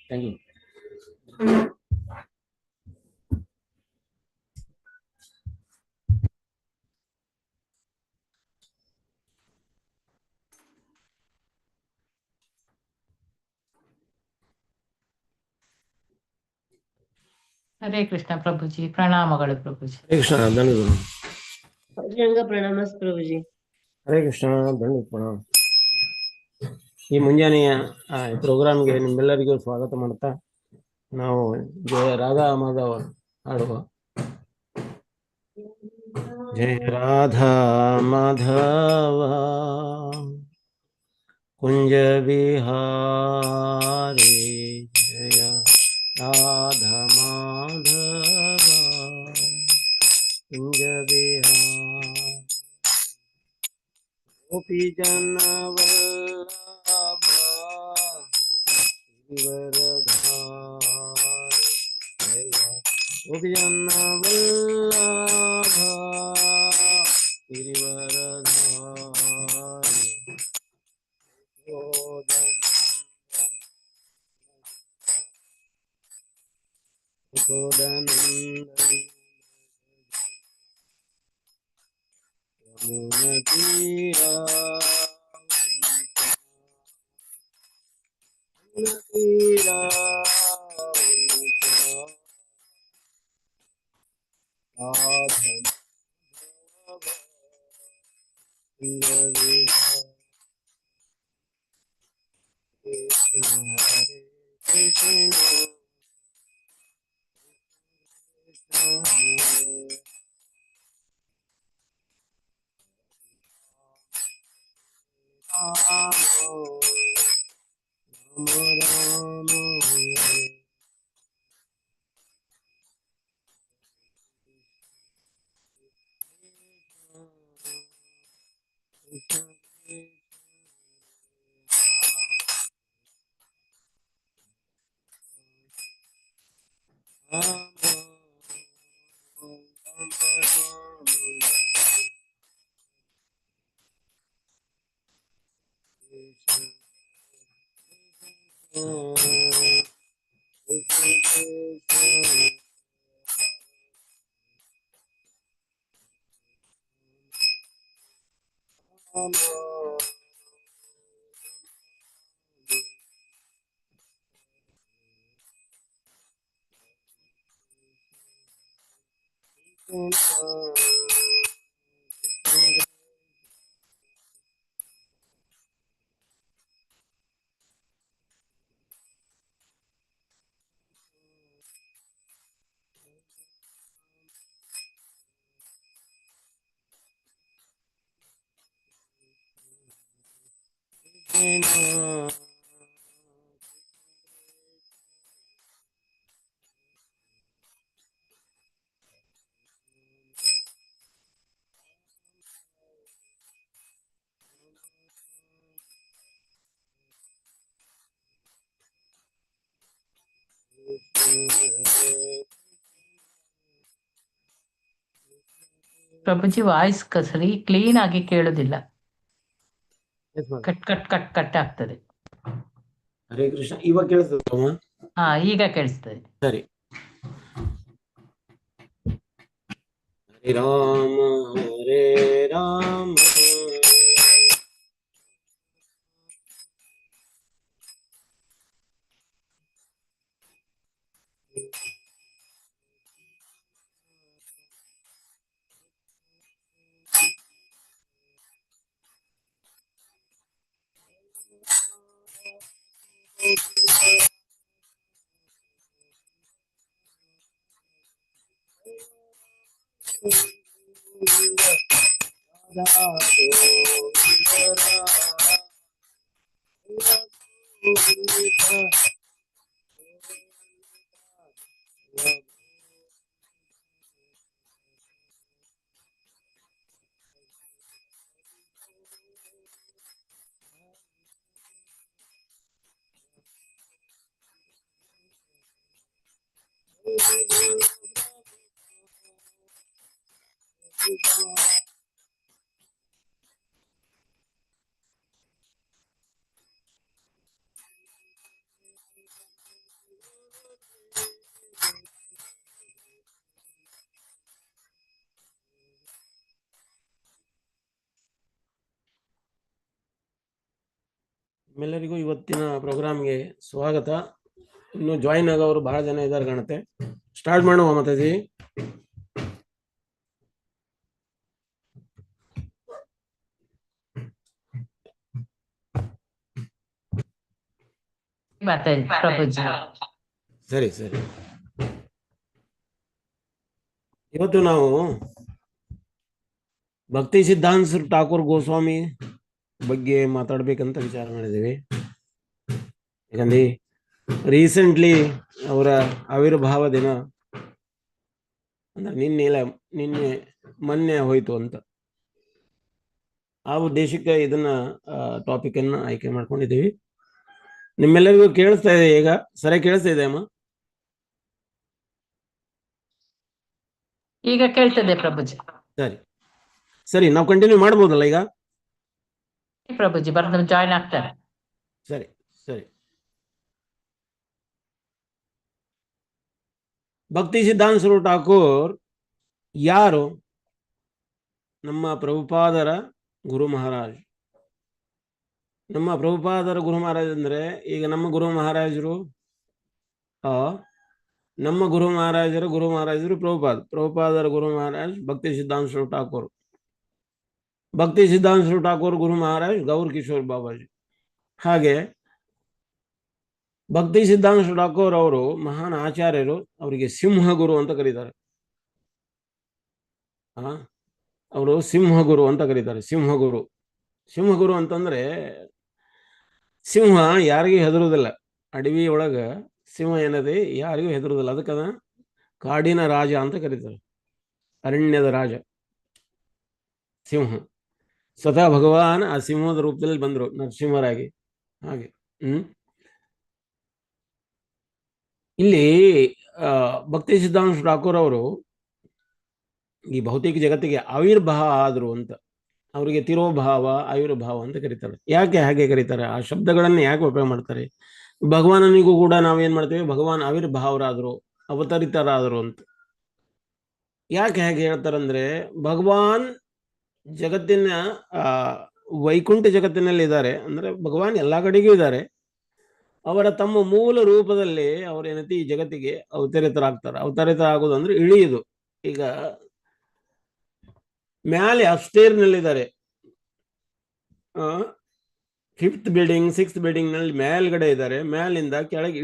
Thank you. Hare Krishna ಪ್ರಭುಜಿ, ಪ್ರಣಾಮಗಳು ಪ್ರಭುಜಿ. Hare Krishna ಧನ್ಯವಾದ. ಬಜರಂಗ ಪ್ರಣಾಮಸ್ ಪ್ರಭುಜಿ. ಹರೇ ಕೃಷ್ಣ ಧನ್ಯವಾದ ಪ್ರಣಾಮ. ಈ ಮುಂಜಾನೆಯ ಪ್ರೋಗ್ರಾಮ್ಗೆ ನಿಮ್ಮೆಲ್ಲರಿಗೂ ಸ್ವಾಗತ ಮಾಡ್ತಾ ನಾವು ಜಯ ರಾಧಾ ಮಾಧವ ಹಾಡುವ. ಜಯ ರಾಧಾ ಮಾಧವ ಕುಂಜ ವಿಹಾರಿ ಜಯ ರಾಧಾ ಮಾಧವ ಕುಂಜ ವಿಹಾರಿ ಗೋಪಿ ಜನ ವಲ್ಲಭ ಗಿರಿವರಧಾರಿ ಜಯ ಗೋಪಿ ಜನ ವಲ್ಲಭ ಗಿರಿವರಧಾರಿ ಯಶೋದನಂದನ ಯಮುನಾ ತೀರಾ ಪ್ರಭುಜಿ ವಾಯ್ಸ್ ಸರಿ ಕ್ಲೀನ್ ಆಗಿ ಕೇಳೋದಿಲ್ಲ, Yes, madam. Cut cut cut cut ಆಗ್ತದೆ. ಹರೇ ಕೃಷ್ಣ. ಇವಾಗ ಕೇಳಿಸ್ತದಮ್ಮ? ಹಾ, ಈಗ ಕೇಳಿಸ್ತದೆ. ಸರಿ. ಹರೇ ರಾಮ ಹರೇ ರಾಮ ನಿಮ್ಮೆಲ್ಲರಿಗೂ ಇವತ್ತಿನ ಪ್ರೋಗ್ರಾಮ್ಗೆ ಸ್ವಾಗತ. ಇನ್ನು ಜಾಯಿನ್ ಆಗೋರು ಬಹಳ ಜನ ಇದ್ದಾರೆ ಕಾಣುತ್ತೆ. ಸ್ಟಾರ್ಟ್ ಮಾಡುವ ಮಾತಾಜಿ. ಮಾತಾಡಿ ಪ್ರಭುಜಿ. ಸರಿ ಸರಿ. ಇವತ್ತು ನಾವು ಭಕ್ತಿ ಸಿದ್ಧಾಂತ ಠಾಕೂರ್ ಗೋಸ್ವಾಮಿ ಬಗ್ಗೆ ಮಾತಾಡ್ಬೇಕಂತ ವಿಚಾರ ಮಾಡಿದ್ದೀವಿ. ಯಾಕಂದ್ರೆ ರೀಸೆಂಟ್ಲಿ ಅವರ ಆವಿರ್ಭಾವ ದಿನ ಅಂದ್ರೆ ನಿನ್ನೆ ಮೊನ್ನೆ ಹೋಯ್ತು ಅಂತ ಆ ಉದ್ದೇಶಕ್ಕೆ ಇದನ್ನ ಟಾಪಿಕ್ ಅನ್ನ ಆಯ್ಕೆ ಮಾಡ್ಕೊಂಡಿದ್ದೀವಿ. ನಿಮ್ಮೆಲ್ಲರಿಗೂ ಕೇಳಿಸ್ತಾ ಇದೆ? ಈಗ ಸರಿ ಕೇಳಿಸ್ತಾ ಇದೆ ಅಮ್ಮ? ಈಗ ಕೇಳ್ತದೆ ಪ್ರಭುಜಿ. ಸರಿ ಸರಿ, ನಾವು ಕಂಟಿನ್ಯೂ ಮಾಡ್ಬೋದಲ್ಲ ಈಗ? ಪ್ರಭುಜಿ ಬರ್ದು ಜಾಯಿನ್ ಆಗ್ತಾರೆ. ಸರಿ ಸರಿ. ಭಕ್ತಿ ಸಿದ್ಧಾಂತ ಸ್ವರೂಪ ಠಾಕೂರ್ ಯಾರು? ನಮ್ಮ ಪ್ರಭುಪಾದರ ಗುರು ಮಹಾರಾಜ್. ನಮ್ಮ ಪ್ರಭುಪಾದರ ಗುರು ಮಹಾರಾಜ್ ಅಂದ್ರೆ ಈಗ ನಮ್ಮ ಗುರು ಮಹಾರಾಜರು ನಮ್ಮ ಗುರು ಮಹಾರಾಜರು ಪ್ರಭುಪಾದರ ಗುರು ಮಹಾರಾಜ್ ಭಕ್ತಿ ಸಿದ್ಧಾಂತ ಸ್ವರೂಪ ಠಾಕೂರ್. ಭಕ್ತಿ ಸಿದ್ಧಾಂತ ಸ್ವರೂಪ ಠಾಕೂರ್ ಗುರು ಮಹಾರಾಜ್ ಗೌರ್ ಕಿಶೋರ್ ಬಾಬಾಜಿ. ಹಾಗೆ ಭಕ್ತಿ ಸಿದ್ಧಾಂತ ಸ್ವರೂಪ ಠಾಕೂರ್ ಅವರು ಮಹಾನ್ ಆಚಾರ್ಯರು. ಅವರಿಗೆ ಸಿಂಹ ಗುರು ಅಂತ ಕರೀತಾರೆ. ಅವರು ಸಿಂಹಗುರು ಅಂತ ಕರೀತಾರೆ. ಸಿಂಹಗುರು ಅಂತಂದ್ರೆ ಸಿಂಹ ಯಾರಿಗೂ ಹೆದರುವುದಿಲ್ಲ. ಅಡವಿ ಒಳಗ ಸಿಂಹ ಏನದೆ ಯಾರಿಗೂ ಹೆದರುವುದಿಲ್ಲ. ಅದಕ್ಕ ಕಾಡಿನ ರಾಜ ಅಂತ ಕರೀತಾರೆ. ಅರಣ್ಯದ ರಾಜ ಸಿಂಹ. ಸ್ವತಃ ಭಗವಾನ್ ಆ ಸಿಂಹದ ರೂಪದಲ್ಲಿ ಬಂದರು ನರಸಿಂಹರಾಗಿ. ಹಾಗೆ ಇಲ್ಲಿ ಭಕ್ತಿ ಸಿದ್ಧಾಂತ ಠಾಕೂರ್ ಅವರು ಈ ಭೌತಿಕ ಜಗತ್ತಿಗೆ ಆವಿರ್ಭಾವ ಆದರು ಅಂತ. ಅವರಿಗೆ ತಿರೋಭಾವ ಆವಿರ್ಭಾವ ಅಂತ ಕರೀತಾರೆ. ಯಾಕೆ ಹಾಗೆ ಕರೀತಾರೆ? ಆ ಶಬ್ದಗಳನ್ನ ಯಾಕೆ ಉಪಯೋಗ ಮಾಡ್ತಾರೆ? ಭಗವಾನನಿಗೂ ಕೂಡ ನಾವೇನ್ ಮಾಡ್ತೇವೆ, ಭಗವಾನ್ ಆವಿರ್ಭಾವರಾದರು, ಅವತರಿತರಾದರು ಅಂತ. ಯಾಕೆ ಹೇಗೆ ಹೇಳ್ತಾರಂದ್ರೆ, ಭಗವಾನ್ ಜಗತ್ತಿನ ವೈಕುಂಠ ಜಗತ್ತಿನಲ್ಲಿ ಇದ್ದಾರೆ ಅಂದ್ರೆ ಭಗವಾನ್ ಎಲ್ಲಾ ಕಡೆಗೂ ಇದ್ದಾರೆ. ಅವರ ತಮ್ಮ ಮೂಲ ರೂಪದಲ್ಲಿ ಅವರೇನತಿ ಈ ಜಗತ್ತಿಗೆ ಅವತರಿತರಾಗ್ತಾರೆ. ಅವತರಿತ ಆಗೋದು ಅಂದ್ರೆ ಇಳಿಯುದು. ಈಗ ಮ್ಯಾಲೆ ಅಪ್ಸ್ಟೇರ್ನಲ್ಲಿದ್ದಾರೆ, 5th ಬಿಲ್ಡಿಂಗ್ 6th ಬಿಲ್ಡಿಂಗ್ ನಲ್ಲಿ ಮೇಲ್ಗಡೆ ಇದ್ದಾರೆ. ಮೇಲಿಂದ ಕೆಳಗೆ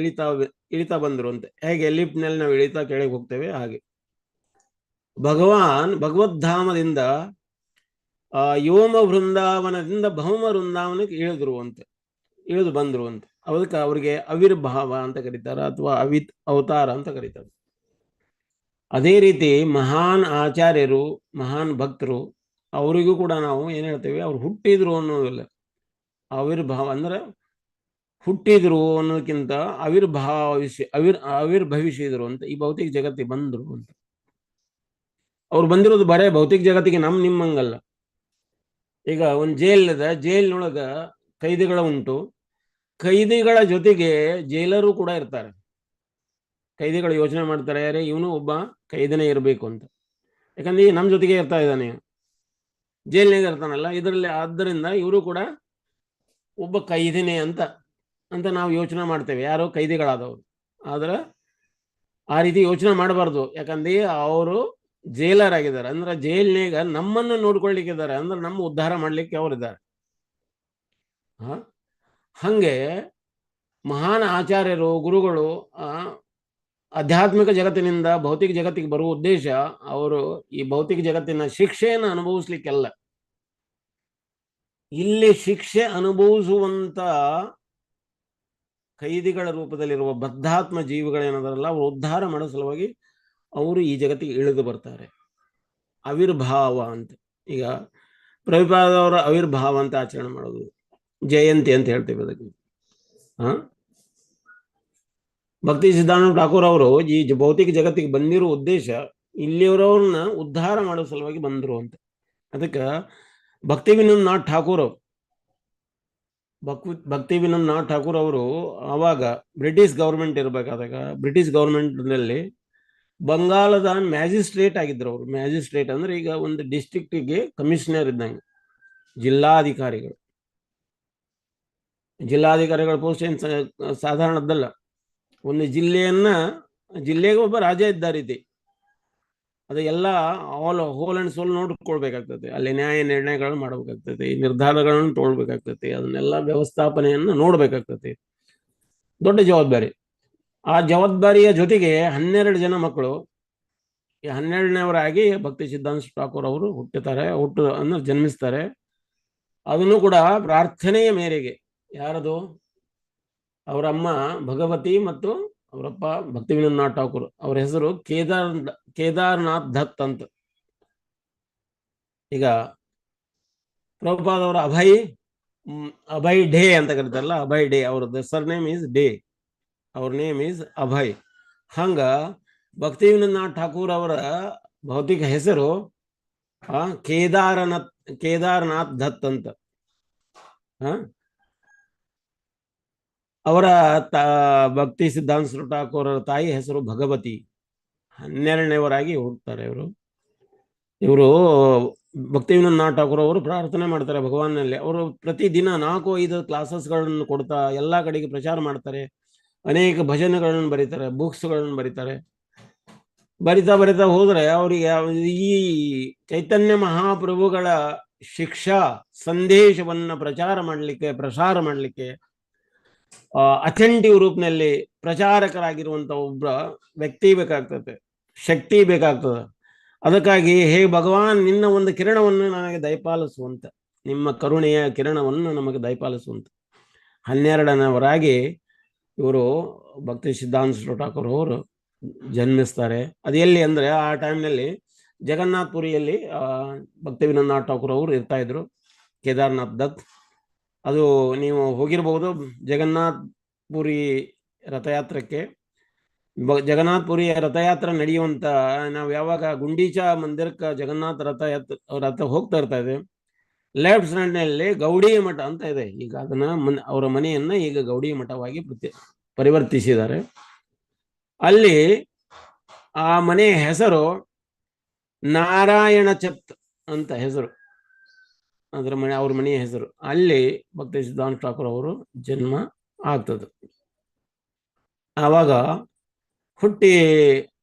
ಇಳಿತಾ ಬಂದ್ರು ಅಂತ. ಹೇಗೆ ಲಿಫ್ಟ್ ನಲ್ಲಿ ನಾವು ಇಳಿತಾ ಕೆಳಗೆ ಹೋಗ್ತೇವೆ ಹಾಗೆ ಭಗವಾನ್ ಭಗವದ್ಧಾಮದಿಂದ ಯೋಮ ವೃಂದಾವನದಿಂದ ಭೌಮ ವೃಂದಾವನಕ್ಕೆ ಇಳಿದು ಬಂದ್ರು ಅಂತ. ಅದಕ್ಕೆ ಅವರಿಗೆ ಅವಿರ್ಭಾವ ಅಂತ ಕರೀತಾರೆ, ಅಥವಾ ಅವತಾರ ಅಂತ ಕರೀತಾರೆ. ಅದೇ ರೀತಿ ಮಹಾನ್ ಆಚಾರ್ಯರು, ಮಹಾನ್ ಭಕ್ತರು, ಅವರಿಗೂ ಕೂಡ ನಾವು ಏನ್ ಹೇಳ್ತೇವೆ, ಅವ್ರು ಹುಟ್ಟಿದ್ರು ಅನ್ನೋದಿಲ್ಲ. ಆವಿರ್ಭಾವ ಅಂದ್ರೆ ಹುಟ್ಟಿದ್ರು ಅನ್ನೋದಕ್ಕಿಂತ ಆವಿರ್ಭವಿಸಿದ್ರು ಅಂತ. ಈ ಭೌತಿಕ ಜಗತ್ತಿಗೆ ಬಂದ್ರು ಅಂತ. ಅವ್ರು ಬಂದಿರೋದು ಬರೇ ಭೌತಿಕ ಜಗತ್ತಿಗೆ, ನಿಮ್ಮಂಗಲ್ಲ. ಈಗ ಒಂದು ಜೈಲಿನೊಳಗ ಕೈದಿಗಳ ಉಂಟು. ಕೈದಿಗಳ ಜೊತೆಗೆ ಜೈಲರು ಕೂಡ ಇರ್ತಾರೆ. ಕೈದಿಗಳು ಯೋಚನೆ ಮಾಡ್ತಾರೆ, ಯಾರೇ ಇವನು ಒಬ್ಬ ಕೈದಿನೇ ಇರಬೇಕು ಅಂತ. ಯಾಕಂದ್ರೆ ನಮ್ಮ ಜೊತೆಗೆ ಇರ್ತಾ ಇದ್ದಾನೆ, ಜೈಲಿನಾಗ ಇರ್ತಾನಲ್ಲ, ಇದರಲ್ಲಿ. ಆದ್ದರಿಂದ ಇವರು ಕೂಡ ಒಬ್ಬ ಕೈದಿನೇ ಅಂತ ನಾವು ಯೋಚನೆ ಮಾಡ್ತೇವೆ, ಯಾರೋ ಕೈದಿಗಳಾದವರು. ಆದ್ರೆ ಆ ರೀತಿ ಯೋಚನೆ ಮಾಡಬಾರ್ದು. ಯಾಕಂದ್ರೆ ಅವರು ಜೈಲರ್ ಆಗಿದ್ದಾರೆ. ಅಂದ್ರೆ ಜೈಲಿನಾಗ ನಮ್ಮನ್ನು ನೋಡ್ಕೊಳ್ಲಿಕ್ಕಿದ್ದಾರೆ, ಅಂದ್ರೆ ನಮ್ಮ ಉದ್ಧಾರ ಮಾಡ್ಲಿಕ್ಕೆ ಅವರಿದ್ದಾರೆ. ಹಂಗೆ ಮಹಾನ್ ಆಚಾರ್ಯರು, ಗುರುಗಳು ಆಧ್ಯಾತ್ಮಿಕ ಜಗತ್ತಿನಿಂದ ಭೌತಿಕ ಜಗತ್ತಿಗೆ ಬರುವ ಉದ್ದೇಶ, ಅವರು ಈ ಭೌತಿಕ ಜಗತ್ತಿನ ಶಿಕ್ಷೆಯನ್ನು ಅನುಭವಿಸ್ಲಿಕ್ಕೆಲ್ಲ. ಇಲ್ಲಿ ಶಿಕ್ಷೆ ಅನುಭವಿಸುವಂತ ಕೈದಿಗಳ ರೂಪದಲ್ಲಿರುವ ಬದ್ಧಾತ್ಮ ಜೀವಿಗಳೇನದಾರಲ್ಲ, ಅವರು ಉದ್ಧಾರ ಮಾಡೋ ಸಲುವಾಗಿ ಅವರು ಈ ಜಗತ್ತಿಗೆ ಇಳಿದು ಬರ್ತಾರೆ. ಆವಿರ್ಭಾವ ಅಂತ. ಈಗ ಪ್ರಭುಪಾದವರ ಆವಿರ್ಭಾವ ಅಂತ ಆಚರಣೆ ಮಾಡೋದು, ಜಯಂತಿ ಅಂತ ಹೇಳ್ತೇವೆ ಅದಕ್ಕೆ. ಭಕ್ತಿ ಸಿದ್ಧಾಂತ ಠಾಕೂರ್ ಅವರು ಈ ಭೌತಿಕ ಜಗತ್ತಿಗೆ ಬಂದಿರೋ ಉದ್ದೇಶ, ಇಲ್ಲಿಯವರವ್ರನ್ನ ಉದ್ಧಾರ ಮಾಡೋ ಸಲುವಾಗಿ ಬಂದರು ಅಂತ. ಅದಕ್ಕೆ ಭಕ್ತಿ ವಿನೋದ್ ನಾಥ್ ಠಾಕೂರ್ ಅವರು ಅವಾಗ ಬ್ರಿಟಿಷ್ ಗೌರ್ಮೆಂಟ್ ಇರಬೇಕಾದಾಗ, ಬ್ರಿಟಿಷ್ ಗೌರ್ಮೆಂಟ್ನಲ್ಲಿ ಬಂಗಾಳದ ಮ್ಯಾಜಿಸ್ಟ್ರೇಟ್ ಆಗಿದ್ರು ಅವರು. ಮ್ಯಾಜಿಸ್ಟ್ರೇಟ್ ಅಂದ್ರೆ ಈಗ ಒಂದು ಡಿಸ್ಟ್ರಿಕ್ಟಿಗೆ ಕಮಿಷನರ್ ಇದ್ದಂಗೆ, ಜಿಲ್ಲಾಧಿಕಾರಿಗಳು. ಜಿಲ್ಲಾಧಿಕಾರಿಗಳ ಪೋಸ್ಟ್ ಏನು ಸಾಧಾರಣದ್ದಲ್ಲ. ಒಂದು ಜಿಲ್ಲೆಗೆ ಒಬ್ಬ ರಾಜ ಇದ್ದ ರೀತಿ ಅದು ಎಲ್ಲ ಹೋಲ್ ಅಂಡ್ ಸೋಲ್ ನೋಡ್ಕೊಳ್ಬೇಕಾಗ್ತದೆ. ಅಲ್ಲಿ ನ್ಯಾಯ ನಿರ್ಣಯಗಳನ್ನು ಮಾಡಬೇಕಾಗ್ತದೆ, ಈ ನಿರ್ಧಾರಗಳನ್ನು ತೊಗೊಳ್ಬೇಕಾಗ್ತದೆ, ಅದನ್ನೆಲ್ಲ ವ್ಯವಸ್ಥಾಪನೆಯನ್ನು ನೋಡ್ಬೇಕಾಗ್ತದೆ. ದೊಡ್ಡ ಜವಾಬ್ದಾರಿ. ಆ ಜವಾಬ್ದಾರಿಯ ಜೊತೆಗೆ 12 ಜನ ಮಕ್ಕಳು. ಈ 12ನೇವರಾಗಿ ಭಕ್ತಿ ಸಿದ್ಧಾಂತ ಠಾಕೂರ್ ಅವರು ಅಂದ್ರೆ ಜನ್ಮಿಸ್ತಾರೆ. ಅದನ್ನು ಕೂಡ ಪ್ರಾರ್ಥನೆಯ ಮೇರೆಗೆ. ಯಾರದು? ಅವರಮ್ಮ ಭಗವತಿ ಮತ್ತು ಅವರಪ್ಪ ಭಕ್ತಿವಿನೋದ್ ಠಾಕೂರ್. ಅವರ ಹೆಸರು ಕೇದಾರ್ನಾಥ್ ದತ್ ಅಂತ. ಈಗ ಪ್ರಭುಪಾದ ಅವರ ಅಭಯ್ ಡೇ ಅಂತ ಕರೀತಾರಲ್ಲ, ಅಭಯ್ ಡೇ. ಅವ್ರದ್ದು ಸರ್ನೇಮ್ ಈಸ್ ಡೇ, ಅವ್ರ ನೇಮ್ ಈಸ್ ಅಭಯ್. ಹಂಗ ಭಕ್ತಿವಿನೋದ್ ಠಾಕೂರ್ ಅವರ ಭೌತಿಕ ಹೆಸರು ಕೇದಾರನಾಥ್ ದತ್ ಅಂತ. ಅವರ ಭಕ್ತಿ ಸಿದ್ಧಾಂತ ಠಾಕೂರ್ ತಾಯಿ ಹೆಸರು ಭಗವತಿ. 12ನೇವರಾಗಿ ಹುಡ್ತಾರೆ ಇವರು ಭಕ್ತಿವಿನೋದ್ ಠಾಕೂರ್ ಅವರು ಪ್ರಾರ್ಥನೆ ಮಾಡ್ತಾರೆ ಭಗವಾನಲ್ಲಿ. ಅವರು ಪ್ರತಿದಿನ 4-5 ಕ್ಲಾಸಸ್ಗಳನ್ನು ಕೊಡ್ತಾ ಎಲ್ಲ ಕಡೆಗೆ ಪ್ರಚಾರ ಮಾಡ್ತಾರೆ. ಅನೇಕ ಭಜನೆಗಳನ್ನು ಬರೀತಾರೆ, ಬುಕ್ಸ್ಗಳನ್ನು ಬರೀತಾರೆ. ಬರಿತಾ ಹೋದ್ರೆ ಅವರಿಗೆ ಈ ಚೈತನ್ಯ ಮಹಾಪ್ರಭುಗಳ ಶಿಕ್ಷಾ ಸಂದೇಶವನ್ನ ಪ್ರಸಾರ ಮಾಡಲಿಕ್ಕೆ ಅಥೆಂಟಿವ್ ರೂಪದಲ್ಲಿ ಪ್ರಚಾರಕರಾಗಿರುವಂತ ಒಬ್ಬ ವ್ಯಕ್ತಿ ಬೇಕಾಗ್ತದೆ, ಶಕ್ತಿ ಬೇಕಾಗ್ತದೆ. ಅದಕ್ಕಾಗಿ ಹೇ ಭಗವಾನ್, ನಿನ್ನ ಒಂದು ಕಿರಣವನ್ನು ನನಗೆ ದಯಪಾಲಿಸುವಂತ, ನಿಮ್ಮ ಕರುಣೆಯ ಕಿರಣವನ್ನು ನಮಗೆ ದಯಪಾಲಿಸುವಂತ. 12ನೇವರಾಗಿ ಇವರು ಭಕ್ತಿ ಸಿದ್ಧಾಂತ ಠಾಕೂರ್ ಅವರು ಜನ್ಮಿಸ್ತಾರೆ. ಅದು ಎಲ್ಲಿ ಅಂದ್ರೆ ಆ ಟೈಮ್ನಲ್ಲಿ ಜಗನ್ನಾಥ್ಪುರಿಯಲ್ಲಿ ಭಕ್ತಿವಿನೋದ್ ಠಾಕೂರ್ ಅವರು ಇರ್ತಾ ಇದ್ರು, ಕೇದಾರ್ನಾಥ್ ದತ್. ಅದು ನೀವು ಹೋಗಿರ್ಬೋದು ಜಗನ್ನಾಥ್ಪುರಿ ರಥಯಾತ್ರಕ್ಕೆ. ಜಗನ್ನಾಥ್ಪುರಿಯ ರಥಯಾತ್ರೆ ನಡೆಯುವಂತ, ನಾವು ಯಾವಾಗ ಗುಂಡೀಚಾ ಮಂದಿರಕ್ಕೆ ಜಗನ್ನಾಥ ರಥ ಹೋಗ್ತಾ ಇರ್ತಾ ಇದೆ, ಲೆಫ್ಟ್ ಸೈಡ್ ನಲ್ಲಿ ಗೌಡಿ ಮಠ ಅಂತ ಇದೆ. ಈಗ ಅದನ್ನ ಅವರ ಮನೆಯನ್ನ ಈಗ ಗೌಡಿ ಮಠವಾಗಿ ಪರಿವರ್ತಿಸಿದ್ದಾರೆ. ಅಲ್ಲಿ ಆ ಮನೆಯ ಹೆಸರು ನಾರಾಯಣ ಚತ್ ಅಂತ ಹೆಸರು, ಅವ್ರ ಮನೆಯ ಹೆಸರು. ಅಲ್ಲಿ ಭಕ್ತಿ ಸಿದ್ಧಾಂತ ಠಾಕೂರ್ ಅವರು ಜನ್ಮ ಆಗ್ತದೆ. ಆವಾಗ ಹುಟ್ಟಿ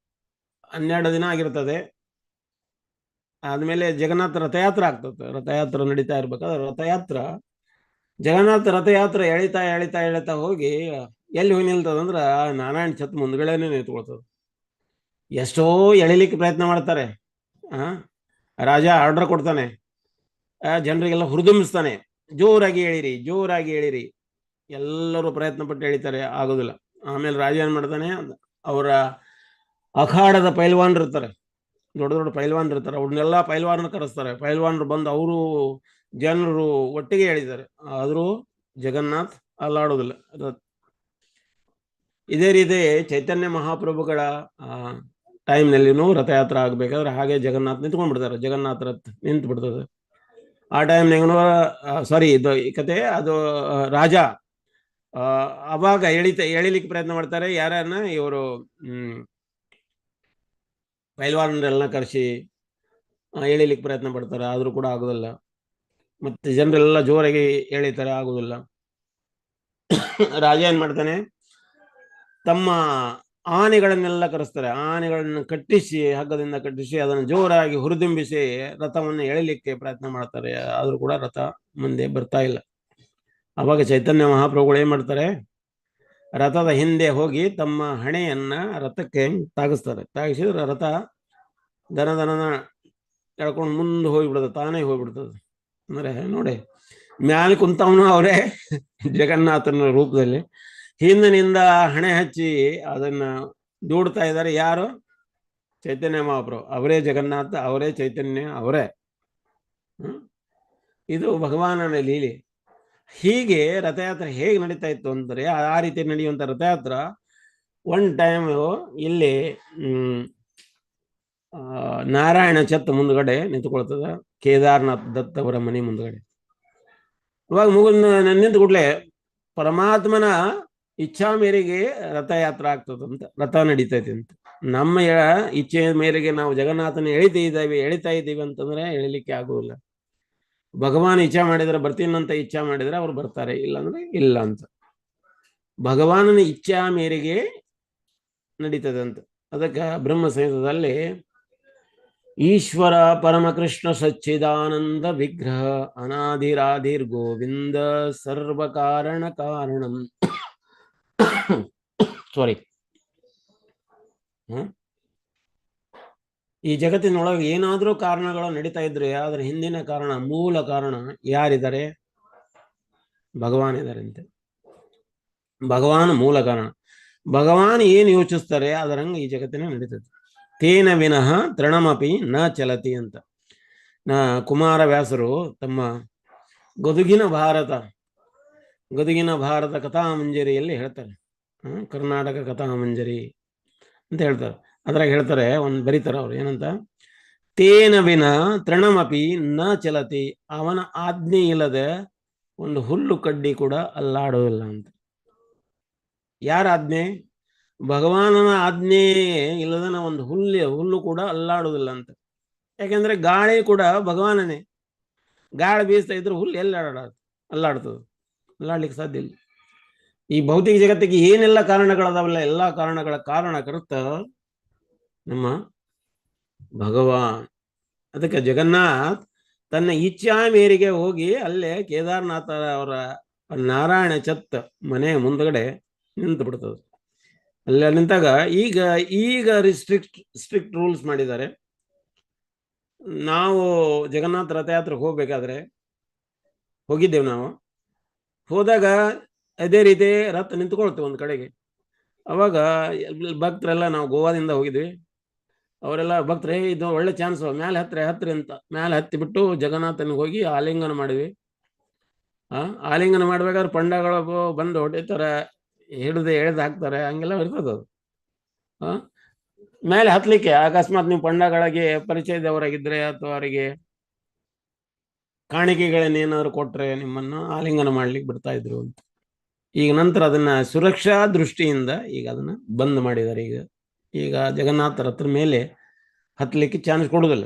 12 ದಿನ ಆಗಿರ್ತದೆ. ಆದ್ಮೇಲೆ ಜಗನ್ನಾಥ ರಥಯಾತ್ರೆ ಆಗ್ತದೆ. ರಥಯಾತ್ರೆ ನಡೀತಾ ಇರ್ಬೇಕಾದ್ರೆ ಜಗನ್ನಾಥ ರಥಯಾತ್ರೆ ಎಳಿತಾ ಹೋಗಿ ಎಲ್ಲಿ ಹೋಗಿ ನಿಲ್ತದಂದ್ರ ನಾರಾಯಣ ಛತ್ ಮುಂದ್ಗಡೆನೆ ನಿಂತ್ಕೊಳ್ತದೆ. ಎಷ್ಟೋ ಎಳಿಲಿಕ್ಕೆ ಪ್ರಯತ್ನ ಮಾಡ್ತಾರೆ. ರಾಜ ಆರ್ಡರ್ ಕೊಡ್ತಾನೆ, ಜನರಿಗೆಲ್ಲ ಹುರಿದುಂಬಿಸ್ತಾನೆ, ಜೋರಾಗಿ ಎಳಿರಿ. ಎಲ್ಲರೂ ಪ್ರಯತ್ನ ಪಟ್ಟು ಎಳಿತಾರೆ, ಆಗೋದಿಲ್ಲ. ಆಮೇಲೆ ರಾಜ ಏನ್ ಮಾಡ್ತಾನೆ, ಅವರ ಅಖಾಡದ ಪೈಲ್ವಾನ್ರು ಇರ್ತಾರೆ, ದೊಡ್ಡ ಪೈಲ್ವಾನ್ ಇರ್ತಾರೆ, ಅವ್ರನ್ನೆಲ್ಲ ಪೈಲ್ವಾನ್ ಕರೆಸ್ತಾರೆ. ಪೈಲ್ವಾನ್ರು ಬಂದು ಅವರು ಜನರು ಒಟ್ಟಿಗೆ ಎಳಿತಾರೆ. ಆದರೂ ಜಗನ್ನಾಥ್ ಅಲ್ಲಾಡೋದಿಲ್ಲ. ಇದೇ ರೀತಿ ಚೈತನ್ಯ ಮಹಾಪ್ರಭುಗಳ ಟೈಮ್ನಲ್ಲಿನೂ ರಥಯಾತ್ರೆ ಆಗ್ಬೇಕಾದ್ರೆ ಹಾಗೆ ಜಗನ್ನಾಥ್ ನಿಂತ್ಕೊಂಡ್ಬಿಡ್ತಾರೆ. ಜಗನ್ನಾಥ ರಥ ನಿಂತು ಬಿಡ್ತದೆ. ಆ ಟೈಮ್ನಾಗ ಇದು ಈ ಕತೆ. ಅದು ರಾಜ ಅವಾಗ ಎಳಿಲಿಕ್ಕೆ ಪ್ರಯತ್ನ ಮಾಡ್ತಾರೆ. ಯಾರನ್ನ ಇವರು ಪೈಲ್ವಾನ್ರೆಲ್ಲ ಕರೆಸಿ ಎಳಿಲಿಕ್ಕೆ ಪ್ರಯತ್ನ ಪಡ್ತಾರೆ, ಆದ್ರೂ ಕೂಡ ಆಗೋದಿಲ್ಲ. ಮತ್ತೆ ಜನರೆಲ್ಲ ಜೋರಾಗಿ ಎಳಿತಾರೆ, ಆಗೋದಿಲ್ಲ. ರಾಜ ಏನ್ ಮಾಡ್ತಾನೆ, ತಮ್ಮ ಆನೆಗಳನ್ನೆಲ್ಲ ಕರೆಸ್ತಾರೆ. ಆನೆಗಳನ್ನು ಹಗ್ಗದಿಂದ ಕಟ್ಟಿಸಿ ಅದನ್ನು ಜೋರಾಗಿ ಹುರಿದುಂಬಿಸಿ ರಥವನ್ನು ಎಳಿಲಿಕ್ಕೆ ಪ್ರಯತ್ನ ಮಾಡ್ತಾರೆ. ಆದ್ರೂ ಕೂಡ ರಥ ಮುಂದೆ ಬರ್ತಾ ಇಲ್ಲ. ಅವಾಗ ಚೈತನ್ಯ ಮಹಾಪ್ರಭುಗಳು ಏನ್ ಮಾಡ್ತಾರೆ, ರಥದ ಹಿಂದೆ ಹೋಗಿ ತಮ್ಮ ಹಣೆಯನ್ನ ರಥಕ್ಕೆ ತಾಗಿಸಿದ್ರೆ ರಥ ದನ ಎಳ್ಕೊಂಡು ಮುಂದೆ ಹೋಗ್ಬಿಡ್ತದೆ, ತಾನೇ ಹೋಗ್ಬಿಡ್ತದೆ. ಅಂದ್ರೆ ನೋಡಿ, ಮ್ಯಾಲೆ ಕುಂತವನು ಅವರೇ ಜಗನ್ನಾಥನ ರೂಪದಲ್ಲಿ, ಹಿಂದಿನಿಂದ ಹಣೆ ಹಚ್ಚಿ ಅದನ್ನ ದೂಡ್ತಾ ಇದ್ದಾರೆ. ಯಾರು? ಚೈತನ್ಯ ಮಹಾಪ್ರಭು. ಅವರೇ ಜಗನ್ನಾಥ, ಅವರೇ ಚೈತನ್ಯ, ಅವರೇ. ಇದು ಭಗವಾನನ ಲೀಲೆ. ಹೀಗೆ ರಥಯಾತ್ರೆ ಹೇಗೆ ನಡೀತಾ ಇತ್ತು ಅಂದರೆ, ಆ ರೀತಿ ನಡೆಯುವಂತ ರಥಯಾತ್ರ ಒನ್ ಟೈಮ್ ಇಲ್ಲಿ ನಾರಾಯಣ ಛತ್ ಮುಂದ್ಗಡೆ ನಿಂತ್ಕೊಳ್ತದ, ಕೇದಾರ್ನಾಥ್ ದತ್ ಅವರ ಮನೆ ಮುಂದ್ಗಡೆ. ಅವಾಗ ನಿಂತು ಕೂಡಲೇ ಪರಮಾತ್ಮನ ಇಚ್ಛಾ ಮೇರೆಗೆ ರಥಯಾತ್ರೆ ಆಗ್ತದಂತ, ರಥ ನಡೀತೈತೆ ಅಂತ. ನಮ್ಮ ಇಚ್ಛೆ ಮೇರೆಗೆ ನಾವು ಜಗನ್ನಾಥನ ಎಳಿತಾ ಇದ್ದೀವಿ ಅಂತಂದ್ರೆ ಎಳಿಲಿಕ್ಕೆ ಆಗುವುದಿಲ್ಲ. ಭಗವಾನ್ ಇಚ್ಛಾ ಮಾಡಿದ್ರೆ ಬರ್ತೀನಂತ ಇಚ್ಛಾ ಮಾಡಿದ್ರೆ ಅವ್ರು ಬರ್ತಾರೆ, ಇಲ್ಲಾಂದ್ರೆ ಇಲ್ಲ ಅಂತ. ಭಗವಾನನ ಇಚ್ಛಾ ಮೇರೆಗೆ ನಡೀತದೆ ಅಂತ. ಅದಕ್ಕೆ ಬ್ರಹ್ಮ ಸಂಹಿತದಲ್ಲಿ ಈಶ್ವರ ಪರಮಕೃಷ್ಣ ಸಚ್ಚಿದಾನಂದ ವಿಗ್ರಹ ಅನಾದಿರಾದಿರ್ ಗೋವಿಂದ ಸರ್ವ ಕಾರಣ ಕಾರಣಂ ಸಾರಿ ಈ ಜಗತ್ತಿನೊಳಗೆ ಏನಾದರೂ ಕಾರಣಗಳು ನಡೀತಾ ಇದ್ರೆ ಅದರ ಹಿಂದಿನ ಕಾರಣ, ಮೂಲ ಕಾರಣ ಯಾರಿದ್ದಾರೆ? ಭಗವಾನ್ ಇದ್ದಾರೆ ಅಂತೆ. ಭಗವಾನ್ ಮೂಲ ಕಾರಣ. ಭಗವಾನ್ ಏನು ಯೋಚಿಸ್ತಾರೆ ಅದರಂಗ ಈ ಜಗತ್ತಿನ ನಡೀತದೆ. ತೇನ ವಿನಃ ತೃಣಮಪಿ ನ ಚಲತಿ ಅಂತ ಕುಮಾರವ್ಯಾಸರು ತಮ್ಮ ಗದುಗಿನ ಭಾರತ ಕಥಾಮಂಜರಿಯಲ್ಲಿ ಹೇಳ್ತಾರೆ. ಕರ್ನಾಟಕ ಕಥಾಮಂಜರಿ ಅಂತ ಹೇಳ್ತಾರೆ. ಅದ್ರಾಗ ಹೇಳ್ತಾರೆ, ಒಂದು ಬರೀತಾರೆ ಅವ್ರು ಏನಂತ, ತೇನ ವಿನ ತೃಣಮಪಿ ನ ಚಲತಿ, ಅವನ ಆಜ್ಞೆ ಇಲ್ಲದೆ ಒಂದು ಹುಲ್ಲು ಕಡ್ಡಿ ಕೂಡ ಅಲ್ಲಾಡೋದಿಲ್ಲ ಅಂತ. ಯಾರ ಆಜ್ಞೆ? ಭಗವಾನನ ಆಜ್ಞೆ ಇಲ್ಲದನ ಒಂದು ಹುಲ್ಲು ಕೂಡ ಅಲ್ಲಾಡುವುದಿಲ್ಲ ಅಂತ. ಯಾಕೆಂದ್ರೆ ಗಾಳಿ ಕೂಡ ಭಗವಾನನೇ. ಗಾಳಿ ಬೀಸ್ತಾ ಇದ್ರೆ ಹುಲ್ಲು ಎಲ್ಲಿ ಅಲ್ಲಾಡ್ತದೆ? ಅಲ್ಲಾಡ್ಲಿಕ್ಕೆ ಸಾಧ್ಯ ಇಲ್ಲ. ಈ ಭೌತಿಕ ಜಗತ್ತಿಗೆ ಏನೆಲ್ಲ ಕಾರಣಗಳದಾವಲ್ಲ, ಎಲ್ಲ ಕಾರಣಗಳ ಕಾರಣಕರ್ತ ನಮ್ಮ ಭಗವಾನ್. ಅದಕ್ಕೆ ಜಗನ್ನಾಥ್ ತನ್ನ ಇಚ್ಛಾ ಮೇರೆಗೆ ಹೋಗಿ ಅಲ್ಲೇ ಕೇದಾರನಾಥ ಅವರ ನಾರಾಯಣ ಚತ್ ಮನೆ ಮುಂದಗಡೆ ನಿಂತು ಬಿಡ್ತದೆ. ಅಲ್ಲಿ ನಿಂತಾಗ ಈಗ ಸ್ಟ್ರಿಕ್ಟ್ ರೂಲ್ಸ್ ಮಾಡಿದ್ದಾರೆ. ನಾವು ಜಗನ್ನಾಥ ರಥಯಾತ್ರೆಗೆ ಹೋಗ್ಬೇಕಾದ್ರೆ ಹೋಗಿದ್ದೇವೆ. ನಾವು ಹೋದಾಗ ಅದೇ ರೀತಿ ರಥ ನಿಂತ್ಕೊಳ್ತೇವೆ ಒಂದು ಕಡೆಗೆ. ಅವಾಗ ಭಕ್ತರೆಲ್ಲ, ನಾವು ಗೋವಾದಿಂದ ಹೋಗಿದ್ವಿ, ಅವರೆಲ್ಲ ಭಕ್ತರೇ ಇದು ಒಳ್ಳೆ ಚಾನ್ಸ್, ಮೇಲೆ ಹತ್ರಿ ಅಂತ ಮೇಲೆ ಹತ್ತಿ ಬಿಟ್ಟು ಜಗನ್ನಾಥನಿಗೆ ಹೋಗಿ ಆಲಿಂಗನ ಮಾಡಿದ್ವಿ. ಆಲಿಂಗನ ಮಾಡ್ಬೇಕಾದ್ರೆ ಪಂಡಗಳು ಬಂದು ಹೊಡಿತಾರೆ, ಎಳ್ದು ಹಾಕ್ತಾರೆ, ಹಂಗೆಲ್ಲ ಇರ್ತದೆ ಅದು. ಮೇಲೆ ಹತ್ಲಿಕ್ಕೆ ಅಕಸ್ಮಾತ್ ನೀವು ಪಂಡಗಳಿಗೆ ಪರಿಚಯದವರಾಗಿದ್ರೆ ಅಥವಾ ಅವರಿಗೆ ಕಾಣಿಕೆಗಳನ್ನೇನಾದ್ರು ಕೊಟ್ರೆ ನಿಮ್ಮನ್ನು ಆಲಿಂಗನ ಮಾಡ್ಲಿಕ್ಕೆ ಬಿಡ್ತಾ ಇದ್ರು ಅಂತ. ಈಗ ನಂತರ ಅದನ್ನ ಸುರಕ್ಷಾ ದೃಷ್ಟಿಯಿಂದ ಈಗ ಅದನ್ನ ಬಂದ್ ಮಾಡಿದ್ದಾರೆ. ಈಗ ಜಗನ್ನಾಥ ರಥದ ಮೇಲೆ ಹತ್ಲಿಕ್ಕೆ ಚಾನ್ಸ್ ಕೊಡುದಿಲ್ಲ.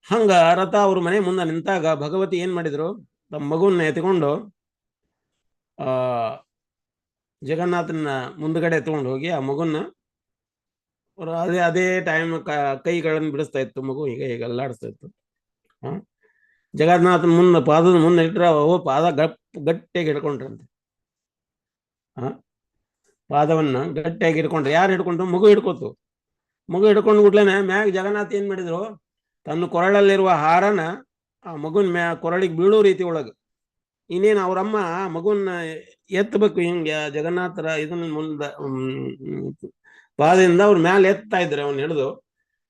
ಹಂಗ ರಥ ಅವ್ರ ಮನೆ ಮುಂದೆ ನಿಂತಾಗ ಭಗವತಿ ಏನ್ ಮಾಡಿದ್ರು, ತಮ್ಮ ಮಗುವನ್ನ ಎತ್ಕೊಂಡು ಜಗನ್ನಾಥನ ಮುಂದ್ಗಡೆ ಎತ್ಕೊಂಡು ಹೋಗಿ ಆ ಮಗುನ್ನ ಅದೇ ಟೈಮ್ ಕೈಗಳನ್ನು ಬಿಡಿಸ್ತಾ ಇತ್ತು. ಮಗು ಈಗ ಅಲ್ಲಾಡಿಸ್ತಾ ಇತ್ತು. ಜಗನ್ನಾಥನ ಪಾದದ ಮುಂದೆ ಇಟ್ರೆ ಪಾದ ಗಟ್ಟಿಯಾಗಿ ಹಿಡ್ಕೊಂಡ್ರಂತೆ. ಪಾದವನ್ನ ಗಟ್ಟಿಯಾಗಿ ಹಿಡ್ಕೊಂಡ್ರೆ. ಯಾರು ಹಿಡ್ಕೊಂಡ್ರು? ಮಗು ಹಿಡ್ಕೊತು. ಮಗು ಹಿಡ್ಕೊಂಡು ಬಿಟ್ಲೇನೆ ಮ್ಯಾಗ ಜಗನ್ನಾಥ ಏನ್ ಮಾಡಿದ್ರು, ತನ್ನ ಕೊರಳಲ್ಲಿರುವ ಹಾರನ ಆ ಮಗುನ ಕೊರಳಿಗೆ ಬೀಳೋ ರೀತಿ ಒಳಗೆ ಇನ್ನೇನು ಅವ್ರಮ್ಮ ಮಗುನ ಎತ್ತಬೇಕು. ಹಿಂಗೆ ಜಗನ್ನಾಥರ ಇದನ್ನ ಮುಂದೆ ಪಾದದಿಂದ ಅವ್ರ ಮ್ಯಾಲೆ ಎತ್ತಾ ಇದ್ರೆ ಅವನ್ ಹಿಡಿದು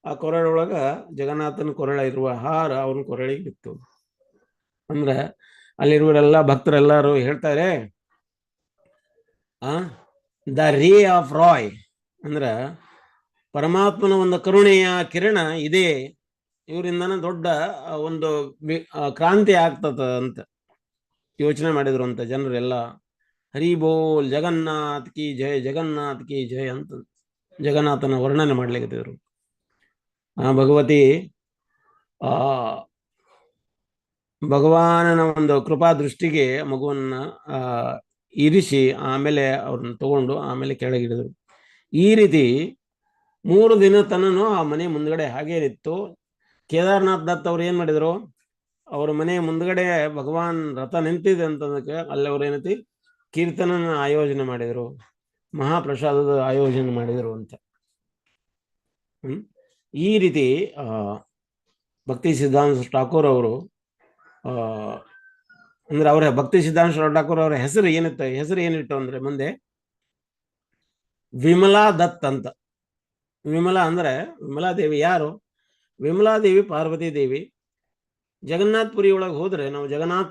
ಆ ಕೊರಳೊಳಗ ಜಗನ್ನಾಥನ ಕೊರಳ ಇರುವ ಹಾರ ಅವನ ಕೊರಳಿಗೆ ಬಿತ್ತು. ಅಂದ್ರೆ ಅಲ್ಲಿರುವರೆಲ್ಲ ಭಕ್ತರೆಲ್ಲರೂ ಹೇಳ್ತಾರೆ, ದ ರೇ ಆಫ್ ರಾಯ್ ಅಂದ್ರ ಪರಮಾತ್ಮನ ಒಂದು ಕರುಣೆಯ ಕಿರಣ ಇದೆ, ಇವರಿಂದನ ದೊಡ್ಡ ಒಂದು ಕ್ರಾಂತಿ ಆಗ್ತದ ಅಂತ ಯೋಚನೆ ಮಾಡಿದ್ರು ಅಂತ ಜನರೆಲ್ಲ. ಹರಿ ಬೋಲ್ ಜಗನ್ನಾಥ್ ಕಿ ಜಯ, ಜಗನ್ನಾಥ್ ಕಿ ಜಯ ಅಂತ ಜಗನ್ನಾಥನ ವರ್ಣನೆ ಮಾಡ್ಲಿಕ್ಕತ್ತಿದ್ರು. ಭಗವತಿ ಭಗವಾನನ ಒಂದು ಕೃಪಾ ದೃಷ್ಟಿಗೆ ಮಗುವನ್ನ ಇರಿಸಿ ಆಮೇಲೆ ಅವ್ರನ್ನ ತಗೊಂಡು ಆಮೇಲೆ ಕೆಳಗಿಡಿದ್ರು. ಈ ರೀತಿ 3 ದಿನ ತನನು ಆ ಮನೆ ಮುಂದ್ಗಡೆ ಹಾಗೇ ನಿಂತು. ಕೇದಾರನಾಥ್ ದತ್ ಅವ್ರು ಏನ್ ಮಾಡಿದ್ರು, ಅವ್ರ ಮನೆ ಮುಂದ್ಗಡೆ ಭಗವಾನ್ ರಥ ನಿಂತಿದೆ ಅಂತದಕ್ಕೆ ಅಲ್ಲಿ ಅವ್ರು ಏನೈತಿ ಕೀರ್ತನನ ಆಯೋಜನೆ ಮಾಡಿದ್ರು, ಮಹಾಪ್ರಸಾದದ ಆಯೋಜನೆ ಮಾಡಿದ್ರು ಅಂತ. ಈ ರೀತಿ ಭಕ್ತಿ ಸಿದ್ಧಾಂತ ಠಾಕೂರ್ ಅವರು ಅಂದ್ರೆ ಅವರ ಭಕ್ತಿ ಸಿದ್ಧಾಂತ ಠಾಕೂರ್ ಅವರ ಹೆಸರು ಏನಿತ್ತು ಅಂದ್ರೆ ಮುಂದೆ ವಿಮಲಾ ದತ್ ಅಂತ. ವಿಮಲಾ ಅಂದ್ರೆ ವಿಮಲಾದೇವಿ ಯಾರು? ವಿಮಲಾದೇವಿ ಪಾರ್ವತಿ ದೇವಿ. ಜಗನ್ನಾಥಪುರಿ ಒಳಗೆ ಹೋದ್ರೆ ನಾವು ಜಗನ್ನಾಥ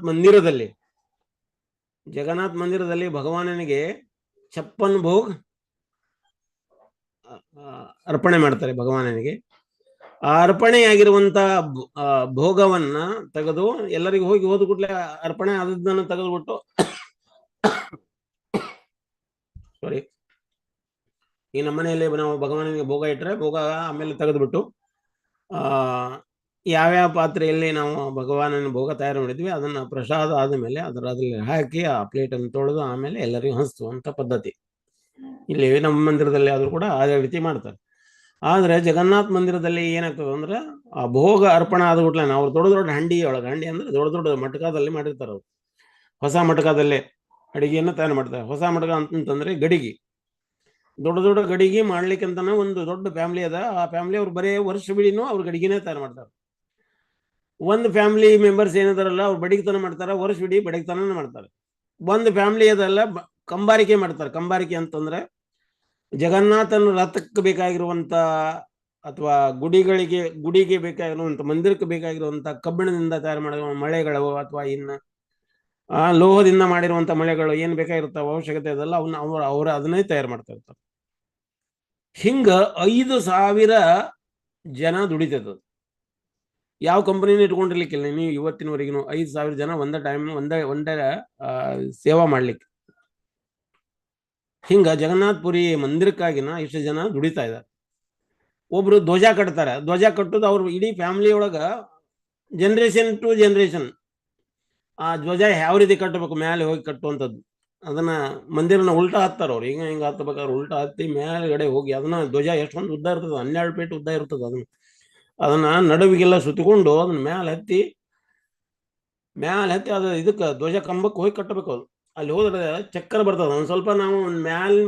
ಮಂದಿರದಲ್ಲಿ ಭಗವಾನನಿಗೆ 56 ಭೋಗ್ ಅರ್ಪಣೆ ಮಾಡ್ತಾರೆ. ಭಗವಾನನಿಗೆ ಆ ಅರ್ಪಣೆಯಾಗಿರುವಂತ ಭೋಗವನ್ನ ತೆಗೆದು ಎಲ್ಲರಿಗೂ ಹೋದ ಕೂಡಲೇ ಅರ್ಪಣೆ ಆದದ್ದನ್ನು ತೆಗೆದುಬಿಟ್ಟು ಸಾರಿ ಈ ನಮ್ಮನೆಯಲ್ಲಿ ನಾವು ಭಗವಾನನಿಗೆ ಭೋಗ ಇಟ್ಟರೆ ಭೋಗ ಆಮೇಲೆ ತೆಗೆದುಬಿಟ್ಟು ಯಾವ್ಯಾವ ಪಾತ್ರೆಯಲ್ಲಿ ನಾವು ಭಗವಾನನ ಭೋಗ ತಯಾರು ಮಾಡಿದ್ವಿ ಅದನ್ನ ಪ್ರಸಾದ ಆದಮೇಲೆ ಅದರಲ್ಲಿ ಹಾಕಿ ಆ ಪ್ಲೇಟನ್ನು ತೊಳೆದು ಆಮೇಲೆ ಎಲ್ಲರಿಗೂ ಹಂಚುವಂತ ಪದ್ಧತಿ ಇಲ್ಲಿ ನಮ್ಮ ಮಂದಿರದಲ್ಲಿ ಆದ್ರೂ ಕೂಡ ಅದೇ ರೀತಿ ಮಾಡ್ತಾರೆ. ಆದ್ರೆ ಜಗನ್ನಾಥ ಮಂದಿರದಲ್ಲಿ ಏನಾಗ್ತದೆ ಅಂದ್ರೆ ಆ ಭೋಗ ಅರ್ಪಣೆ ಆದ ಕೂಡಲೇ ಅವ್ರು ದೊಡ್ಡ ದೊಡ್ಡ ಹಂಡಿ ಒಳಗೆ, ಹಂಡಿ ಅಂದ್ರೆ ದೊಡ್ಡ ದೊಡ್ಡ ಮಟಕದಲ್ಲಿ ಮಾಡಿರ್ತಾರೆ ಅವ್ರು. ಹೊಸ ಮಟಕದಲ್ಲೇ ಅಡಿಗೆಯನ್ನು ತಯಾರು ಮಾಡ್ತಾರೆ. ಹೊಸ ಮಟಕ ಅಂತಂದ್ರೆ ಗಡಿಗೆ, ದೊಡ್ಡ ದೊಡ್ಡ ಗಡಿಗೆ ಮಾಡ್ಲಿಕ್ಕೆ ಅಂತಾನೆ ಒಂದು ದೊಡ್ಡ ಫ್ಯಾಮಿಲಿ ಅದ. ಆ ಫ್ಯಾಮಿಲಿ ಅವ್ರು ಬರೇ ವರ್ಷವಿಡೀನು ಅವ್ರ ಗಡಿಗೆನೇ ತಯಾರು ಮಾಡ್ತಾರೆ. ಒಂದು ಫ್ಯಾಮಿಲಿ ಮೆಂಬರ್ಸ್ ಏನಿದಾರಲ್ಲ ಅವ್ರು ಬಡಿಗೆತನ ಮಾಡ್ತಾರೆ, ವರ್ಷವಿಡೀ ಬಡಿಗೆತನ ಮಾಡ್ತಾರೆ. ಒಂದು ಫ್ಯಾಮಿಲಿ ಅದಲ್ಲ ಕಂಬಾರಿಕೆ ಮಾಡ್ತಾರೆ. ಕಂಬಾರಿಕೆ ಅಂತಂದ್ರೆ ಜಗನ್ನಾಥನ ರಥಕ್ಕೆ ಬೇಕಾಗಿರುವಂತ ಅಥವಾ ಗುಡಿಗೆ ಬೇಕಾಗಿರುವಂತ ಮಂದಿರಕ್ಕೆ ಬೇಕಾಗಿರುವಂತ ಕಬ್ಬಿಣದಿಂದ ತಯಾರು ಮಾಡುವ ಮಳೆಗಳು ಅಥವಾ ಇನ್ನು ಲೋಹದಿಂದ ಮಾಡಿರುವಂತ ಮಳೆಗಳು ಏನ್ ಬೇಕಾಗಿರ್ತಾವ ಅವಶ್ಯಕತೆ ಅದಲ್ಲ ಅವನ್ನ ಅವ್ರು ಅದನ್ನೇ ತಯಾರು ಮಾಡ್ತಾ ಇರ್ತಾರೆ. ಹಿಂಗ 5,000 ಜನ ದುಡಿತದ. ಯಾವ ಕಂಪನಿನ ಇಟ್ಕೊಂಡಿರ್ಲಿಕ್ಕಿಲ್ಲ ನೀವು ಇವತ್ತಿನವರೆಗೂ 5,000 ಜನ ಒಂದೇ ಸೇವಾ ಮಾಡ್ಲಿಕ್ಕೆ. ಹಿಂಗ ಜಗನ್ನಾಥಪುರಿ ಮಂದಿರಕ್ಕಾಗಿನ ಇಷ್ಟು ಜನ ದುಡಿತಾ ಇದ್ದಾರೆ. ಒಬ್ರು ಧ್ವಜ ಕಟ್ತಾರೆ. ಧ್ವಜ ಕಟ್ಟೋದು ಅವ್ರು ಇಡೀ ಫ್ಯಾಮಿಲಿ ಒಳಗ ಜನರೇಷನ್ ಟು ಜನರೇಷನ್ ಆ ಧ್ವಜ ಯಾವ ರೀತಿ ಕಟ್ಟಬೇಕು ಮೇಲೆ ಹೋಗಿ ಕಟ್ಟುವಂಥದ್ದು. ಅದನ್ನ ಮಂದಿರನ ಉಲ್ಟಾ ಹತ್ತಾರ ಅವ್ರು. ಹಿಂಗ ಹತ್ತಬೇಕಾದ್ರೆ ಉಲ್ಟಾ ಹತ್ತಿ ಮೇಲ್ಗಡೆ ಹೋಗಿ ಅದನ್ನ ಧ್ವಜ ಎಷ್ಟೊಂದು ಉದ್ದ ಇರ್ತದೆ, 12 ಫೀಟ್ ಉದ್ದ ಇರ್ತದೆ. ಅದನ್ನ ನಡುವಿಗೆಲ್ಲ ಸುತ್ತಿಕೊಂಡು ಅದನ್ನ ಮ್ಯಾಲೆ ಹತ್ತಿ ಅದು ಇದಕ್ಕೆ ಧ್ವಜ ಕಂಬಕ್ಕೆ ಹೋಗಿ ಕಟ್ಟಬೇಕು. ಅದು ಅಲ್ಲಿ ಹೋದ್ರೆ ಚಕ್ಕರ್ ಬರ್ತದೆ. ಒಂದ್ ಸ್ವಲ್ಪ ನಾವು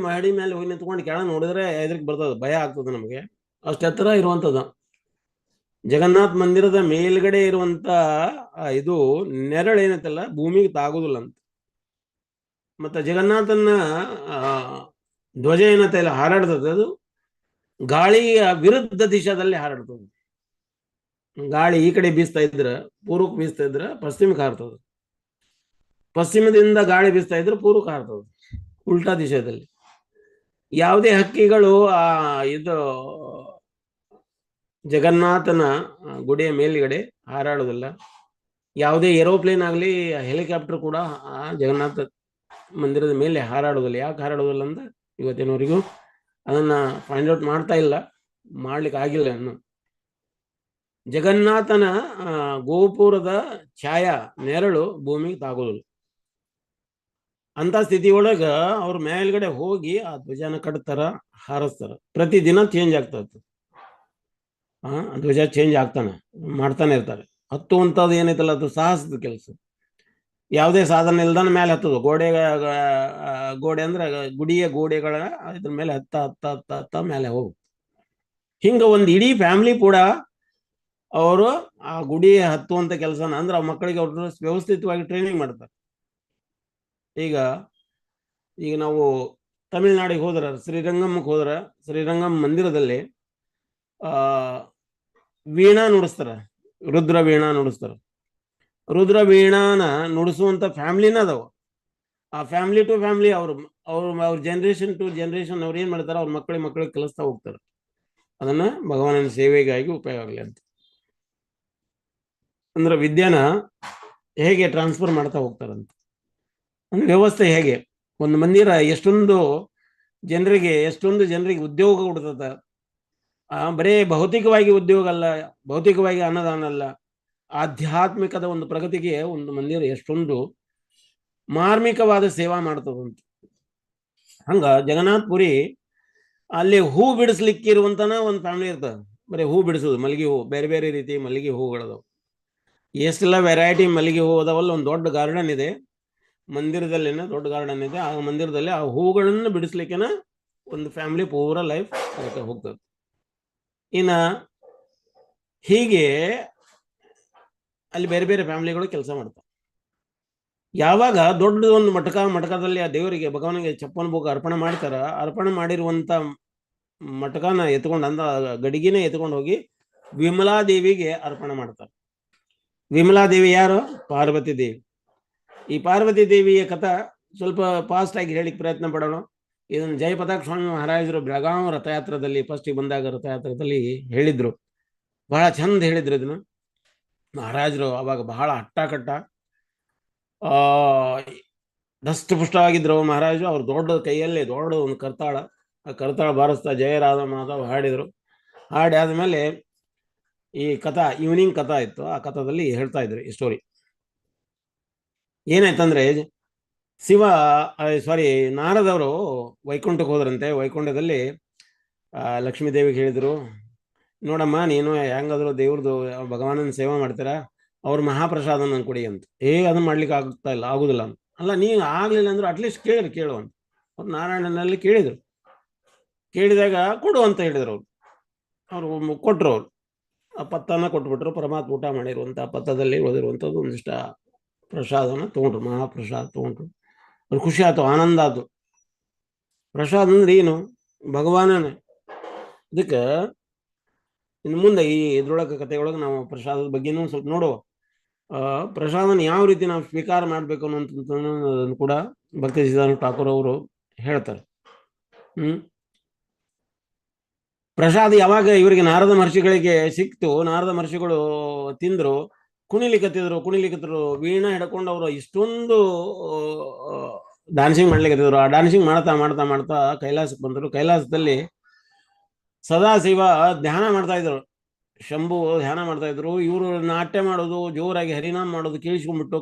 ಮಾಡಿ ಮೇಲೆ ಹೋಗಿ ನಿಂತ್ಕೊಂಡು ಕೆಳ ನೋಡಿದ್ರೆ ಎದ್ರಿಗೆ ಬರ್ತದೆ, ಭಯ ಆಗ್ತದೆ ನಮಗೆ. ಅಷ್ಟು ಎತ್ತರ ಇರುವಂತದ್ದು ಜಗನ್ನಾಥ ಮಂದಿರದ ಮೇಲ್ಗಡೆ ಇರುವಂತ ಇದು ನೆರಳು ಏನೈತಲ್ಲ ಭೂಮಿಗೆ ತಾಗುದಿಲ್ಲ ಅಂತ. ಮತ್ತೆ ಜಗನ್ನಾಥನ ಧ್ವಜ ಏನೈತೆ ಇಲ್ಲ ಹಾರಾಡ್ತದೆ, ಅದು ಗಾಳಿಯ ವಿರುದ್ಧ ದಿಶಾದಲ್ಲಿ ಹಾರಾಡ್ತದೆ. ಗಾಳಿ ಈ ಕಡೆ ಬೀಸ್ತಾ ಇದ್ರೆ ಪೂರ್ವಕ್ಕೆ ಬೀಸ್ತಾ ಇದ್ರೆ ಪಶ್ಚಿಮಕ್ಕೆ ಹಾರ್ತದೆ, ಪಶ್ಚಿಮದಿಂದ ಗಾಳಿ ಬೀಸ್ತಾ ಇದ್ರೆ ಪೂರ್ವಕ್ಕೆ ಹಾರ್ತದೆ, ಉಲ್ಟಾ ದಿಶೆಯಲ್ಲಿ. ಯಾವುದೇ ಹಕ್ಕಿಗಳು ಇದು ಜಗನ್ನಾಥನ ಗುಡಿಯ ಮೇಲ್ಗಡೆ ಹಾರಾಡೋದಿಲ್ಲ. ಯಾವುದೇ ಏರೋಪ್ಲೇನ್ ಆಗಲಿ ಹೆಲಿಕಾಪ್ಟರ್ ಕೂಡ ಜಗನ್ನಾಥ ಮಂದಿರದ ಮೇಲೆ ಹಾರಾಡೋದಿಲ್ಲ. ಯಾಕೆ ಹಾರಾಡೋದಿಲ್ಲ ಅಂದ್ರೆ ಇವತ್ತಿನವರೆಗೂ ಅದನ್ನ ಫೈಂಡ್ ಔಟ್ ಮಾಡ್ತಾ ಇಲ್ಲ, ಮಾಡ್ಲಿಕ್ಕೆ ಆಗಿಲ್ಲ ಇನ್ನು. ಜಗನ್ನಾಥನ ಗೋಪುರದ ಛಾಯಾ ನೆರಳು ಭೂಮಿಗೆ ತಾಗೋದಿಲ್ಲ. ಅಂತ ಸ್ಥಿತಿ ಒಳಗ ಅವ್ರ ಮೇಲ್ಗಡೆ ಹೋಗಿ ಆ ಧ್ವಜನ ಕಟ್ತಾರ, ಹಾರಿಸ್ತಾರ. ಪ್ರತಿದಿನ ಚೇಂಜ್ ಆಗ್ತಾ ಇರ್ತದೆ. ಧ್ವಜ ಚೇಂಜ್ ಮಾಡ್ತಾನೆ ಇರ್ತಾರೆ. ಹತ್ತುವಂಥದ್ದು ಏನೈತಲ್ಲ ಅದು ಸಾಹಸದ ಕೆಲಸ. ಯಾವುದೇ ಸಾಧನ ಇಲ್ದಾನ ಮೇಲೆ ಹತ್ತದು. ಗೋಡೆ ಅಂದ್ರೆ ಗುಡಿಯ ಗೋಡೆಗಳ ಇದ್ರ ಮೇಲೆ ಹತ್ತ ಮೇಲೆ ಹೋಗು. ಹಿಂಗ ಒಂದು ಇಡೀ ಫ್ಯಾಮಿಲಿ ಕೂಡ ಅವರು ಆ ಗುಡಿ ಹತ್ತುವಂತ ಕೆಲಸನ ಅಂದ್ರೆ ಆ ಮಕ್ಕಳಿಗೆ ಅವ್ರು ವ್ಯವಸ್ಥಿತವಾಗಿ ಟ್ರೈನಿಂಗ್ ಮಾಡ್ತಾರೆ. ಈಗ ನಾವು ತಮಿಳ್ನಾಡಿಗೆ ಹೋದ್ರ, ಶ್ರೀರಂಗಂಗೆ ಹೋದ್ರ, ಶ್ರೀರಂಗಂ ಮಂದಿರದಲ್ಲಿ ವೀಣಾ ನುಡಿಸ್ತಾರ, ರುದ್ರ ವೀಣಾ ನುಡಿಸ್ತಾರ. ರುದ್ರ ವೀಣಾನ ನುಡಿಸುವಂತ ಫ್ಯಾಮಿಲಿನ ಅದಾವ. ಆ ಫ್ಯಾಮಿಲಿ ಟು ಫ್ಯಾಮಿಲಿ ಅವ್ರ ಜನರೇಷನ್ ಟು ಜನರೇಷನ್ ಅವ್ರು ಏನ್ ಮಾಡ್ತಾರ, ಅವ್ರ ಮಕ್ಕಳಿಗೆ ಕಲಿಸ್ತಾ ಹೋಗ್ತಾರೆ. ಅದನ್ನ ಭಗವಾನನ ಸೇವೆಗಾಗಿ ಉಪಯೋಗ ಆಗಲಿ ಅಂತ. ಅಂದ್ರೆ ವಿದ್ಯಾನ ಹೇಗೆ ಟ್ರಾನ್ಸ್ಫರ್ ಮಾಡ್ತಾ ಹೋಗ್ತಾರಂತ. ಅಂದ್ರೆ ವ್ಯವಸ್ಥೆ ಹೇಗೆ ಒಂದು ಮಂದಿರ ಎಷ್ಟೊಂದು ಜನರಿಗೆ ಉದ್ಯೋಗ ಕೊಡ್ತದ. ಬರೇ ಭೌತಿಕವಾಗಿ ಉದ್ಯೋಗ ಅಲ್ಲ, ಭೌತಿಕವಾಗಿ ಅನ್ನದಾನ ಅಲ್ಲ, ಆಧ್ಯಾತ್ಮಿಕದ ಒಂದು ಪ್ರಗತಿಗೆ ಒಂದು ಮಂದಿರ ಎಷ್ಟೊಂದು ಮಾರ್ಮಿಕವಾದ ಸೇವಾ ಮಾಡ್ತದಂತ. ಹಂಗ ಜಗನ್ನಾಥಪುರಿ ಅಲ್ಲಿ ಹೂ ಬಿಡಿಸ್ಲಿಕ್ಕೆ ಇರುವಂತನ ಒಂದು ಫ್ಯಾಮಿಲಿ ಇರ್ತದೆ. ಬರೀ ಹೂ ಬಿಡಿಸೋದು, ಮಲ್ಲಿಗೆ ಹೂ, ಬೇರೆ ಬೇರೆ ರೀತಿ ಮಲ್ಲಿಗೆ ಹೂಗಳದಾವ. ಎಷ್ಟೆಲ್ಲ ವೆರೈಟಿ ಮಲ್ಲಿಗೆ ಹೂ ಅದಾವಲ್ಲ. ಒಂದು ದೊಡ್ಡ ಗಾರ್ಡನ್ ಇದೆ ಮಂದಿರದಲ್ಲಿನ, ದೊಡ್ಡ ಗಾರ್ಡನ್ ಇದೆ. ಆ ಮಂದಿರದಲ್ಲಿ ಆ ಹೂಗಳನ್ನು ಬಿಡಿಸ್ಲಿಕ್ಕೆನ ಒಂದು ಫ್ಯಾಮಿಲಿ ಪೂರ ಲೈಫ್ ಅದಕ್ಕೆ ಹೋಗ್ತದೆ. ಇನ್ನ ಹೀಗೆ ಅಲ್ಲಿ ಬೇರೆ ಬೇರೆ ಫ್ಯಾಮಿಲಿಗಳು ಕೆಲಸ ಮಾಡ್ತಾರೆ. ಯಾವಾಗ ದೊಡ್ಡ ಒಂದು ಮಟಕದಲ್ಲಿ ಆ ದೇವರಿಗೆ ಭಗವಾನಿಗೆ ಚಪ್ಪನ ಭೋಗ ಅರ್ಪಣೆ ಮಾಡ್ತಾರ, ಅರ್ಪಣೆ ಮಾಡಿರುವಂತ ಮಟಕನ ಎತ್ಕೊಂಡು ಅಂದ ಗಡಿಗೆನೇ ಎತ್ಕೊಂಡು ಹೋಗಿ ವಿಮಲಾದೇವಿಗೆ ಅರ್ಪಣೆ ಮಾಡ್ತಾರೆ. ವಿಮಲಾದೇವಿ ಯಾರು? ಪಾರ್ವತಿ ದೇವಿ. ಈ ಪಾರ್ವತಿ ದೇವಿಯ ಕಥಾ ಸ್ವಲ್ಪ ಫಾಸ್ಟ್ ಆಗಿ ಹೇಳಿಕ್ ಪ್ರಯತ್ನ ಪಡೋಣ. ಇದನ್ನು ಜಯಪತಾಕ ಸ್ವಾಮಿ ಮಹಾರಾಜರು ಬೆಳಗಾವಿ ರಥಯಾತ್ರದಲ್ಲಿ ಫಸ್ಟಿಗೆ ಬಂದಾಗ ರಥಯಾತ್ರದಲ್ಲಿ ಹೇಳಿದ್ರು, ಬಹಳ ಚಂದ ಹೇಳಿದ್ರು ಇದನ್ನು. ಮಹಾರಾಜರು ಅವಾಗ ಬಹಳ ಹಟ್ಟ ದಷ್ಟಪುಷ್ಟವಾಗಿದ್ರು ಮಹಾರಾಜರು. ಅವ್ರು ದೊಡ್ಡ ಕೈಯಲ್ಲಿ ದೊಡ್ಡ ಒಂದು ಕರ್ತಾಳ, ಆ ಕರ್ತಾಳ ಬಾರಿಸ್ತಾ ಜಯ ರಾಧ ಮಾಧವ್ ಹಾಡಿದ್ರು. ಹಾಡಿ ಆದ್ಮೇಲೆ ಈ ಕಥಾ ಈವ್ನಿಂಗ್ ಕಥಾ ಇತ್ತು, ಆ ಕಥಾದಲ್ಲಿ ಹೇಳ್ತಾ ಇದ್ರು ಈ ಸ್ಟೋರಿ. ಏನಾಯ್ತಂದ್ರೆ ನಾರದವರು ವೈಕುಂಠಕ್ಕೆ ಹೋದ್ರಂತೆ. ವೈಕುಂಠದಲ್ಲಿ ಲಕ್ಷ್ಮೀದೇವಿಗೆ ಹೇಳಿದ್ರು, ನೋಡಮ್ಮ ನೀನು ಹೆಂಗಾದ್ರು ದೇವ್ರದ್ದು ಭಗವಾನನ ಸೇವೆ ಮಾಡ್ತೀರಾ, ಅವ್ರ ಮಹಾಪ್ರಸಾದ ನನ್ ಕೊಡಿ ಅಂತ. ಅದನ್ನ ಮಾಡ್ಲಿಕ್ಕೆ ಆಗುದಿಲ್ಲ ಅಂತ. ಅಲ್ಲ ನೀವು ಆಗ್ಲಿಲ್ಲ ಅಂದ್ರೆ ಅಟ್ಲೀಸ್ಟ್ ಕೇಳು ಅಂತ ಅವ್ರು ನಾರಾಯಣನಲ್ಲಿ ಕೇಳಿದ್ರು. ಕೇಳಿದಾಗ ಕೊಡು ಅಂತ ಹೇಳಿದ್ರು. ಅವರು ಕೊಟ್ರು. ಅವ್ರು ಆ ಪತ್ತನ ಕೊಟ್ಬಿಟ್ರು. ಪರಮಾತ್ಮ ಊಟ ಮಾಡಿರುವಂಥ ಪತ್ತದಲ್ಲಿ ಓದಿರುವಂಥದ್ದು ಒಂದಿಷ್ಟ ಪ್ರಸಾದನ ತಗೊಂಡ್ರು, ಮಹಾಪ್ರಸಾದ ತಗೊಂಡ್ರು. ಅವ್ರು ಖುಷಿ ಆಯ್ತು, ಆನಂದ ಆಯ್ತು. ಪ್ರಸಾದ ಅಂದ್ರೆ ಏನು? ಭಗವಾನನೇ. ಅದಕ್ಕೆ ಇನ್ನು ಮುಂದೆ ಈ ಇದ್ರೊಳಗೆ ಕಥೆಯೊಳಗೆ ನಾವು ಪ್ರಸಾದದ ಬಗ್ಗೆನೂ ಸ್ವಲ್ಪ ನೋಡುವ. ಪ್ರಸಾದನ ಯಾವ ರೀತಿ ನಾವು ಸ್ವೀಕಾರ ಮಾಡಬೇಕು ಅನ್ನೋದನ್ನು ಕೂಡ ಭಕ್ತಿ ಸಿದ್ಧಾಂತ ಠಾಕೂರ್ ಅವರು ಹೇಳ್ತಾರೆ. ಪ್ರಸಾದ ಯಾವಾಗ ಇವರಿಗೆ ನಾರದ ಮಹರ್ಷಿಗಳಿಗೆ ಸಿಕ್ತು, ನಾರದ ಮಹರ್ಷಿಗಳು ತಿಂದ್ರು, ಕುಣಿಲಿಕತ್ತಿದ್ರು, ವೀಣಾ ಹಿಡ್ಕೊಂಡು ಅವರು ಇಷ್ಟೊಂದು ಡ್ಯಾನ್ಸಿಂಗ್ ಮಾಡ್ಲಿಕ್ಕತ್ತಿದ್ರು. ಆ ಡ್ಯಾನ್ಸಿಂಗ್ ಮಾಡ್ತಾ ಮಾಡ್ತಾ ಮಾಡ್ತಾ ಕೈಲಾಸಕ್ಕೆ ಬಂದರು. ಕೈಲಾಸದಲ್ಲಿ ಸದಾಶಿವ ಧ್ಯಾನ ಮಾಡ್ತಾ ಇದ್ರು, ಶಂಭು ಧ್ಯಾನ ಮಾಡ್ತಾ ಇದ್ರು. ಇವರು ನಾಟ್ಯ ಮಾಡೋದು, ಜೋರಾಗಿ ಹರಿನಾಮ ಮಾಡೋದು ಕೇಳಿಸ್ಕೊಂಡ್ಬಿಟ್ಟು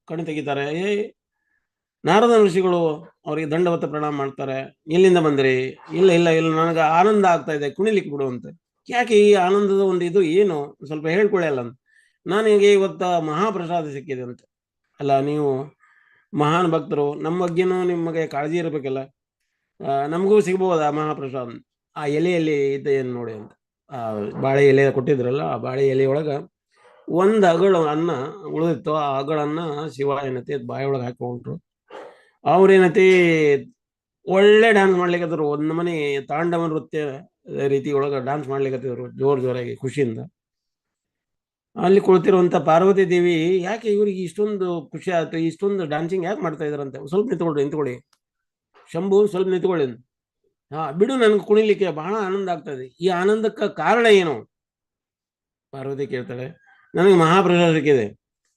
ಕಣ್ಣು ತೆಗಿತಾರೆ. ನಾರದ ಋಷಿಗಳು ಅವರಿಗೆ ದಂಡವತ್ತ ಪ್ರಣಾಮ ಮಾಡ್ತಾರೆ. ಎಲ್ಲಿಂದ ಬಂದ್ರಿ? ಇಲ್ಲ ಇಲ್ಲ ಇಲ್ಲ ನನಗೆ ಆನಂದ ಆಗ್ತಾ ಇದೆ, ಕುಣಿಲಿಕ್ಕೆ ಬಿಡು ಅಂತ. ಯಾಕೆ ಈ ಆನಂದದ ಒಂದು ಇದು ಏನು ಸ್ವಲ್ಪ ಹೇಳ್ಕೊಳ್ಳಲ್ಲ ಅಂತ. ನನಗೆ ಇವತ್ತ ಮಹಾಪ್ರಸಾದ ಸಿಕ್ಕಿದೆ ಅಂತ. ಅಲ್ಲ ನೀವು ಮಹಾನ್ ಭಕ್ತರು, ನಮ್ಮ ಬಗ್ಗೆನೂ ನಿಮಗೆ ಕಾಳಜಿ ಇರಬೇಕಲ್ಲ, ನಮಗೂ ಸಿಗ್ಬೋದಾ ಮಹಾಪ್ರಸಾದ? ಆ ಎಲೆಯಲ್ಲಿ ಇದೆ ಏನು ನೋಡಿ ಅಂತ. ಆ ಬಾಳೆ ಎಲೆ ಕೊಟ್ಟಿದ್ರಲ್ಲ, ಆ ಬಾಳೆ ಎಲೆಯೊಳಗೆ ಒಂದು ಅಗಳು ಅನ್ನ ಉಳಿದಿತ್ತು. ಆ ಅಗಳನ್ನ ಶಿವ ಏನೈತಿ ಬಾಯಿಯೊಳಗೆ ಹಾಕೊಂಡ್ರು. ಅವ್ರೇನೈತಿ ಒಳ್ಳೆ ಡ್ಯಾನ್ಸ್ ಮಾಡ್ಲಿಕ್ಕತ್ತಿದ್ರು. ಒಂದು ಮನೆ ತಾಂಡವ ನೃತ್ಯ ರೀತಿ ಒಳಗೆ ಡ್ಯಾನ್ಸ್ ಮಾಡ್ಲಿಕ್ಕತ್ತಿದ್ರು ಜೋರಾಗಿ ಖುಷಿಯಿಂದ. ಅಲ್ಲಿ ಕುಳಿತಿರುವಂತ ಪಾರ್ವತಿ ದೇವಿ, ಯಾಕೆ ಇವ್ರಿಗೆ ಇಷ್ಟೊಂದು ಖುಷಿ ಆಯ್ತು, ಇಷ್ಟೊಂದು ಡ್ಯಾನ್ಸಿಂಗ್ ಯಾಕೆ ಮಾಡ್ತಾ ಇದಾರಂತೆ. ಸ್ವಲ್ಪ ನಿಂತ್ಕೊಳ್ಳಿ ಶಂಭು, ಸ್ವಲ್ಪ ನಿಂತ್ಕೊಳ್ಳಿ. ಬಿಡು, ನನ್ಗೆ ಕುಣಿಲಿಕ್ಕೆ ಬಹಳ ಆನಂದ ಆಗ್ತಾ ಇದೆ. ಈ ಆನಂದಕ್ಕೆ ಕಾರಣ ಏನು? ಪಾರ್ವತಿ ಕೇಳ್ತಾಳೆ. ನನಗೆ ಮಹಾಪ್ರಸಾದ ಸಿಕ್ಕಿದೆ,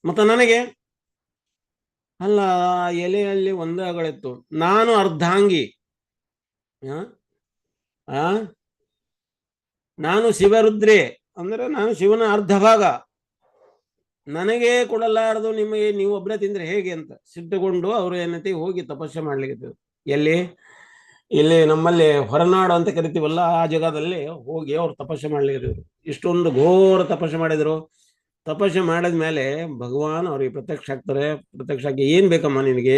ಮತ್ತೆ ನನಗೆ ಅಲ್ಲ, ಎಲೆಯಲ್ಲಿ ಒಂದೇ ಅಗಳಿತ್ತು, ನಾನು ಅರ್ಧಾಂಗಿ, ನಾನು ಶಿವರುದ್ರೆ ಅಂದ್ರೆ ನಾನು ಶಿವನ ಅರ್ಧ ಭಾಗ, ನನಗೆ ಕೊಡಲಾರದು ನಿಮಗೆ ನೀವು ಒಬ್ಬರೇ ತಿಂದ್ರೆ ಹೇಗೆ ಅಂತ ಸಿಟ್ಟುಕೊಂಡು ಅವರು ಏನೈತಿ ಹೋಗಿ ತಪಸ್ಸೆ ಮಾಡ್ಲಿಕ್ಕೆ. ಇಲ್ಲಿ ನಮ್ಮಲ್ಲಿ ಹೊರನಾಡು ಅಂತ ಕರಿತೀವಲ್ಲ, ಆ ಜಾಗದಲ್ಲಿ ಹೋಗಿ ಅವ್ರು ತಪಸ್ಸೆ ಮಾಡ್ಲಿಕ್ಕೆ. ಇಷ್ಟೊಂದು ಘೋರ ತಪಸ್ಸೆ ಮಾಡಿದ್ರು. ತಪಸ್ಸೆ ಮಾಡಿದ್ಮೇಲೆ ಭಗವಾನ್ ಅವ್ರಿಗೆ ಪ್ರತ್ಯಕ್ಷ ಆಗ್ತಾರೆ. ಪ್ರತ್ಯಕ್ಷ ಆಗಿ ಏನ್ ಬೇಕಮ್ಮ ನಿನಗೆ?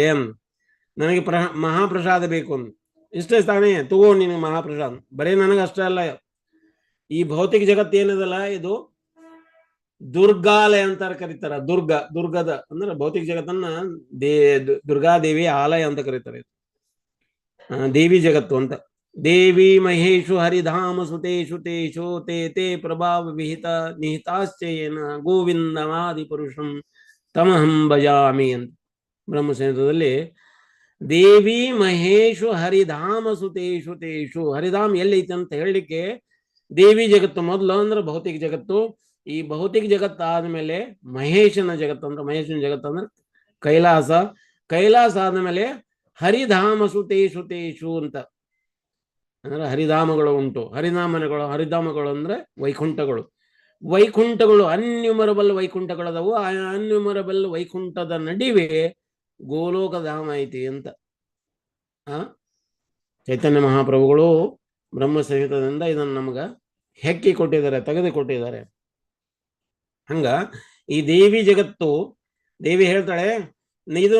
ನನಗೆ ಮಹಾಪ್ರಸಾದ ಬೇಕು ಅಂದ್. ಇಷ್ಟೇ ತಾನೇ, ತಗೋ ನಿನಗೆ ಮಹಾಪ್ರಸಾದ. ಬರೀ ನನಗೆ ಅಷ್ಟೇ ಅಲ್ಲ, ಈ ಭೌತಿಕ ಜಗತ್ತು ಏನದಲ್ಲ, ಇದು ದುರ್ಗಾಲಯ ಅಂತ ಕರೀತಾರ. ದುರ್ಗದ ಅಂದ್ರೆ ಭೌತಿಕ ಜಗತ್ತನ್ನ ದುರ್ಗಾದೇವಿ ಆಲಯ ಅಂತ ಕರೀತಾರೆ. ದೇವಿ ಜಗತ್ತು ಅಂತ. ದೇವಿ ಮಹೇಶು ಹರಿಧಾಮ ಸುತೇಶು ತೇಶು ತೇ ಪ್ರಭಾವ ವಿಹಿತ ನಿಹಿತಾಶ್ಚಯೇನ ಗೋವಿಂದಮಾದಿ ಪುರುಷಂ ತಮಹಂ ಭಜಾಮಿ ಅಂತ ಬ್ರಹ್ಮಸಂಹಿತದಲ್ಲಿ. ದೇವಿ ಮಹೇಶು ಹರಿಧಾಮ ಸುತೇಶು ತೇಶು. ಹರಿಧಾಮ್ ಎಲ್ಲೈತೆ ಅಂತ ಹೇಳಲಿಕ್ಕೆ ದೇವಿ ಜಗತ್ತು ಮೊದಲು ಅಂದ್ರೆ ಭೌತಿಕ ಜಗತ್ತು. ಈ ಭೌತಿಕ ಜಗತ್ತು ಆದ್ಮೇಲೆ ಮಹೇಶನ ಜಗತ್ತು ಅಂದ್ರೆ, ಮಹೇಶನ ಜಗತ್ತು ಅಂದ್ರೆ ಕೈಲಾಸ. ಕೈಲಾಸ ಆದ್ಮೇಲೆ ಹರಿಧಾಮ ಸುತೇಶು ಅಂತ ಅಂದ್ರೆ ಹರಿಧಾಮಗಳು ಉಂಟು. ಹರಿಧಾಮಗಳು ಅಂದ್ರೆ ವೈಕುಂಠಗಳು ಅನ್ಯೂಮರಬಲ್ ವೈಕುಂಠಗಳದವು. ಆ ಅನ್ಯೂಮರಬಲ್ ವೈಕುಂಠದ ನಡುವೆ ಗೋಲೋಕಧಾಮ ಐತಿ ಅಂತ ಚೈತನ್ಯ ಮಹಾಪ್ರಭುಗಳು ಬ್ರಹ್ಮ ಸಂಹಿತದಿಂದ ಇದನ್ನು ನಮ್ಗ ಹೆಕ್ಕಿ ಕೊಟ್ಟಿದ್ದಾರೆ, ತೆಗೆದುಕೊಟ್ಟಿದ್ದಾರೆ. ಹಂಗ ಈ ದೇವಿ ಜಗತ್ತು, ದೇವಿ ಹೇಳ್ತಾಳೆ, ಇದು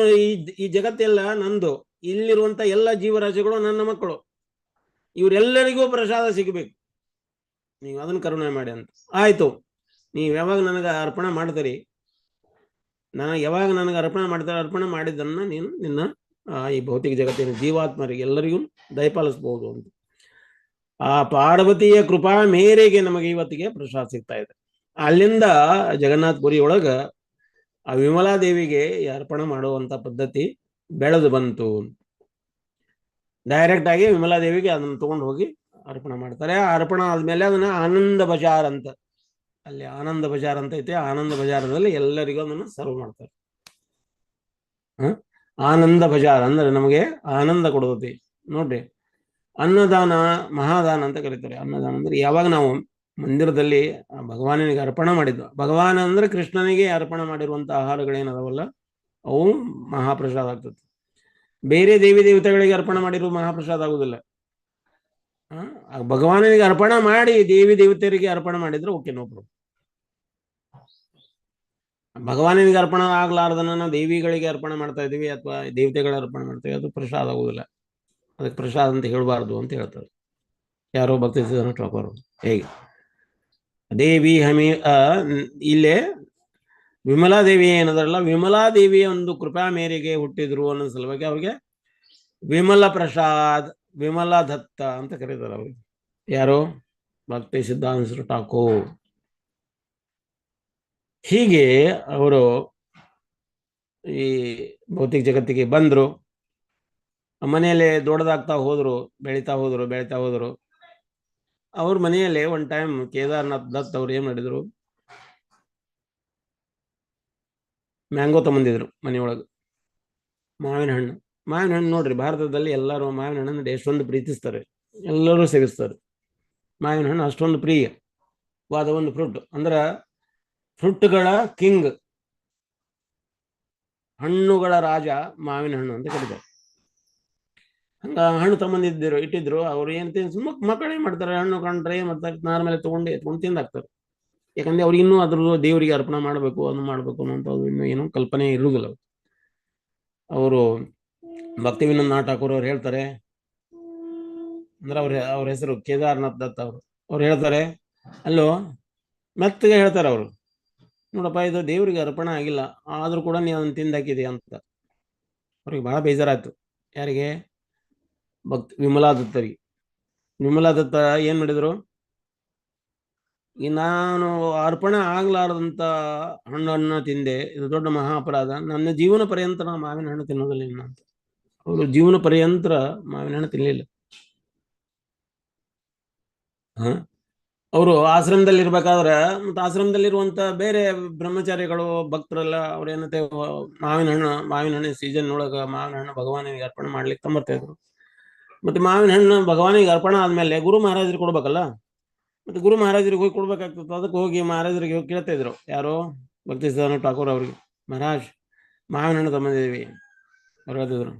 ಈ ಜಗತ್ತೆಲ್ಲ ನಂದು, ಇಲ್ಲಿರುವಂತ ಎಲ್ಲ ಜೀವರಾಶಿಗಳು ನನ್ನ ಮಕ್ಕಳು, ಇವರೆಲ್ಲರಿಗೂ ಪ್ರಸಾದ ಸಿಗಬೇಕು, ನೀವು ಅದನ್ನ ಕರುಣೆ ಮಾಡಿ ಅಂತ. ಆಯ್ತು, ನೀವು ಯಾವಾಗ ನನಗೆ ಅರ್ಪಣೆ ಮಾಡ್ತೀರಿ, ಯಾವಾಗ ನನಗೆ ಅರ್ಪಣೆ ಮಾಡಿದ್ದನ್ನ ನೀನು ನಿನ್ನ ಈ ಭೌತಿಕ ಜಗತ್ತಿನ ಜೀವಾತ್ಮರಿಗೆ ಎಲ್ಲರಿಗೂ ದಯಪಾಲಿಸಬಹುದು ಅಂತ. ಆ ಪಾರ್ವತಿಯ ಕೃಪಾ ಮೇರೆಗೆ ನಮಗೆ ಇವತ್ತಿಗೆ ಪ್ರಸಾದ ಸಿಗ್ತಾ ಇದೆ. ಅಲ್ಲಿಂದ ಜಗನ್ನಾಥಪುರಿ ಒಳಗ ಆ ವಿಮಲಾದೇವಿಗೆ ಅರ್ಪಣೆ ಮಾಡುವಂತ ಪದ್ಧತಿ ಬೆಳೆದು ಬಂತು. ಡೈರೆಕ್ಟ್ ಆಗಿ ವಿಮಲಾದೇವಿಗೆ ಅದನ್ನು ತಗೊಂಡು ಹೋಗಿ ಅರ್ಪಣೆ ಮಾಡ್ತಾರೆ. ಅರ್ಪಣೆ ಆದ್ಮೇಲೆ ಅದನ್ನ ಆನಂದ ಬಜಾರ್ ಅಂತ, ಅಲ್ಲಿ ಆನಂದ ಬಜಾರ್ ಅಂತ ಐತೆ. ಆನಂದ ಬಜಾರದಲ್ಲಿ ಎಲ್ಲರಿಗೂ ಅದನ್ನು ಸರ್ವ್ ಮಾಡ್ತಾರೆ. ಆನಂದ ಬಜಾರ್ ಅಂದ್ರೆ ನಮಗೆ ಆನಂದ ಕೊಡೋದೈತಿ ನೋಡ್ರಿ. ಅನ್ನದಾನ ಮಹಾದಾನ ಅಂತ ಕರೀತಾರೆ. ಅನ್ನದಾನ ಅಂದ್ರೆ ಯಾವಾಗ ನಾವು ಮಂದಿರದಲ್ಲಿ ಭಗವಾನನಿಗೆ ಅರ್ಪಣೆ ಮಾಡಿದ್ದು. ಭಗವಾನ ಅಂದ್ರೆ ಕೃಷ್ಣನಿಗೆ ಅರ್ಪಣೆ ಮಾಡಿರುವಂಥ ಆಹಾರಗಳೇನದಾವಲ್ಲ ಅವು ಮಹಾಪ್ರಸಾದ ಆಗ್ತದೆ. ಬೇರೆ ದೇವಿ ದೇವತೆಗಳಿಗೆ ಅರ್ಪಣೆ ಮಾಡಿರೋ ಮಹಾಪ್ರಸಾದ ಆಗುದಿಲ್ಲ. ಭಗವಾನನಿಗೆ ಅರ್ಪಣೆ ಮಾಡಿ ದೇವಿ ದೇವತೆಯರಿಗೆ ಅರ್ಪಣೆ ಮಾಡಿದ್ರೆ ಓಕೆ, ನೋ ಪ್ರಾಬ್ಲಮ್. ಭಗವಾನನಿಗೆ ಅರ್ಪಣೆ ಆಗ್ಲಾರ್ದನ್ನ ನಾವು ದೇವಿಗಳಿಗೆ ಅರ್ಪಣೆ ಮಾಡ್ತಾ ಇದೀವಿ ಅಥವಾ ದೇವತೆಗಳ ಅರ್ಪಣೆ ಮಾಡ್ತೀವಿ, ಅದು ಪ್ರಸಾದ ಆಗುದಿಲ್ಲ. ಅದಕ್ಕೆ ಪ್ರಸಾದ ಅಂತ ಹೇಳಬಾರ್ದು ಅಂತ ಹೇಳ್ತಾರೆ ಯಾರೋ ಭಕ್ತಿ ಸಿದ್ಧಾಂತ ಠಾಕೂರ್. ಹೇಗೆ ದೇವಿ ಹಮಿ ಇಲ್ಲೇ ವಿಮಲಾದೇವಿ ಏನದಲ್ಲ, ವಿಮಲಾದೇವಿಯ ಒಂದು ಕೃಪಾ ಮೇರೆಗೆ ಹುಟ್ಟಿದ್ರು ಅನ್ನೋ ಸಲುವಾಗಿ ಅವ್ರಿಗೆ ವಿಮಲ ಪ್ರಸಾದ್, ವಿಮಲ ದತ್ತ ಅಂತ ಕರೀತಾರೆ ಅವ್ರಿಗೆ. ಯಾರು? ಭಕ್ತಿ ಸಿದ್ಧಾಂತ ಠಾಕೂರ್. ಹೀಗೆ ಅವರು ಈ ಭೌತಿಕ ಜಗತ್ತಿಗೆ ಬಂದ್ರು. ಮನೆಯಲ್ಲೇ ದೊಡ್ಡದಾಗ್ತಾ ಹೋದ್ರು, ಬೆಳೀತಾ ಹೋದ್ರು. ಅವ್ರ ಮನೆಯಲ್ಲೇ ಒನ್ ಟೈಮ್ ಕೇದಾರ್ನಾಥ್ ದತ್ ಅವ್ರು ಏನ್ ಮಾಡಿದ್ರು, ಮ್ಯಾಂಗೋ ತಗೊಂಡಿದ್ರು ಮನೆಯೊಳಗೆ. ಮಾವಿನ ಹಣ್ಣು ನೋಡ್ರಿ, ಭಾರತದಲ್ಲಿ ಎಲ್ಲರೂ ಮಾವಿನ ಹಣ್ಣನ್ನು ಎಷ್ಟೊಂದು ಪ್ರೀತಿಸ್ತಾರೆ, ಎಲ್ಲರೂ ಸೇವಿಸ್ತಾರೆ. ಮಾವಿನ ಹಣ್ಣು ಅಷ್ಟೊಂದು ಪ್ರಿಯವಾದ ಒಂದು ಫ್ರೂಟ್. ಅಂದ್ರೆ ಫ್ರೂಟ್ಗಳ ಕಿಂಗ್, ಹಣ್ಣುಗಳ ರಾಜ ಮಾವಿನ ಹಣ್ಣು ಅಂತ ಕರೀತಾರೆ. ಹಂಗ ಹಣ್ಣು ತಗೊಂಡಿದ್ದರು, ಇಟ್ಟಿದ್ರು. ಅವ್ರು ಏನ್ ಮಕ್ಕಳೇನ್ ಮಾಡ್ತಾರೆ, ಹಣ್ಣು ಕಂಡ್ರೆ ಮತ್ತೆ ನಾರ್ಮೇಲೆ ಎತ್ಕೊಂಡು ತಿಂದಾಕ್ತಾರೆ. ಯಾಕಂದ್ರೆ ಅವ್ರಿಗೆ ಇನ್ನೂ ಅದ್ರ ದೇವರಿಗೆ ಅರ್ಪಣೆ ಮಾಡಬೇಕು, ಅದನ್ನು ಮಾಡಬೇಕು ಅನ್ನೋಂಥದ್ದು ಇನ್ನೂ ಏನೋ ಕಲ್ಪನೆ ಇರುವುದಿಲ್ಲ. ಅವರು ಭಕ್ತಿ ವಿನೋದ್ ಠಾಕೂರ್ ಅವ್ರು ಹೇಳ್ತಾರೆ, ಅಂದ್ರೆ ಅವ್ರ ಹೆಸರು ಕೇದಾರ್ನಾಥ್ ದತ್ ಅವ್ರು ಹೇಳ್ತಾರೆ, ಅಲ್ಲೋ ಮೆತ್ತಗೆ ಹೇಳ್ತಾರೆ ಅವರು, ನೋಡಪ್ಪ ಇದು ದೇವರಿಗೆ ಅರ್ಪಣೆ ಆಗಿಲ್ಲ, ಆದ್ರೂ ಕೂಡ ನೀವು ಅದನ್ನು ತಿಂದಾಕಿದೆ ಅಂತ. ಅವ್ರಿಗೆ ಬಹಳ ಬೇಜಾರಾಯ್ತು. ಯಾರಿಗೆ? ವಿಮಲಾ ದತ್ತರಿಗೆ. ವಿಮಲಾ ದತ್ತ ಏನ್ ಮಾಡಿದ್ರು, ಈ ನಾನು ಅರ್ಪಣೆ ಆಗ್ಲಾರ್ದಂತ ಹಣ್ಣನ್ನು ತಿಂದೆ, ಇದು ದೊಡ್ಡ ಮಹಾ ಅಪರಾಧ, ನನ್ನ ಜೀವನ ಪರ್ಯಂತ ನಾ ಮಾವಿನ ಹಣ್ಣು ತಿನ್ನೋದಿಲ್ಲ ಅಂತ. ಅವರು ಜೀವನ ಪರ್ಯಂತರ ಮಾವಿನ ಹಣ್ಣು ತಿನ್ನಲಿಲ್ಲ. ಅವರು ಆಶ್ರಮದಲ್ಲಿ ಇರ್ಬೇಕಾದ್ರೆ ಮತ್ತೆ ಆಶ್ರಮದಲ್ಲಿರುವಂತ ಬೇರೆ ಬ್ರಹ್ಮಚಾರಿಗಳು ಭಕ್ತರೆಲ್ಲ ಅವ್ರೇನಂತೆ ಮಾವಿನ ಹಣ್ಣು ಸೀಸನ್ ಒಳಗ ಮಾವಿನ ಹಣ್ಣು ಭಗವಾನಿಗೆ ಅರ್ಪಣೆ ಮಾಡ್ಲಿಕ್ಕೆ ತಂಬರ್ತಾ ಇದ್ರು. ಮತ್ತೆ ಮಾವಿನ ಹಣ್ಣು ಭಗವಾನಿಗೆ ಅರ್ಪಣೆ ಆದ್ಮೇಲೆ ಗುರು ಮಹಾರಾಜರಿಗೆ ಕೊಡ್ಬೇಕಲ್ಲ, ಮತ್ತೆ ಗುರು ಮಹಾರಾಜರಿಗೆ ಹೋಗಿ ಕೊಡ್ಬೇಕಾಗ್ತದೆ. ಅದಕ್ಕೆ ಹೋಗಿ ಮಹಾರಾಜರಿಗೆ ಹೋಗಿ ಕೇಳ್ತಾ ಇದ್ರು, ಯಾರೋ ಭಕ್ತಿ ಸಿದ್ಧಾಂತ ಠಾಕೂರ್ ಅವ್ರಿಗೆ, ಮಹಾರಾಜ್ ಮಾವಿನ ಹಣ್ಣು ತಗೊಂಡಿದ್ದೀವಿ. ಅವ್ರು ಹೇಳ್ತಿದ್ರು,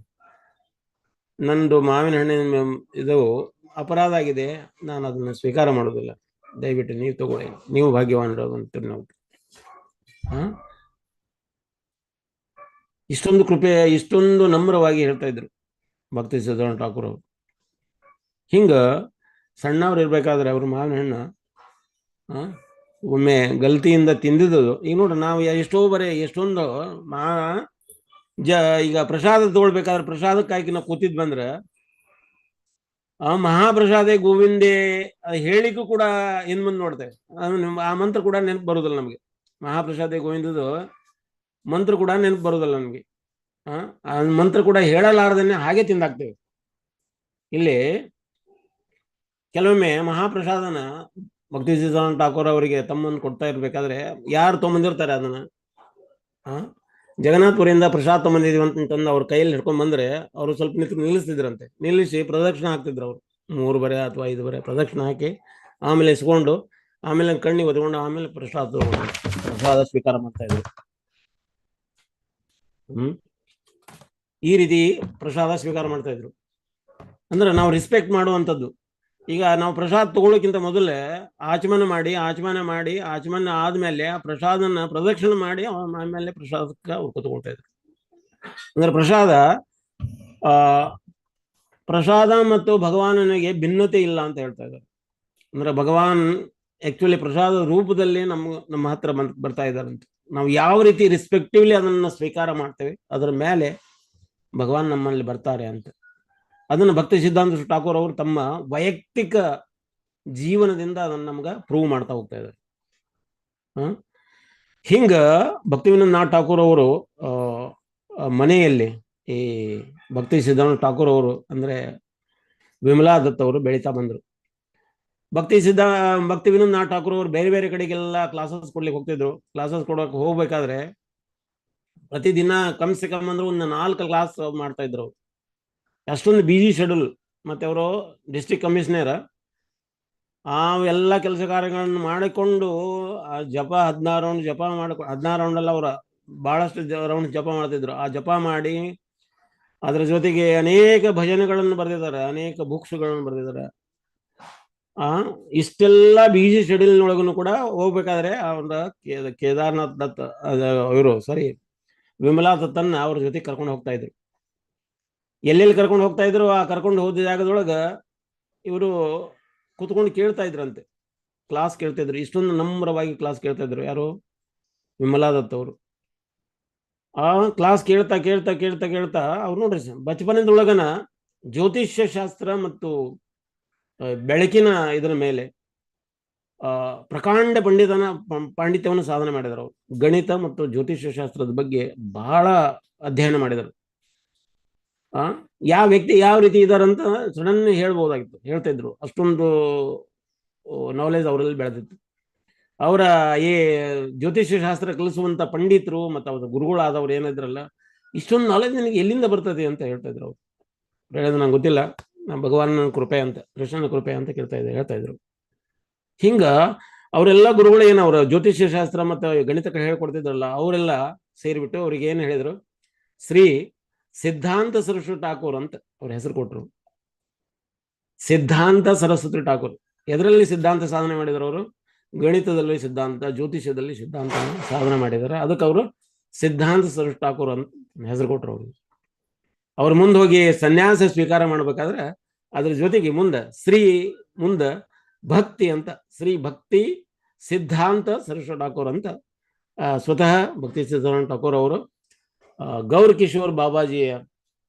ನಂದು ಮಾವಿನ ಹಣ್ಣಿನ ಇದು ಅಪರಾಧ ಆಗಿದೆ, ನಾನು ಅದನ್ನು ಸ್ವೀಕಾರ ಮಾಡೋದಿಲ್ಲ, ದಯವಿಟ್ಟು ನೀವು ತಗೊಳ್ಳಿ, ನೀವು ಭಾಗ್ಯವಾನರು ಅಂತ. ನಾವು ಇಷ್ಟೊಂದು ಕೃಪೆ, ಇಷ್ಟೊಂದು ನಮ್ರವಾಗಿ ಹೇಳ್ತಾ ಇದ್ರು ಭಕ್ತಿ ಸಿದ್ಧಾಂತ ಠಾಕೂರ್ ಅವರು. ಹಿಂಗ ಸಣ್ಣವ್ರು ಇರ್ಬೇಕಾದ್ರೆ ಅವ್ರು ಮಾವಿನ ಹಣ್ಣು ಒಮ್ಮೆ ಗಲ್ತಿಯಿಂದ ತಿಂದಿದ್ದು. ಈಗ ನೋಡ್ರಿ, ನಾವು ಎಷ್ಟೊಂದು ಈಗ ಪ್ರಸಾದ ತಗೊಳ್ಬೇಕಾದ್ರೆ ಪ್ರಸಾದಕ್ಕಾಗಿ ನಾವು ಕೂತಿದ್ ಬಂದ್ರೆ ಮಹಾಪ್ರಸಾದೆ ಗೋವಿಂದೇ ಹೇಳಿಗೂ ಕೂಡ ಏನ್ ಮುಂದೆ ನೋಡ್ತೇವೆ, ಆ ಮಂತ್ರ ಕೂಡ ನೆನಪು ಬರುದಿಲ್ಲ ನಮ್ಗೆ. ಮಹಾಪ್ರಸಾದೆ ಗೋವಿಂದದು ಮಂತ್ರ ಕೂಡ ನೆನಪು ಬರುದಿಲ್ಲ ನಮ್ಗೆ. ಆ ಮಂತ್ರ ಕೂಡ ಹೇಳಲಾರದನ್ನೇ ಹಾಗೆ ತಿಂದಾಕ್ತೇವೆ. ಇಲ್ಲಿ ಕೆಲವೊಮ್ಮೆ ಮಹಾಪ್ರಸಾದನ ಭಕ್ತಿ ಸಿದ್ಧಾಂತ ಠಾಕೂರ್ ಅವರಿಗೆ ತಮ್ಮನ್ನು ಕೊಡ್ತಾ ಇರ್ಬೇಕಾದ್ರೆ ಯಾರು ತೊಗೊಂಬಂದಿರ್ತಾರೆ ಅದನ್ನ, ಜಗನ್ನಾಥಪುರಿಯಿಂದ ಪ್ರಸಾದ ತೊಗೊಂಬಂದಿದೀವಿ ಅಂತಂದು ಅವ್ರ ಕೈಯಲ್ಲಿ ಹಿಡ್ಕೊಂಡ್ ಬಂದ್ರೆ ಅವರು ಸ್ವಲ್ಪ ನಿಲ್ಲಿಸ್ತಿದ್ರಂತೆ. ನಿಲ್ಲಿಸಿ ಪ್ರದಕ್ಷಿಣೆ ಹಾಕ್ತಿದ್ರು. ಅವ್ರು 3 ಬರೆ ಅಥವಾ 5 ಬರೆ ಪ್ರದಕ್ಷಿಣೆ ಹಾಕಿ ಆಮೇಲೆ ಇಸ್ಕೊಂಡು ಆಮೇಲೆ ಕಣ್ಣಿಗೆ ಒದ್ಕೊಂಡು ಆಮೇಲೆ ಪ್ರಸಾದ ಸ್ವೀಕಾರ ಮಾಡ್ತಾ ಇದ್ರು. ಈ ರೀತಿ ಪ್ರಸಾದ ಸ್ವೀಕಾರ ಮಾಡ್ತಾ ಇದ್ರು. ಅಂದ್ರೆ ನಾವು ರೆಸ್ಪೆಕ್ಟ್ ಮಾಡುವಂಥದ್ದು. ಈಗ ನಾವು ಪ್ರಸಾದ ತಗೊಳ್ಳೋಕ್ಕಿಂತ ಮೊದಲೇ ಆಚಮನ ಆದ್ಮೇಲೆ ಆ ಪ್ರಸಾದನ ಪ್ರದಕ್ಷಿಣೆ ಮಾಡಿ ಆಮೇಲೆ ಪ್ರಸಾದಕ್ಕೆ ಅವ್ರು ಕೂತ್ಕೊಳ್ತಾ ಇದ್ರು. ಅಂದ್ರೆ ಪ್ರಸಾದ ಮತ್ತು ಭಗವಾನನಿಗೆ ಭಿನ್ನತೆ ಇಲ್ಲ ಅಂತ ಹೇಳ್ತಾ ಇದ್ದಾರೆ. ಅಂದ್ರೆ ಭಗವಾನ್ ಆಕ್ಚುಲಿ ಪ್ರಸಾದ ರೂಪದಲ್ಲಿ ನಮ್ಮ ಹತ್ರ ಬರ್ತಾ ಇದ್ದಾರಂತೆ. ನಾವು ಯಾವ ರೀತಿ ರೆಸ್ಪೆಕ್ಟಿವ್ಲಿ ಅದನ್ನ ಸ್ವೀಕಾರ ಮಾಡ್ತೇವೆ ಅದರ ಮೇಲೆ ಭಗವಾನ್ ನಮ್ಮಲ್ಲಿ ಬರ್ತಾರೆ ಅಂತ. ಅದನ್ನು ಭಕ್ತಿ ಸಿದ್ಧಾಂತ ಠಾಕೂರ್ ಅವರು ತಮ್ಮ ವೈಯಕ್ತಿಕ ಜೀವನದಿಂದ ಅದನ್ನ ನಮ್ಗೆ ಪ್ರೂವ್ ಮಾಡ್ತಾ ಹೋಗ್ತಾ ಇದ್ದಾರೆ. ಹಿಂಗ ಭಕ್ತಿ ವಿನೋದ್ ಠಾಕೂರ್ ಅವರು ಮನೆಯಲ್ಲಿ ಈ ಭಕ್ತಿ ಸಿದ್ಧಾಂತ ಠಾಕೂರ್ ಅವರು ಅಂದ್ರೆ ವಿಮಲಾ ದತ್ ಅವರು ಬೆಳೀತಾ ಬಂದ್ರು. ಭಕ್ತಿ ವಿನೋದ್ ಠಾಕೂರ್ ಅವರು ಬೇರೆ ಬೇರೆ ಕಡೆಗೆಲ್ಲ ಕ್ಲಾಸಸ್ ಕೊಡ್ಲಿಕ್ಕೆ ಹೋಗ್ತಿದ್ರು. ಕ್ಲಾಸಸ್ ಕೊಡೋಕೆ ಹೋಗ್ಬೇಕಾದ್ರೆ ಪ್ರತಿದಿನ ಕಮ್ಸೆ ಕಮ್ ಅಂದ್ರೆ ಒಂದು 4 ಕ್ಲಾಸ್ ಮಾಡ್ತಾ ಇದ್ರು. ಅಷ್ಟೊಂದು ಬಿಜಿ ಶೆಡ್ಯೂಲ್. ಮತ್ತೆ ಅವರು ಡಿಸ್ಟ್ರಿಕ್ಟ್ ಕಮಿಷನರ್, ಆ ಎಲ್ಲ ಕೆಲಸ ಕಾರ್ಯಗಳನ್ನು ಮಾಡಿಕೊಂಡು ಆ ಜಪ 16 ರೌಂಡ್ ಜಪ ಮಾಡ್ಕೊಂಡು 16 ರೌಂಡಲ್ಲ ಅವರ ಬಹಳಷ್ಟು ರೌಂಡ್ ಜಪ ಮಾಡ್ತಿದ್ರು. ಆ ಜಪ ಮಾಡಿ ಅದರ ಜೊತೆಗೆ ಅನೇಕ ಭಜನೆಗಳನ್ನು ಬರೆದಿದ್ದಾರೆ, ಅನೇಕ ಬುಕ್ಸ್ಗಳನ್ನು ಬರೆದಿದ್ದಾರೆ. ಇಷ್ಟೆಲ್ಲ ಬಿಜಿ ಶೆಡ್ಯೂಲ್ನೊಳಗೂ ಕೂಡ ಹೋಗ್ಬೇಕಾದ್ರೆ ಆ ಒಂದು ಕೇದಾರ್ನಾಥ್ ದತ್ತ ಇವರು ವಿಮಲಾ ದತ್ತನ್ನ ಅವ್ರ ಜೊತೆ ಕರ್ಕೊಂಡು ಹೋಗ್ತಾ ಇದ್ರು. ಎಲ್ಲೆಲ್ಲಿ ಕರ್ಕೊಂಡು ಹೋಗ್ತಾ ಇದ್ರು ಆ ಕರ್ಕೊಂಡು ಹೋದ ಜಾಗದೊಳಗ ಇವರು ಕೂತ್ಕೊಂಡು ಕೇಳ್ತಾ ಇದ್ರಂತೆ, ಕ್ಲಾಸ್ ಕೇಳ್ತಾ ಇದ್ರು. ಇಷ್ಟೊಂದು ನಮ್ರವಾಗಿ ಕ್ಲಾಸ್ ಕೇಳ್ತಾ ಇದ್ರು. ಯಾರು? ವಿಮಲಾ ದತ್ ಅವರು. ಆ ಕ್ಲಾಸ್ ಕೇಳ್ತಾ ಕೇಳ್ತಾ ಕೇಳ್ತಾ ಕೇಳ್ತಾ ಅವ್ರು ನೋಡ್ರಿ ಬಚಪನದೊಳಗನ ಜ್ಯೋತಿಷ್ಯ ಶಾಸ್ತ್ರ ಮತ್ತು ಬೆಳಕಿನ ಇದರ ಮೇಲೆ ಪ್ರಕಾಂಡ ಪಾಂಡಿತ್ಯವನ್ನು ಸಾಧನೆ ಮಾಡಿದರು. ಅವರು ಗಣಿತ ಮತ್ತು ಜ್ಯೋತಿಷ್ಯ ಶಾಸ್ತ್ರದ ಬಗ್ಗೆ ಬಹಳ ಅಧ್ಯಯನ ಮಾಡಿದರು. ಯಾವ ವ್ಯಕ್ತಿ ಯಾವ ರೀತಿ ಇದ್ದಾರಂತ ಸಡನ್ ಹೇಳ್ಬೋದಾಗಿತ್ತು, ಹೇಳ್ತಾ ಇದ್ರು. ಅಷ್ಟೊಂದು ನಾಲೆಜ್ ಅವರಲ್ಲಿ ಬೆಳೆದಿತ್ತು. ಅವರ ಈ ಜ್ಯೋತಿಷ್ಯ ಶಾಸ್ತ್ರ ಕಲಿಸುವಂತ ಪಂಡಿತರು ಮತ್ತು ಅವ್ರ ಗುರುಗಳಾದವ್ರು ಏನಿದ್ರಲ್ಲ, ಇಷ್ಟೊಂದು ನಾಲೆಜ್ ನಿನಗೆ ಎಲ್ಲಿಂದ ಬರ್ತದೆ ಅಂತ ಹೇಳ್ತಾ ಇದ್ರು. ಅವ್ರು ಹೇಳೋದು ನಂಗೆ ಗೊತ್ತಿಲ್ಲ, ಭಗವಾನನ ಕೃಪೆ ಅಂತ, ಕೃಷ್ಣನ ಕೃಪೆ ಅಂತ ಹೇಳ್ತಾ ಇದ್ರು. ಹಿಂಗ ಅವರೆಲ್ಲ ಗುರುಗಳು ಏನು ಅವ್ರ ಜ್ಯೋತಿಷ್ಯ ಶಾಸ್ತ್ರ ಮತ್ತು ಗಣಿತ ಹೇಳ್ಕೊಡ್ತಿದ್ರಲ್ಲ, ಅವರೆಲ್ಲ ಸೇರಿಬಿಟ್ಟು ಅವ್ರಿಗೆ ಏನು ಹೇಳಿದ್ರು, ಶ್ರೀ ಸಿದ್ಧಾಂತ ಸರಸ್ವತಿ ಠಾಕೂರ್ ಅಂತ ಅವ್ರ ಹೆಸರು ಕೊಟ್ಟರು. ಸಿದ್ಧಾಂತ ಸರಸ್ವತಿ ಠಾಕೂರ್. ಎದರಲ್ಲಿ ಸಿದ್ಧಾಂತ ಸಾಧನೆ ಮಾಡಿದ್ರು ಅವರು? ಗಣಿತದಲ್ಲಿ ಸಿದ್ಧಾಂತ, ಜ್ಯೋತಿಷ್ಯದಲ್ಲಿ ಸಿದ್ಧಾಂತ ಸಾಧನೆ ಮಾಡಿದ್ದಾರೆ. ಅದಕ್ಕೆ ಅವರು ಸಿದ್ಧಾಂತ ಸರಸ್ವತಿ ಠಾಕೂರ್ ಅಂತ ಹೆಸರು ಕೊಟ್ಟರು. ಅವರು ಅವ್ರ ಮುಂದೆ ಹೋಗಿ ಸನ್ಯಾಸ ಸ್ವೀಕಾರ ಮಾಡ್ಬೇಕಾದ್ರೆ ಅದ್ರ ಜೊತೆಗೆ ಮುಂದೆ ಶ್ರೀ ಮುಂದೆ ಭಕ್ತಿ ಅಂತ, ಶ್ರೀ ಭಕ್ತಿ ಸಿದ್ಧಾಂತ ಸರಸ್ವತಿ ಠಾಕೂರ್ ಅಂತ ಸ್ವತಃ ಭಕ್ತಿ ಸಿದ್ಧಾಂತ ಠಾಕೂರ್ ಅವರು ಗೌರ್ ಕಿಶೋರ್ ಬಾಬಾಜಿಯ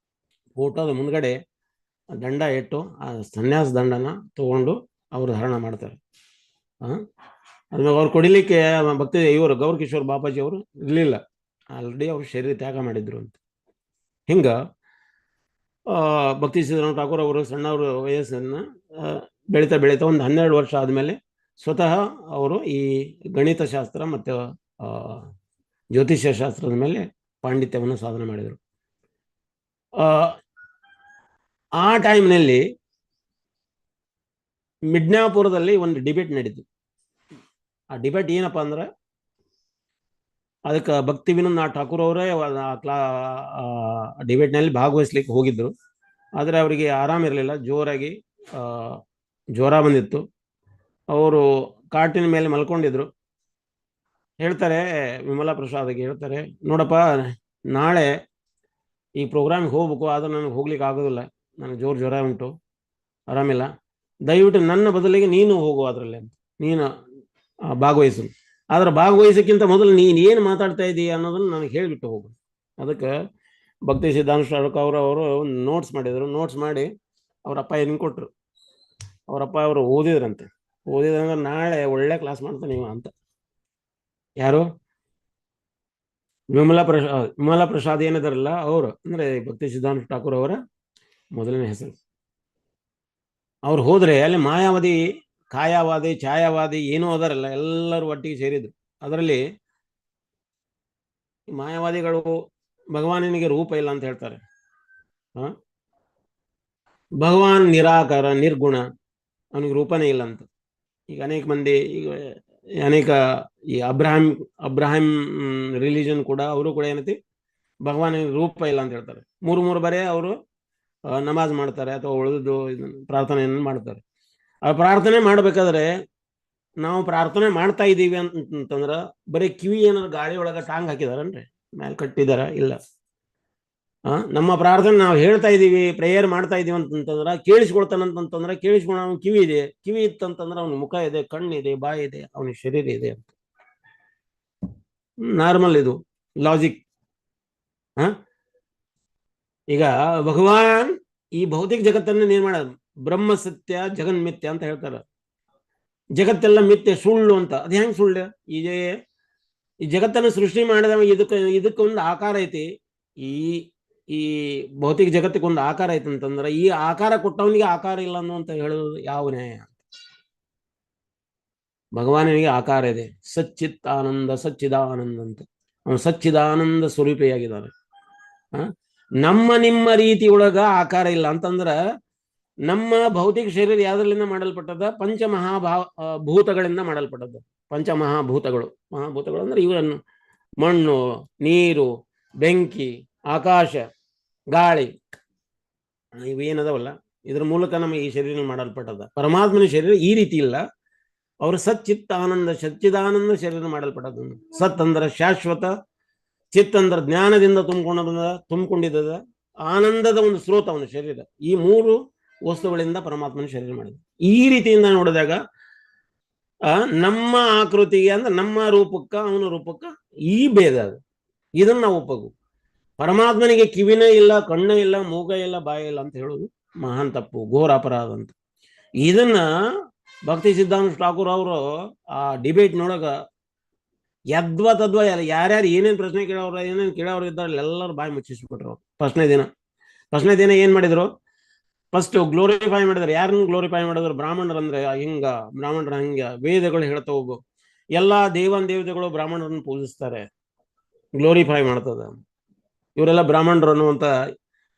ಫೋಟೋದ ಮುಂದ್ಗಡೆ ದಂಡ ಇಟ್ಟು ಆ ಸನ್ಯಾಸ ದಂಡನ ತಗೊಂಡು ಅವರು ಧಾರಣ ಮಾಡ್ತಾರೆ. ಅದ್ಮೇಲೆ ಅವ್ರು ಕೊಡಿಲಿಕ್ಕೆ ಭಕ್ತಿ ಇವರು ಗೌರ್ ಕಿಶೋರ್ ಬಾಬಾಜಿ ಅವರು ಇರಲಿಲ್ಲ, ಆಲ್ರೆಡಿ ಅವರು ಶರೀರ ತ್ಯಾಗ ಮಾಡಿದ್ರು ಅಂತ. ಹಿಂಗ ಭಕ್ತಿ ಸಿದ್ಧಾಂತ ಠಾಕೂರ್ ಅವರು ಸಣ್ಣವ್ರ ವಯಸ್ಸನ್ನು ಬೆಳೀತಾ ಬೆಳೀತಾ ಒಂದು 12 ವರ್ಷ ಆದಮೇಲೆ ಸ್ವತಃ ಅವರು ಈ ಗಣಿತ ಶಾಸ್ತ್ರ ಮತ್ತು ಜ್ಯೋತಿಷ್ಯ ಶಾಸ್ತ್ರದ ಮೇಲೆ ಪಾಂಡಿತ್ಯವನ್ನು ಸಾಧನೆ ಮಾಡಿದರು. ಆ ಟೈಮ್ನಲ್ಲಿ ಮಿಡ್ನಾಪುರದಲ್ಲಿ ಒಂದು ಡಿಬೇಟ್ ನಡೀತು. ಆ ಡಿಬೇಟ್ ಏನಪ್ಪಾ ಅಂದ್ರೆ, ಅದಕ್ಕೆ ಭಕ್ತಿ ವಿನೋದ್ ಠಾಕೂರ್ ಅವರೇ ಡಿಬೇಟ್ನಲ್ಲಿ ಭಾಗವಹಿಸ್ಲಿಕ್ಕೆ ಹೋಗಿದ್ರು. ಆದರೆ ಅವರಿಗೆ ಆರಾಮಿರಲಿಲ್ಲ, ಜೋರಾಗಿ ಜ್ವರ ಬಂದಿತ್ತು. ಅವರು ಕಾಟಿನ ಮೇಲೆ ಮಲ್ಕೊಂಡಿದ್ರು. ಹೇಳ್ತಾರೆ ವಿಮಲಾ ಪ್ರಸಾದ್ಗೆ, ಹೇಳ್ತಾರೆ, ನೋಡಪ್ಪ ನಾಳೆ ಈ ಪ್ರೋಗ್ರಾಮ್ಗೆ ಹೋಗ್ಬೇಕು, ಆದ್ರೆ ನನಗೆ ಹೋಗ್ಲಿಕ್ಕೆ ಆಗೋದಿಲ್ಲ, ನನಗೆ ಜ್ವರ ಉಂಟು, ಆರಾಮಿಲ್ಲ, ದಯವಿಟ್ಟು ನನ್ನ ಬದಲಿಗೆ ನೀನು ಹೋಗು ಅದರಲ್ಲಿ ಅಂತ, ನೀನು ಭಾಗವಹಿಸು. ಆದ್ರೆ ಭಾಗವಹಿಸೋಕ್ಕಿಂತ ಮೊದಲು ನೀನು ಏನು ಮಾತಾಡ್ತಾ ಇದ್ದೀಯ ಅನ್ನೋದನ್ನು ನನಗೆ ಹೇಳಿಬಿಟ್ಟು ಹೋಗು. ಅದಕ್ಕೆ ಭಕ್ತಿ ಸಿದ್ಧಾಂತ ಠಾಕೂರ್ ಅವರು ನೋಟ್ಸ್ ಮಾಡಿದರು. ನೋಟ್ಸ್ ಮಾಡಿ ಅವರಪ್ಪ ಏನು ಕೊಟ್ಟರು. ಅವರಪ್ಪ ಅವರು ಓದಿದ್ರಂತೆ. ಓದಿದಂದ್ರೆ ನಾಳೆ ಒಳ್ಳೆ ಕ್ಲಾಸ್ ಮಾಡ್ತಾನೆ ನೀವು ಅಂತ. ಯಾರು? ವಿಮಲಾ ಪ್ರಸಾದ್ ಏನಿದಾರಲ್ಲ ಅವರು, ಅಂದ್ರೆ ಭಕ್ತಿ ಸಿದ್ಧಾಂತ ಠಾಕೂರ್ ಅವರ ಮೊದಲನೇ ಹೆಸರು. ಅವ್ರು ಹೋದ್ರೆ ಅಲ್ಲಿ ಮಾಯಾವಾದಿ, ಕಾಯವಾದಿ, ಛಾಯಾವಾದಿ ಏನೂ ಅದಾರಲ್ಲ, ಎಲ್ಲರೂ ಒಟ್ಟಿಗೆ ಸೇರಿದ್ರು. ಅದರಲ್ಲಿ ಮಾಯಾವಾದಿಗಳು ಭಗವಾನನಿಗೆ ರೂಪ ಇಲ್ಲ ಅಂತ ಹೇಳ್ತಾರೆ. ಭಗವಾನ್ ನಿರಾಕಾರ, ನಿರ್ಗುಣ, ಅವನಿಗೆ ರೂಪನೇ ಇಲ್ಲ ಅಂತ. ಈಗ ಅನೇಕ ಮಂದಿ, ಈಗ ಅನೇಕ ಈ ಅಬ್ರಾಹಿಂ ರಿಲಿಜನ್ ಕೂಡ ಅವರು ಕೂಡ ಏನೈತಿ, ಭಗವಾನಿಗೆ ರೂಪ ಇಲ್ಲ ಅಂತ ಹೇಳ್ತಾರೆ. 3 ಬಾರಿ ಅವರು ನಮಾಜ್ ಮಾಡ್ತಾರೆ ಅಥವಾ ಉಳಿದು ಪ್ರಾರ್ಥನೆಯನ್ನು ಮಾಡ್ತಾರೆ. ಆ ಪ್ರಾರ್ಥನೆ ಮಾಡ್ಬೇಕಾದ್ರೆ ನಾವು ಪ್ರಾರ್ಥನೆ ಮಾಡ್ತಾ ಇದ್ದೀವಿ ಅಂತಂದ್ರೆ ಬರೀ ಕಿವಿ ಏನಾದ್ರು ಗಾಳಿ ಒಳಗೆ ಟಾಂಗ್ ಹಾಕಿದಾರನ್ರಿ, ಮೇಲೆ ಕಟ್ಟಿದಾರ? ಇಲ್ಲ. ನಮ್ಮ ಪ್ರಾರ್ಥನೆ ನಾವು ಹೇಳ್ತಾ ಇದ್ದೀವಿ, ಪ್ರೇಯರ್ ಮಾಡ್ತಾ ಇದೀವಿ ಅಂತಂದ್ರೆ ಕೇಳಿಸ್ಕೊಳ್ತಾನಂತಂದ್ರೆ ಕೇಳಿಸ್ಕೊಳ್ಳೋ ಅವ್ನ ಕಿವಿ ಇದೆ, ಕಿವಿ ಇತ್ತಂತಂದ್ರೆ ಅವ್ನ ಮುಖ ಇದೆ, ಕಣ್ಣಿದೆ, ಬಾಯಿ ಇದೆ, ಅವನಿಗೆ ಶರೀರ ಇದೆ ಅಂತ. ನಾರ್ಮಲ್ ಇದು ಲಾಜಿಕ್. ಈಗ ಭಗವಾನ್ ಈ ಭೌತಿಕ ಜಗತ್ತನ್ನು ನಿರ್ಮಾಣ, ಬ್ರಹ್ಮ ಸತ್ಯ ಜಗನ್ಮಿತ್ಯ ಅಂತ ಹೇಳ್ತಾರ. ಜಗತ್ತೆಲ್ಲ ಮಿಥ್ಯ, ಸುಳ್ಳು ಅಂತ. ಅದು ಹೆಂಗ್ ಸುಳ್ಳು? ಈ ಜಗತ್ತನ್ನು ಸೃಷ್ಟಿ ಮಾಡಿದ ಇದಕ್ಕೊಂದು ಆಕಾರ ಐತಿ. ಈ ಭೌತಿಕ ಜಗತ್ತಿಗೆ ಒಂದು ಆಕಾರ ಐತಿ ಅಂತಂದ್ರೆ ಈ ಆಕಾರ ಕೊಟ್ಟವನಿಗೆ ಆಕಾರ ಇಲ್ಲ ಅನ್ನುವಂತ ಹೇಳೋದು ಯಾವ ನ್ಯಾಯ? ಭಗವಾನನಿಗೆ ಆಕಾರ ಇದೆ. ಸಚ್ಚಿದಾನಂದ ಸಚ್ಚಿದಾನಂದ ಅಂತ, ಅವನು ಸಚ್ಚಿದಾನಂದ ಸ್ವರೂಪಿಯಾಗಿದ್ದಾನೆ. ನಮ್ಮ ನಿಮ್ಮ ರೀತಿ ಒಳಗ ಆಕಾರ ಇಲ್ಲ ಅಂತಂದ್ರ ನಮ್ಮ ಭೌತಿಕ ಶರೀರ ಯಾವ್ದ್ರಲ್ಲಿಂದ ಮಾಡಲ್ಪಟ್ಟದ? ಭೂತಗಳಿಂದ ಮಾಡಲ್ಪಟ್ಟದ್ದು. ಪಂಚಮಹಾಭೂತಗಳು. ಮಹಾಭೂತಗಳು ಅಂದ್ರೆ ಇವರನ್ನು ಮಣ್ಣು, ನೀರು, ಬೆಂಕಿ, ಆಕಾಶ, ಗಾಳಿ, ಇವೇನದವಲ್ಲ, ಇದ್ರ ಮೂಲಕ ನಮಗೆ ಈ ಶರೀರ ಮಾಡಲ್ಪಟ್ಟದ. ಪರಮಾತ್ಮನ ಶರೀರ ಈ ರೀತಿ ಇಲ್ಲ. ಅವರು ಸಚ್ಚಿದಾನಂದ ಶರೀರ ಮಾಡಲ್ಪಟ್ಟದ್ದು. ಸತ್ ಅಂದ್ರೆ ಶಾಶ್ವತ, ಚಿತ್ ಅಂದ್ರೆ ಜ್ಞಾನದಿಂದ ತುಂಬಿಕೊಂಡಿದ್ದದ, ಆನಂದದ ಒಂದು ಸ್ರೋತ ಅವನ ಶರೀರ. ಈ ಮೂರು ವಸ್ತುಗಳಿಂದ ಪರಮಾತ್ಮನ ಶರೀರ ಮಾಡಿದ. ಈ ರೀತಿಯಿಂದ ನೋಡಿದಾಗ ನಮ್ಮ ಆಕೃತಿಗೆ ಅಂದ್ರೆ ನಮ್ಮ ರೂಪಕ್ಕ ಅವನ ರೂಪಕ್ಕ ಈ ಭೇದ ಅದು. ಇದನ್ನ ನಾವು ಒಪ್ಪಗು. ಪರಮಾತ್ಮನಿಗೆ ಕಿವಿನೇ ಇಲ್ಲ, ಕಣ್ಣೇ ಇಲ್ಲ, ಮೂಗ ಇಲ್ಲ, ಬಾಯ ಇಲ್ಲ ಅಂತ ಹೇಳುದು ಮಹಾನ್ ತಪ್ಪು, ಘೋರ ಅಪರಾಧ ಅಂತ. ಇದನ್ನ ಭಕ್ತಿ ಸಿದ್ಧಾಂತ ಠಾಕೂರ್ ಅವರು ಆ ಡಿಬೇಟ್ನೊಳಗ ಯದ್ವ ತದ್ವ ಯಾರ್ಯಾರು ಏನೇನು ಪ್ರಶ್ನೆ ಕೇಳೋರು ಇದ್ದಾರೆ ಎಲ್ಲರೂ ಬಾಯಿ ಮುಚ್ಚಿಸ್ಬಿಟ್ರು. ಫಸ್ಟ್ನೇ ದಿನ ಏನ್ ಮಾಡಿದ್ರು? ಫಸ್ಟ್ ಗ್ಲೋರಿಫೈ ಮಾಡಿದ್ರು. ಯಾರನ್ನು ಗ್ಲೋರಿಫೈ ಮಾಡಿದ್ರು? ಬ್ರಾಹ್ಮಣರಂದ್ರೆ ಬ್ರಾಹ್ಮಣರ ಹಂಗ ವೇದಗಳು ಹೇಳ್ತಾ ಹೋಗು, ಎಲ್ಲಾ ದೇವತೆಗಳು ಬ್ರಾಹ್ಮಣರನ್ನು ಪೂಜಿಸ್ತಾರೆ, ಗ್ಲೋರಿಫೈ ಮಾಡ್ತದ. ಇವರೆಲ್ಲ ಬ್ರಾಹ್ಮಣರು ಅನ್ನುವಂತ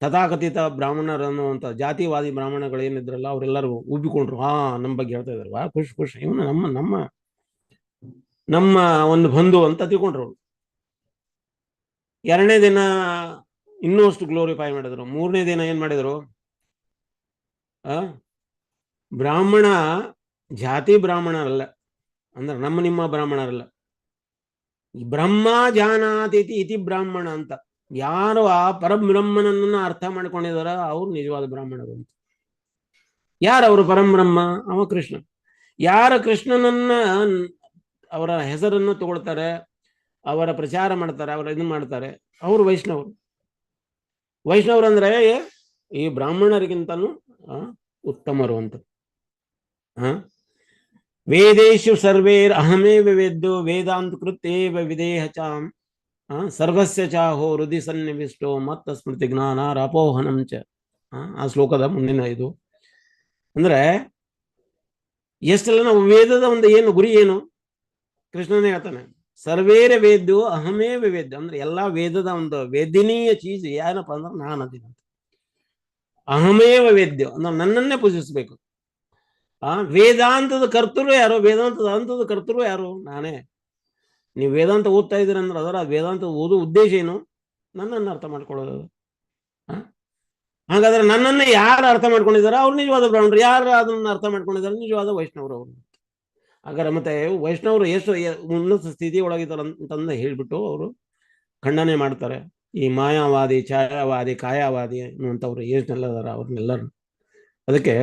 ತಥಾಕಥಿತ ಬ್ರಾಹ್ಮಣರು ಅನ್ನುವಂತ ಜಾತಿವಾದಿ ಬ್ರಾಹ್ಮಣಗಳು ಏನಿದ್ರಲ್ಲ ಅವರೆಲ್ಲರೂ ಉಬ್ಬಿಕೊಂಡ್ರು. ನಮ್ಮ ಬಗ್ಗೆ ಹೇಳ್ತಾ ಇದ್ರು, ಖುಷಿ ಇವನು ನಮ್ಮ ಒಂದು ಬಂಧು ಅಂತ ತಿಳ್ಕೊಂಡ್ರು. ಎರಡನೇ ದಿನ ಇನ್ನೂ ಅಷ್ಟು ಗ್ಲೋರಿಫೈ ಮಾಡಿದ್ರು. ಮೂರನೇ ದಿನ ಏನ್ ಮಾಡಿದ್ರು? ಬ್ರಾಹ್ಮಣ ಜಾತಿ ಬ್ರಾಹ್ಮಣರಲ್ಲ, ಅಂದ್ರೆ ನಿಮ್ಮ ಬ್ರಾಹ್ಮಣರಲ್ಲ, ಬ್ರಹ್ಮ ಜಾನಾತಿ ಇತಿ ಬ್ರಾಹ್ಮಣ ಅಂತ. ಯಾರು ಆ ಪರಬ್ರಹ್ಮನನ್ನ ಅರ್ಥ ಮಾಡ್ಕೊಂಡಿದಾರ ಅವ್ರು ನಿಜವಾದ ಬ್ರಾಹ್ಮಣರು ಅಂತ. ಯಾರವರು ಪರಬ್ರಹ್ಮ? ಅವ ಕೃಷ್ಣ. ಯಾರ ಕೃಷ್ಣನನ್ನ ಅವರ ಹೆಸರನ್ನು ತಗೊಳ್ತಾರೆ, ಅವರ ಪ್ರಚಾರ ಮಾಡ್ತಾರೆ, ಅವರ ಇದನ್ನ ಮಾಡ್ತಾರೆ, ಅವರು ವೈಷ್ಣವರು ಅಂದ್ರೆ ಈ ಬ್ರಾಹ್ಮಣರಿಗಿಂತನೂ ಉತ್ತಮರು ಅಂತ. ವೇದೇಶು ಸರ್ವೇರ್ ಅಹಮೇವ ವೇದ್ಯೋ ವೇದಾಂತ ಕೃತ್ಯೇವ ವಿದೇಹ ಚಾಂ ಸರ್ವಸ್ಯ ಚಾಹೋ ಹೃದಯ ಸನ್ನಿವಿಷ್ಟೋ ಮತ್ತ ಸ್ಮೃತಿ ಜ್ಞಾನ ಅಪೋಹನಂ ಚ. ಆ ಶ್ಲೋಕದ ಮುಂದಿನ ಇದು ಅಂದ್ರೆ ಎಷ್ಟೆಲ್ಲ ನಾವು ವೇದದ ಒಂದು ಏನು ಗುರಿ ಏನು? ಕೃಷ್ಣನೇ ಹೇಳ್ತಾನೆ, ಸರ್ವೇರ ವೇದ್ಯೋ ಅಹಮೇವ ವೇದ್ಯ ಅಂದ್ರೆ ಎಲ್ಲಾ ವೇದದ ಒಂದು ವೇದಿನೀಯ ಚೀಸ್ ಏನಪ್ಪ ಅಂದ್ರೆ ನಾನು ಅದಿನ. ಅಹಮೇವ ವೇದ್ಯ ಅಂದ್ರೆ ನನ್ನನ್ನೇ ಪೂಜಿಸ್ಬೇಕು. ವೇದಾಂತದ ಕರ್ತೃ ಯಾರು? ವೇದಾಂತದ ಕರ್ತೃ ಯಾರು? ನಾನೇ. ನೀವು ವೇದಾಂತ ಓದ್ತಾ ಇದ್ದೀರ ಅಂದ್ರೆ ಅದರ ವೇದಾಂತ ಓದೋ ಉದ್ದೇಶ ಏನು? ನನ್ನನ್ನು ಅರ್ಥ ಮಾಡ್ಕೊಳ್ಳೋದು. ಹಾಗಾದ್ರೆ ನನ್ನನ್ನೇ ಯಾರು ಅರ್ಥ ಮಾಡ್ಕೊಂಡಿದ್ದಾರೆ ಅವ್ರು ನಿಜವಾದ ಬ್ರಾಹ್ಮಣರು. ಯಾರು ಅದನ್ನ ಅರ್ಥ ಮಾಡ್ಕೊಂಡಿದ್ದಾರೆ? ನಿಜವಾದ ವೈಷ್ಣವರು ಅವರು. ಹಾಗಾದ್ರೆ ಮತ್ತೆ ವೈಷ್ಣವರು ಎಷ್ಟು ಉನ್ನತ ಸ್ಥಿತಿ ಒಳಗಿದ್ದಾರೆ ಅಂತಂದ ಹೇಳ್ಬಿಟ್ಟು ಅವರು ಖಂಡನೆ ಮಾಡ್ತಾರೆ. ಈ ಮಾಯಾವಾದಿ, ಛಾಯಾವಾದಿ, ಕಾಯವಾದಿ ಅನ್ನುವಂಥವ್ರು ಎಷ್ಟೆಲ್ಲದಾರ ಅವ್ರನ್ನೆಲ್ಲರೂ. ಅದಕ್ಕೆ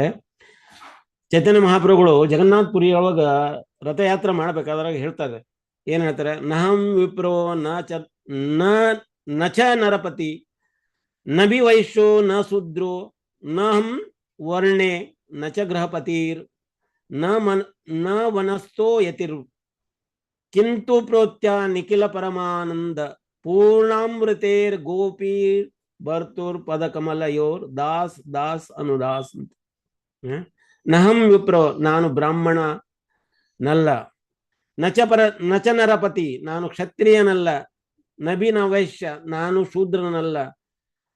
ಚೈತನ್ಯ ಮಹಾಪ್ರಭುಗಳು ಜಗನ್ನಾಥ ಪುರಿಯೊಳಗ ರಥಯಾತ್ರೆ ಮಾಡ್ಬೇಕಾದ್ರಾಗ ಹೇಳ್ತಾರೆ, ಏನ್ ಹೇಳ್ತಾರೆ? ನಹಂ ವಿಪ್ರೋ ನಚ ನರಪತಿ ನಬಿ ವೈಶ್ಯೋ ನ ಶೂದ್ರೋ ನಹಂ ವರ್ಣೆ ನಚ ಗೃಹಪತಿರ್ ನ ವನಸ್ಥೋ ಯತಿರ್ ಕಿಂತು ಪ್ರೋತ್ಯ ನಿಖಿಲ ಪರಮಾನಂದ ಪೂರ್ಣಾಮೃತೇರ್ ಗೋಪೀರ್ ಭರ್ತುರ್ ಪದ ಕಮಲಯೋರ್ ದಾಸ್ ದಾಸ್ ಅನುದಾಸ್ ಅಂತ. ನಹಂ ವಿಪ್ರೋ ನಾನು ಬ್ರಾಹ್ಮಣ ನಲ್ಲ, ನಚ ನರಪತಿ ನಾನು ಕ್ಷತ್ರಿಯನಲ್ಲ, ನಬಿ ನ ವೈಶ್ಯ ನಾನು ಶೂದ್ರನಲ್ಲ,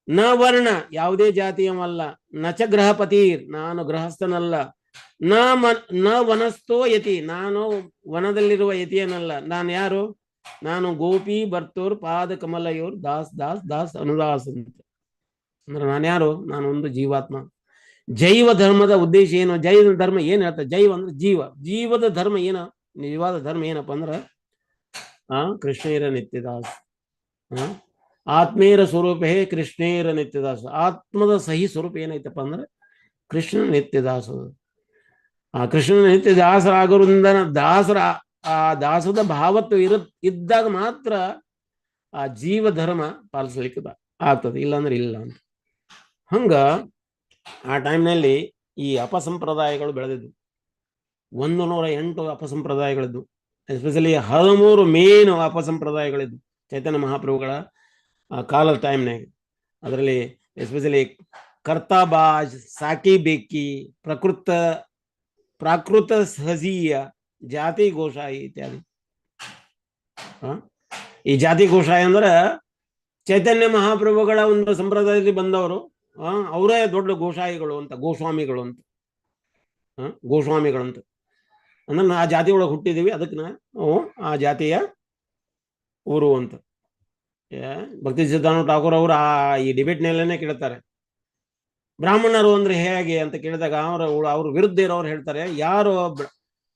ನ ವರ್ಣ ಯಾವುದೇ ಜಾತಿಯವಲ್ಲ, ನಚ ಗೃಹಪತೀರ್ ನಾನು ಗೃಹಸ್ಥನಲ್ಲ, ನ ವನಸ್ಥೋ ಯತಿ ನಾನು ವನದಲ್ಲಿರುವ ಯತಿಯನಲ್ಲ. ನಾನು ಯಾರು? ನಾನು ಗೋಪಿ ಭರ್ತೋರ್ ಪಾದ ಕಮಲಯೋರ್ ದಾಸ್ ದಾಸ್ ದಾಸ್ ಅನುದಾಸ್ ಅಂತ. ಅಂದ್ರೆ ನಾನು ಯಾರು? ನಾನು ಒಂದು ಜೀವಾತ್ಮ. ಜೈವ ಧರ್ಮದ ಉದ್ದೇಶ ಏನು? ಜೈವ ಧರ್ಮ ಏನ್ ಹೇಳ್ತಾರೆ? ಜೈವ ಅಂದ್ರೆ ಜೀವದ ಧರ್ಮ ಏನ? ನಿಜವಾದ ಧರ್ಮ ಏನಪ್ಪ ಅಂದ್ರ ಕೃಷ್ಣೇರ ನಿತ್ಯದಾಸ್. ಆತ್ಮೇರ ಸ್ವರೂಪ ಹೇ ಕೃಷ್ಣೇರ ನಿತ್ಯದಾಸ. ಆತ್ಮದ ಸಹಿ ಸ್ವರೂಪ ಏನೈತಪ್ಪ ಅಂದ್ರೆ ಕೃಷ್ಣನ ನಿತ್ಯದಾಸ. ಆ ಕೃಷ್ಣನ ನಿತ್ಯ ದಾಸರಾಗೋದ್ರಿಂದ ಆ ದಾಸದ ಭಾವತ್ವ ಇದ್ದಾಗ ಮಾತ್ರ ಆ ಜೀವ ಧರ್ಮ ಪಾಲಿಸ್ಲಿಕ್ಕೆ ಆಗ್ತದೆ, ಇಲ್ಲಾಂದ್ರೆ ಇಲ್ಲ ಅಂತ. ಹಂಗ ಆ ಟೈಮ್ನಲ್ಲಿ ಈ ಅಪಸಂಪ್ರದಾಯಗಳು ಬೆಳೆದಿದ್ವು. 108 ಅಪಸಂಪ್ರದಾಯಗಳಿದ್ವು. ಎಸ್ಪೆಷಲಿ 13 ಮೇನ್ ಅಪಸಂಪ್ರದಾಯಗಳಿದ್ವು ಚೈತನ್ಯ ಮಹಾಪ್ರಭುಗಳ ಕಾಲದ ಟೈಮ್ನಾಗ. ಅದರಲ್ಲಿ ಎಸ್ಪೆಷಲಿ ಕರ್ತಾಬಾಜ್, ಸಾಕಿ ಬೇಕಿ, ಪ್ರಾಕೃತ ಸಹಜೀಯ, ಜಾತಿ ಗೋಷಾಯಿ ಇತ್ಯಾದಿ. ಈ ಜಾತಿ ಗೋಷಾಯಿ ಅಂದ್ರೆ ಚೈತನ್ಯ ಮಹಾಪ್ರಭುಗಳ ಒಂದು ಸಂಪ್ರದಾಯದಲ್ಲಿ ಬಂದವರು ಅವರೇ ದೊಡ್ಡ ಗೋಸಾಯಿಗಳು ಅಂತ, ಗೋಸ್ವಾಮಿಗಳು ಅಂತ, ಗೋಸ್ವಾಮಿಗಳಂತ. ಅಂದ್ರೆ ಆ ಜಾತಿ ಒಳಗೆ ಹುಟ್ಟಿದೀವಿ, ಅದಕ್ಕೆ ನಾವು ಆ ಜಾತಿಯ ಊರು ಅಂತ. ಭಕ್ತಿ ಸಿದ್ಧಾಂತ ಠಾಕೂರ್ ಅವರು ಈ ಡಿಬೇಟ್ನಲ್ಲೇ ಕೇಳ್ತಾರೆ, ಬ್ರಾಹ್ಮಣರು ಅಂದ್ರೆ ಹೇಗೆ ಅಂತ ಕೇಳಿದಾಗ ಅವ್ರ ವಿರುದ್ಧ ಇರೋರು ಹೇಳ್ತಾರೆ, ಯಾರು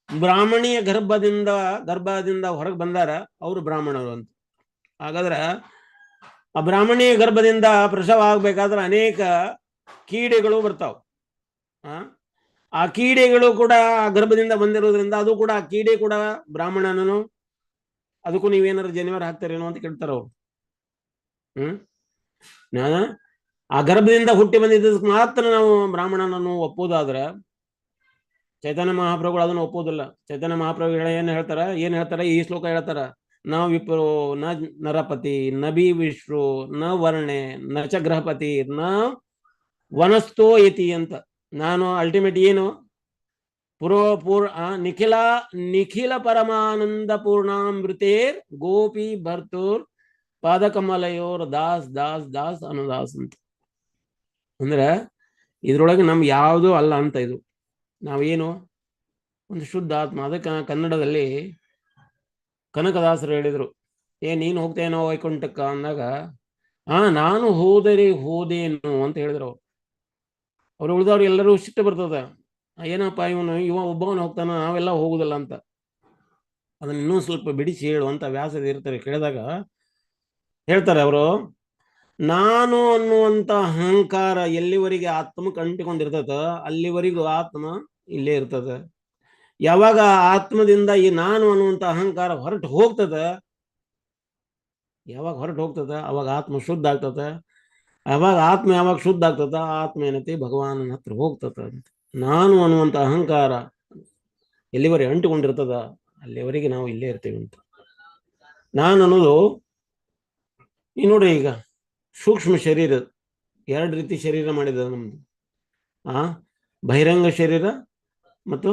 ಬ್ರಾಹ್ಮಣಿಯ ಗರ್ಭದಿಂದ ಹೊರಗೆ ಬಂದಾರ ಅವರು ಬ್ರಾಹ್ಮಣರು ಅಂತ. ಹಾಗಾದ್ರೆ ಆ ಬ್ರಾಹ್ಮಣಿಯ ಗರ್ಭದಿಂದ ಪ್ರಸವ ಆಗ್ಬೇಕಾದ್ರೆ ಅನೇಕ ಕೀಡೆಗಳು ಬರ್ತಾವ. ಆ ಕೀಡೆಗಳು ಕೂಡ ಗರ್ಭದಿಂದ ಬಂದಿರೋದ್ರಿಂದ ಅದು ಕೂಡ, ಆ ಕೀಡೆ ಕೂಡ ಬ್ರಾಹ್ಮಣನನು, ಅದಕ್ಕೂ ನೀವೇನಾದ್ರು ಜನಿವಾರ ಹಾಕ್ತಾರೇನೋ ಅಂತ ಕೇಳ್ತಾರ ಅವ್ರು. ಆ ಗರ್ಭದಿಂದ ಹುಟ್ಟಿ ಬಂದಿದ್ದಕ್ಕೆ ಮಾತ್ರ ನಾವು ಬ್ರಾಹ್ಮಣನನ್ನು ಒಪ್ಪೋದಾದ್ರೆ, ಚೈತನ್ಯ ಮಹಾಪ್ರಭುಗಳು ಅದನ್ನು ಒಪ್ಪೋದಿಲ್ಲ. ಚೈತನ್ಯ ಮಹಾಪ್ರಭುಗಳು ಏನ್ ಹೇಳ್ತಾರ, ಈ ಶ್ಲೋಕ ಹೇಳ್ತಾರ, ನ ವಿಪ್ರೋ ನ ನರಪತಿ ನ ಬಿ ವಿಶ್ರು ನ ವರ್ಣೆ ನ ಚ ಗ್ರಹಪತಿ ನ ವನಸ್ಥೋ ಇತಿ ಅಂತ. ನಾನು ಅಲ್ಟಿಮೇಟ್ ಏನು, ನಿಖಿಲ ಪರಮಾನಂದ ಪೂರ್ಣಾಮೃತೇರ್ ಗೋಪಿ ಭರ್ತೂರ್ ಪಾದಕಮಲಯೋರ್ ದಾಸ್ ದಾಸ್ ದಾಸ್ ಅನುದಾಸ್ ಅಂತ. ಅಂದ್ರೆ ಇದ್ರೊಳಗೆ ನಮ್ಗೆ ಯಾವುದೂ ಅಲ್ಲ ಅಂತ. ಇದು ನಾವೇನು ಒಂದು ಶುದ್ಧ ಆತ್ಮ. ಅದಕ್ಕೆ ಕನ್ನಡದಲ್ಲಿ ಕನಕದಾಸರು ಹೇಳಿದ್ರು, ನೀನು ಹೋಗ್ತೇನೋ ವೈಕುಂಠಕ್ಕ ಅಂದಾಗ, ನಾನು ಹೋದೇನು ಅಂತ ಹೇಳಿದ್ರು ಅವ್ರು. ಉಳಿದವ್ರು ಎಲ್ಲರೂ ಸಿಟ್ಟು ಬರ್ತದ, ಏನಪ್ಪ ಇವ ಒಬ್ಬವನು ಹೋಗ್ತಾನ, ನಾವೆಲ್ಲ ಹೋಗುದಿಲ್ಲ ಅಂತ. ಅದನ್ನ ಇನ್ನೂ ಸ್ವಲ್ಪ ಬಿಡಿಸಿ ಹೇಳು ಅಂತ ವ್ಯಾಸದ ಇರ್ತಾರೆ. ಕೇಳಿದಾಗ ಹೇಳ್ತಾರೆ ಅವರು, ನಾನು ಅನ್ನುವಂತ ಅಹಂಕಾರ ಎಲ್ಲಿವರೆಗೆ ಆತ್ಮಕ್ಕೆ ಅಂಟಿಕೊಂಡಿರ್ತದ ಅಲ್ಲಿವರೆಗೂ ಆತ್ಮ ಇಲ್ಲೇ ಇರ್ತದ. ಯಾವಾಗ ಆತ್ಮದಿಂದ ಈ ನಾನು ಅನ್ನುವಂತ ಅಹಂಕಾರ ಹೊರಟು ಹೋಗ್ತದ, ಅವಾಗ ಆತ್ಮ ಶುದ್ಧ ಆಗ್ತದ. ಯಾವಾಗ ಶುದ್ಧ ಆಗ್ತದ, ಆತ್ಮ ಏನೈತಿ ಭಗವಾನನ ಹತ್ರ ಹೋಗ್ತದ ಅಂತ. ನಾನು ಅನ್ನುವಂತ ಅಹಂಕಾರ ಎಲ್ಲಿವರೆಗೆ ಅಂಟಿಕೊಂಡಿರ್ತದ ಅಲ್ಲಿವರೆಗೆ ನಾವು ಇಲ್ಲೇ ಇರ್ತೇವೆ ಅಂತ. ನಾನು ಅನ್ನೋದು ಈ ನೋಡ್ರಿ, ಈಗ ಸೂಕ್ಷ್ಮ ಶರೀರ ಎರಡು ರೀತಿ ಶರೀರ ಮಾಡಿದ ನಮ್ದು. ಬಹಿರಂಗ ಶರೀರ ಮತ್ತು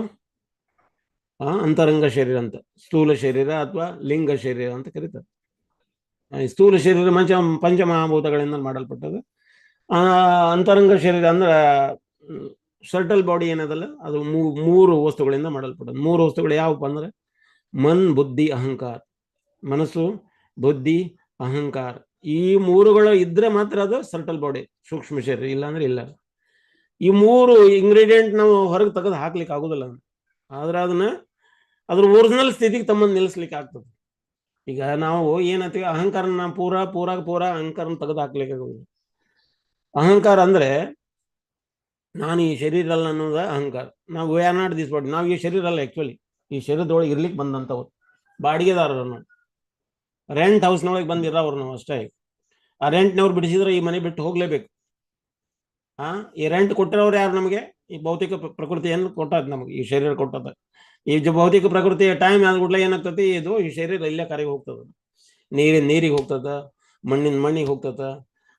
ಅಂತರಂಗ ಶರೀರ ಅಂತ. ಸ್ಥೂಲ ಶರೀರ ಅಥವಾ ಲಿಂಗ ಶರೀರ ಅಂತ ಕರೀತಾರೆ. ಸ್ಥೂಲ ಶರೀರ ಪಂಚಮಹಾಭೂತಗಳಿಂದ ಮಾಡಲ್ಪಟ್ಟது. ಅಂತರಂಗ ಶರೀರ ಅಂದ್ರೆ ಸರ್ಟಲ್ ಬಾಡಿ ಏನದಲ್ಲ, ಅದು ಮೂರು ವಸ್ತುಗಳಿಂದ ಮಾಡಲ್ಪಟ್ಟದು. ಮೂರು ವಸ್ತುಗಳು ಯಾವಪ್ಪ ಅಂದ್ರೆ ಬುದ್ಧಿ ಅಹಂಕಾರ. ಮನಸ್ಸು, ಬುದ್ಧಿ, ಅಹಂಕಾರ, ಈ ಮೂರುಗಳು ಇದ್ರೆ ಮಾತ್ರ ಅದು ಸರ್ಟಲ್ ಬಾಡಿ, ಸೂಕ್ಷ್ಮ ಶರೀರ. ಇಲ್ಲಾಂದ್ರೆ ಇಲ್ಲ. ಈ ಮೂರು ಇಂಗ್ರೀಡಿಯೆಂಟ್ ನಾವು ಹೊರಗೆ ತೆಗೆದು ಹಾಕ್ಲಿಕ್ಕೆ ಆಗುದಿಲ್ಲ. ಆದ್ರೆ ಅದ್ರ ಒರಿಜಿನಲ್ ಸ್ಥಿತಿಗೆ ತಮ್ಮನ್ನು ನಿಲ್ಲಿಸ್ಲಿಕ್ಕೆ ಆಗ್ತದೆ. ಈಗ ನಾವು ಏನಂತೀವಿ, ಅಹಂಕಾರನ ಪೂರ ಅಹಂಕಾರನ ತೆಗೆದು ಹಾಕ್ಲಿಕ್ಕೆ ಆಗುದಿಲ್ಲ. ಅಹಂಕಾರ ಅಂದ್ರೆ ನಾನು ಈ ಶರೀರ ಅಲ್ಲ ಅನ್ನೋದ ಅಹಂಕಾರ. ನಾವು we are not this body. ನಾವು ಈ ಶರೀರ ಅಲ್ಲ, ಆಕ್ಚುಲಿ ಈ ಶರೀರದೊಳಗೆ ಇರ್ಲಿಕ್ಕೆ ಬಂದಂಥವ್ರು, ಬಾಡಿಗೆದಾರರು. ನಾವು ರೆಂಟ್ ಹೌಸ್ನೊಳಗೆ ಬಂದಿರೋರು ನಾವು ಅಷ್ಟೇ. ಆ ರೆಂಟ್ನವ್ರು ಬಿಡಿಸಿದ್ರೆ ಈ ಮನೆ ಬಿಟ್ಟು ಹೋಗ್ಲೇಬೇಕು. ಈ ರೆಂಟ್ ಕೊಟ್ಟಿರೋರು ಯಾರು? ನಮಗೆ ಈ ಭೌತಿಕ ಪ್ರಕೃತಿಯನ್ನು ಕೊಟ್ಟದ, ನಮಗೆ ಈ ಶರೀರ ಕೊಟ್ಟದ. ಈ ಭೌತಿಕ ಪ್ರಕೃತಿಯ ಟೈಮ್ ಆದ ಕೂಡಲೇ ಏನಾಗ್ತದೆ, ಈ ಶರೀರ ಇಲ್ಲೇ ಕರೆಗೆ ಹೋಗ್ತದ, ನೀರಿಗೆ ಹೋಗ್ತದ, ಮಣ್ಣಿಗೆ ಹೋಗ್ತದ,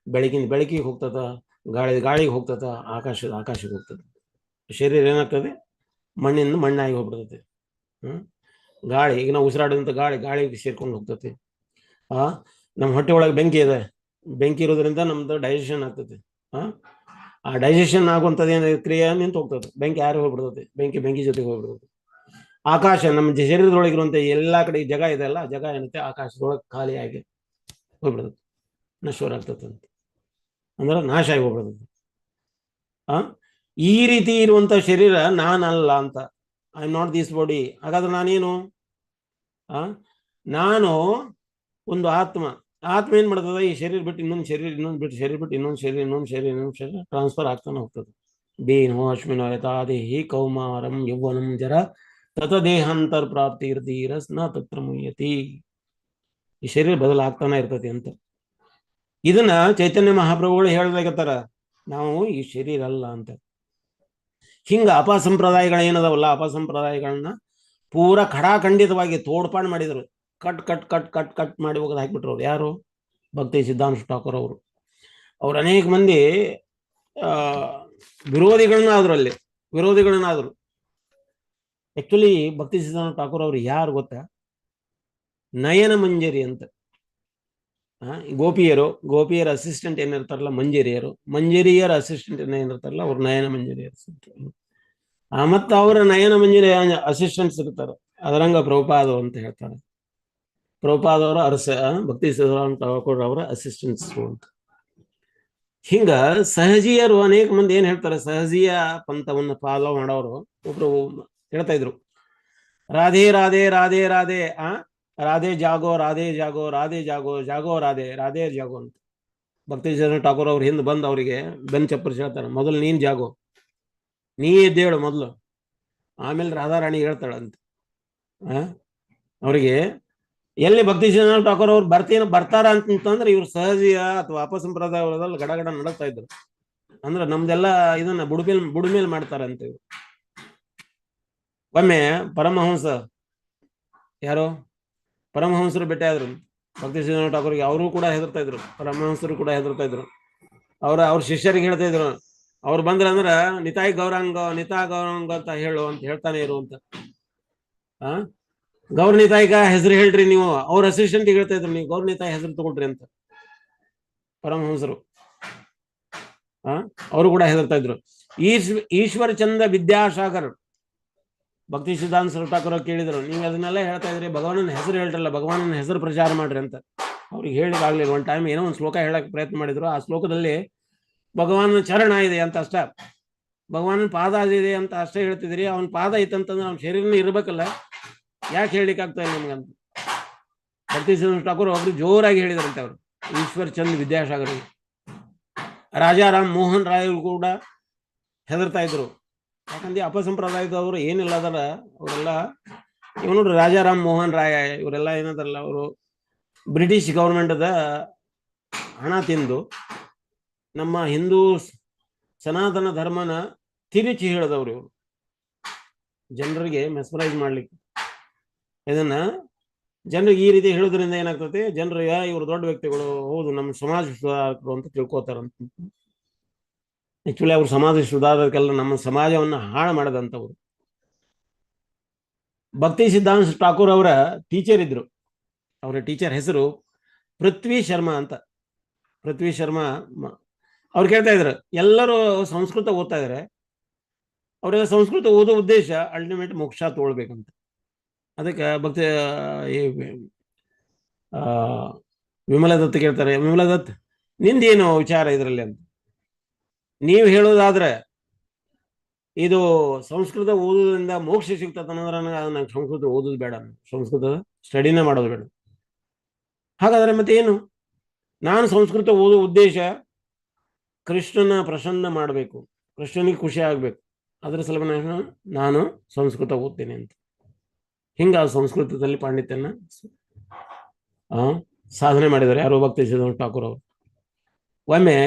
ಬೆಳಕಿಗೆ ಹೋಗ್ತದ, ಗಾಳಿಗೆ ಹೋಗ್ತದ, ಆಕಾಶಕ್ಕೆ ಹೋಗ್ತದೆ. ಶರೀರ ಏನಾಗ್ತದೆ, ಮಣ್ಣಿಂದ ಮಣ್ಣಾಗಿ ಹೋಗ್ಬಿಡ್ತದೆ. ಗಾಳಿ, ಈಗ ನಾವು ಉಸಿರಾಡಿದಂಥ ಗಾಳಿಗೆ ಸೇರ್ಕೊಂಡು ಹೋಗ್ತದೆ. ನಮ್ಮ ಹೊಟ್ಟೆ ಒಳಗೆ ಬೆಂಕಿ ಇದೆ, ಬೆಂಕಿ ಇರೋದ್ರಿಂದ ನಮ್ದು ಡೈಜೆಷನ್ ಆಗ್ತದೆ. ಆ ಡೈಜೆಷನ್ ಆಗುವಂಥದ್ದು ಏನ ಕ್ರಿಯೆ ನಿಂತು ಹೋಗ್ತದೆ, ಬೆಂಕಿ ಯಾರು ಹೋಗ್ಬಿಡ್ತದೆ, ಬೆಂಕಿ ಜೊತೆಗೆ ಹೋಗ್ಬಿಡ್ತದೆ. ಆಕಾಶ, ನಮ್ಮ ಶರೀರದೊಳಗಿರುವಂಥ ಎಲ್ಲಾ ಕಡೆ ಜಗ ಇದೆ ಅಲ್ಲ, ಜಗ ಏನಂತೆ ಆಕಾಶದೊಳಗೆ ಖಾಲಿಯಾಗಿ ಹೋಗ್ಬಿಡ್ತದೆ, ನಶ್ವರ ಆಗ್ತದೆ ಅಂತ. ಅಂದ್ರೆ ನಾಶ ಆಗಿ ಹೋಗ್ಬಿಡ್ತದೆ. ಈ ರೀತಿ ಇರುವಂತ ಶರೀರ ನಾನಲ್ಲ ಅಂತ. I am not this body. ಹಾಗಾದ್ರೆ ನಾನೇನು? ನಾನು ಒಂದು ಆತ್ಮ. ಏನ್ ಮಾಡ್ತದ, ಈ ಶರೀರ ಬಿಟ್ಟು ಇನ್ನೊಂದು ಶರೀರ, ಇನ್ನೊಂದು ಶರೀರ ಟ್ರಾನ್ಸ್ಫರ್ ಆಗ್ತಾನೆ ಹೋಗ್ತದೆ. ದೇಹೋ ಅಶ್ವಿನೋ ಯಥಾದೇಹಿ ಕೌಮಾರಂ ಯೌವನಂ ಜರ ತತ ದೇಹಾಂತರ ಪ್ರಾಪ್ತಿ ಧೀರಸ್ನ ತತ್ರ ಮುಯ್ಯತಿ. ಈ ಶರೀರ ಬದಲಾಗ್ತಾನೆ ಇರ್ತತಿ ಅಂತ. ಇದನ್ನ ಚೈತನ್ಯ ಮಹಾಪ್ರಭುಗಳು ಹೇಳ್ಬೇಕತ್ತಾರ, ನಾವು ಈ ಶರೀರ ಅಲ್ಲ ಅಂತ. ಹಿಂಗ ಅಪಸಂಪ್ರದಾಯಗಳು ಏನದವಲ್ಲ, ಅಪಸಂಪ್ರದಾಯಗಳನ್ನ ಪೂರ ಖಡಾಖಂಡಿತವಾಗಿ ತೋಡ್ಪಾಡು ಮಾಡಿದ್ರು. ಕಟ್ ಮಾಡಿ ಹೋಗೋದು ಹಾಕ್ಬಿಟ್ರು ಅವ್ರು. ಯಾರು? ಭಕ್ತಿ ಸಿದ್ಧಾಂತ ಠಾಕೂರ್ ಅವರು. ಅವ್ರು ಅನೇಕ ಮಂದಿ ವಿರೋಧಿಗಳನ್ನಾದ್ರು. ಆಕ್ಚುಲಿ ಭಕ್ತಿ ಸಿದ್ಧಾಂತ ಠಾಕೂರ್ ಅವ್ರು ಯಾರು ಗೊತ್ತಾ? ನಯನ ಮಂಜರಿ ಅಂತ. ಗೋಪಿಯರ ಅಸಿಸ್ಟೆಂಟ್ ಏನಿರ್ತಾರಲ್ಲ ಮಂಜರಿಯರು, ಮಂಜರಿಯರ ಅಸಿಸ್ಟೆಂಟ್ ಏನಿರ್ತಾರಲ್ಲ ಅವ್ರು ನಯನ ಮಂಜರಿಯರು. ಮತ್ತು ಅವರ ನಯನ ಮಂಜರಿಯ ಅಸಿಸ್ಟೆಂಟ್ಸ್ ಇರ್ತಾರೆ, ಅದರಂಗ ಪ್ರಭುಪಾದ ಅಂತ ಹೇಳ್ತಾರೆ. ಪ್ರಭುಪಾದವರ ಭಕ್ತಿ ಸಿದ್ಧಾಂತ ಠಾಕೂರ್ ಅವರ ಅಸಿಸ್ಟೆಂಟ್ಸ್ ಅಂತ. ಹಿಂಗ ಸಹಜಿಯರು ಅನೇಕ ಮಂದಿ ಏನ್ ಹೇಳ್ತಾರೆ, ಸಹಜಿಯ ಪಂಥವನ್ನು ಫಾಲೋ ಮಾಡೋರು ಒಬ್ರು ಹೇಳ್ತಾ ಇದ್ರು, ರಾಧೆ ರಾಧೆ ರಾಧೆ ರಾಧೆ ರಾಧೆ ಜಾಗೋ ರಾಧೆ ಜಾಗೋ ರಾಧೆ ಜಾಗೋ ಜಾಗೋ ರಾಧೆ ರಾಧೆ ಜಾಗೋ ಅಂತ. ಭಕ್ತಿ ಸಿದ್ಧಾಂತ ಠಾಕೂರ್ ಅವ್ರ ಹಿಂದೆ ಬಂದು ಅವರಿಗೆ ಬೆನ್ ಚಪ್ಪರಿಸಿ ಹೇಳ್ತಾರೆ, ಮೊದಲು ನೀನ್ ಜಾಗೋ, ನೀ ಎದ್ದೇಳು ಮೊದಲು, ಆಮೇಲೆ ರಾಧಾರಾಣಿ ಹೇಳ್ತಾಳಂತ. ಅವರಿಗೆ ಎಲ್ಲಿ ಭಕ್ತಿ ಸಿದ್ಧಾಂತ ಠಾಕೂರ್ ಅವ್ರು ಬರ್ತಾರ ಅಂತಂದ್ರೆ ಇವ್ರು ಸಹಜಿಯ ಅಥವಾ ಅಪಸಂಪ್ರದಾಯದಲ್ಲಿ ಗಡಗಡ ನಡೆಸ್ತಾ ಇದ್ರು. ಅಂದ್ರೆ ನಮ್ದೆಲ್ಲ ಇದನ್ನ ಬುಡುಮೇಲ್ ಮಾಡ್ತಾರಂತ ಇವ್ರು. ಒಮ್ಮೆ ಪರಮಹಂಸ ಯಾರೋ ಪರಮಹಂಸರು ಭೇಟಿ ಆದ್ರು ಭಕ್ತಿ ಸಿದ್ಧಾಂತ ಠಾಕೂರ್ಗೆ. ಅವರು ಕೂಡ ಹೆದರ್ತಾ ಇದ್ರು, ಪರಮಹಂಸರು ಕೂಡ ಹೆದರ್ತಾ ಇದ್ರು. ಅವ್ರ ಶಿಷ್ಯರಿಗೆ ಹೇಳ್ತಾ ಇದ್ರು, ಅವ್ರು ಬಂದ್ರ ಅಂದ್ರ ನಿತಾಯ್ ಗೌರಾಂಗ ಅಂತ ಹೇಳ್ತಾನೆ ಇರು ಅಂತ. ಗೌರನಿತಾಯಿಗ ಹೆಸರು ಹೇಳ್ರಿ ನೀವು, ಅವ್ರ ಅಸಿಸ್ಟೆಂಟ್ ಹೇಳ್ತಾ ಇದ್ರು, ನೀವು ಗೌರನಿತಾಯಿ ಹೆಸರು ತಗೊಳ್ರಿ ಅಂತ ಪರಮಹಂಸರು. ಅವರು ಕೂಡ ಹೆದರ್ತಾ ಇದ್ರು. ಈಶ್ವರ ಚಂದ ವಿದ್ಯಾಸಾಗರ್ ಭಕ್ತಿ ಸಿದ್ಧಾಂತ ಠಾಕೂರ್ ಕೇಳಿದ್ರು, ನೀವು ಅದನ್ನೆಲ್ಲ ಹೇಳ್ತಾ ಇದ್ರಿ, ಭಗವಾನನ ಹೆಸರು ಹೇಳ್ರಲ್ಲ, ಭಗವಾನನ ಹೆಸರು ಪ್ರಚಾರ ಮಾಡ್ರಿ ಅಂತ. ಅವ್ರಿಗೆ ಹೇಳಿದಾಗ್ಲಿಲ್ಲ. ಒಂದ್ ಟೈಮ್ ಏನೋ ಒಂದು ಶ್ಲೋಕ ಹೇಳಕ್ ಪ್ರಯತ್ನ ಮಾಡಿದ್ರು. ಆ ಶ್ಲೋಕದಲ್ಲಿ ಭಗವಾನನ ಚರಣ ಇದೆ ಅಂತ ಅಷ್ಟ, ಭಗವಾನನ ಪಾದ ಇದೆ ಅಂತ ಅಷ್ಟೇ ಹೇಳ್ತಿದ್ರಿ. ಅವನ ಪಾದ ಐತಂತಂದ್ರೆ ಅವ್ನ ಶರೀರನೇ ಇರ್ಬೇಕಲ್ಲ, ಯಾಕೆ ಹೇಳಿಕ್ ಆಗ್ತಾ ಇಲ್ಲ ನಮ್ಗಂತ. ಭಕ್ತಿ ಸಿದ್ಧಾಂತ ಠಾಕೂರ್ ಒಬ್ರು ಜೋರಾಗಿ ಹೇಳಿದ್ರಂತೆ ಅವರು, ಈಶ್ವರ್ ಚಂದ್ ವಿದ್ಯಾಸಾಗರ್. ರಾಜಾರಾಮ್ ಮೋಹನ್ ರಾಯರು ಕೂಡ ಹೆದರ್ತಾ ಇದ್ರು. ಯಾಕಂದ್ರೆ ಅಪಸಂಪ್ರದಾಯದವರು ಏನಿಲ್ಲ ಅದರ ಅವರೆಲ್ಲ ಇವ್ ನೋಡ್ರಿ, ರಾಜಾರಾಮ್ ಮೋಹನ್ ರಾಯ ಇವರೆಲ್ಲ ಏನದಲ್ಲ, ಅವರು ಬ್ರಿಟಿಷ್ ಗೌರ್ಮೆಂಟದ ಹಣ ತಿಂದು ನಮ್ಮ ಹಿಂದೂ ಸನಾತನ ಧರ್ಮನ ತಿರುಚಿ ಹೇಳಿದವ್ರು ಇವರು, ಜನರಿಗೆ ಮೆಸ್ಮರೈಸ್ ಮಾಡ್ಲಿಕ್ಕೆ. ಇದನ್ನ ಜನರಿಗೆ ಈ ರೀತಿ ಹೇಳೋದ್ರಿಂದ ಏನಾಗ್ತದೆ, ಜನರು ಇವರು ದೊಡ್ಡ ವ್ಯಕ್ತಿಗಳು, ಹೌದು ನಮ್ಮ ಸಮಾಜ ಸುಧಾರಕರು ಅಂತ ತಿಳ್ಕೊತಾರಂತ. ಆಕ್ಚುಲಿ ಅವ್ರು ಸಮಾಜ ಸುಧಾರಕರೆಲ್ಲ ನಮ್ಮ ಸಮಾಜವನ್ನ ಹಾಳು ಮಾಡದಂತವ್ರು. ಭಕ್ತಿ ಸಿದ್ಧಾಂತ ಠಾಕೂರ್ ಅವರ ಟೀಚರ್ ಇದ್ರು. ಅವರ ಟೀಚರ್ ಹೆಸರು ಪೃಥ್ವಿ ಶರ್ಮಾ ಅಂತ. ಪೃಥ್ವಿ ಶರ್ಮಾ ಅವ್ರು ಕೇಳ್ತಾ ಇದ್ರು, ಎಲ್ಲರೂ ಸಂಸ್ಕೃತ ಓದ್ತಾ ಇದಾರೆ, ಅವರೆಲ್ಲ ಸಂಸ್ಕೃತ ಓದೋ ಉದ್ದೇಶ ಅಲ್ಟಿಮೇಟ್ ಮೋಕ್ಷ ತಗೊಳ್ಬೇಕಂತ. ಅದಕ್ಕೆ ಭಕ್ತಿ ವಿಮಲದತ್ ಕೇಳ್ತಾರೆ, ವಿಮಲದತ್ ನಿಂದೇನು ವಿಚಾರ ಇದರಲ್ಲಿ ಅಂತ. ನೀವು ಹೇಳೋದಾದ್ರೆ ಇದು ಸಂಸ್ಕೃತ ಓದೋದ್ರಿಂದ ಮೋಕ್ಷ ಸಿಗ್ತದೆ ಅನ್ನೋದ್ರ ನಂಗೆ ಸಂಸ್ಕೃತ ಓದೋದು ಬೇಡ, ಸಂಸ್ಕೃತ ಸ್ಟಡಿನೇ ಮಾಡೋದು ಬೇಡ. ಹಾಗಾದ್ರೆ ಮತ್ತೆ ಏನು? ನಾನು ಸಂಸ್ಕೃತ ಓದೋ ಉದ್ದೇಶ ಕೃಷ್ಣನ ಪ್ರಸನ್ನ ಮಾಡಬೇಕು, ಕೃಷ್ಣನಿಗೆ ಖುಷಿ ಆಗ್ಬೇಕು, ಅದರ ಸಲುವಾಗಿ ನಾನು ಸಂಸ್ಕೃತ ಓದ್ತೇನೆ ಅಂತ. ಹಿಂಗ ಸಂಸ್ಕೃತದಲ್ಲಿ ಪಾಂಡಿತ್ಯನ ಸಾಧನೆ ಮಾಡಿದ್ದಾರೆ ಯಾರು? ಭಕ್ತಿ ಸಿದ್ಧಾಂತ ಠಾಕೂರ್ ಅವರು. ಒಮ್ಮೆ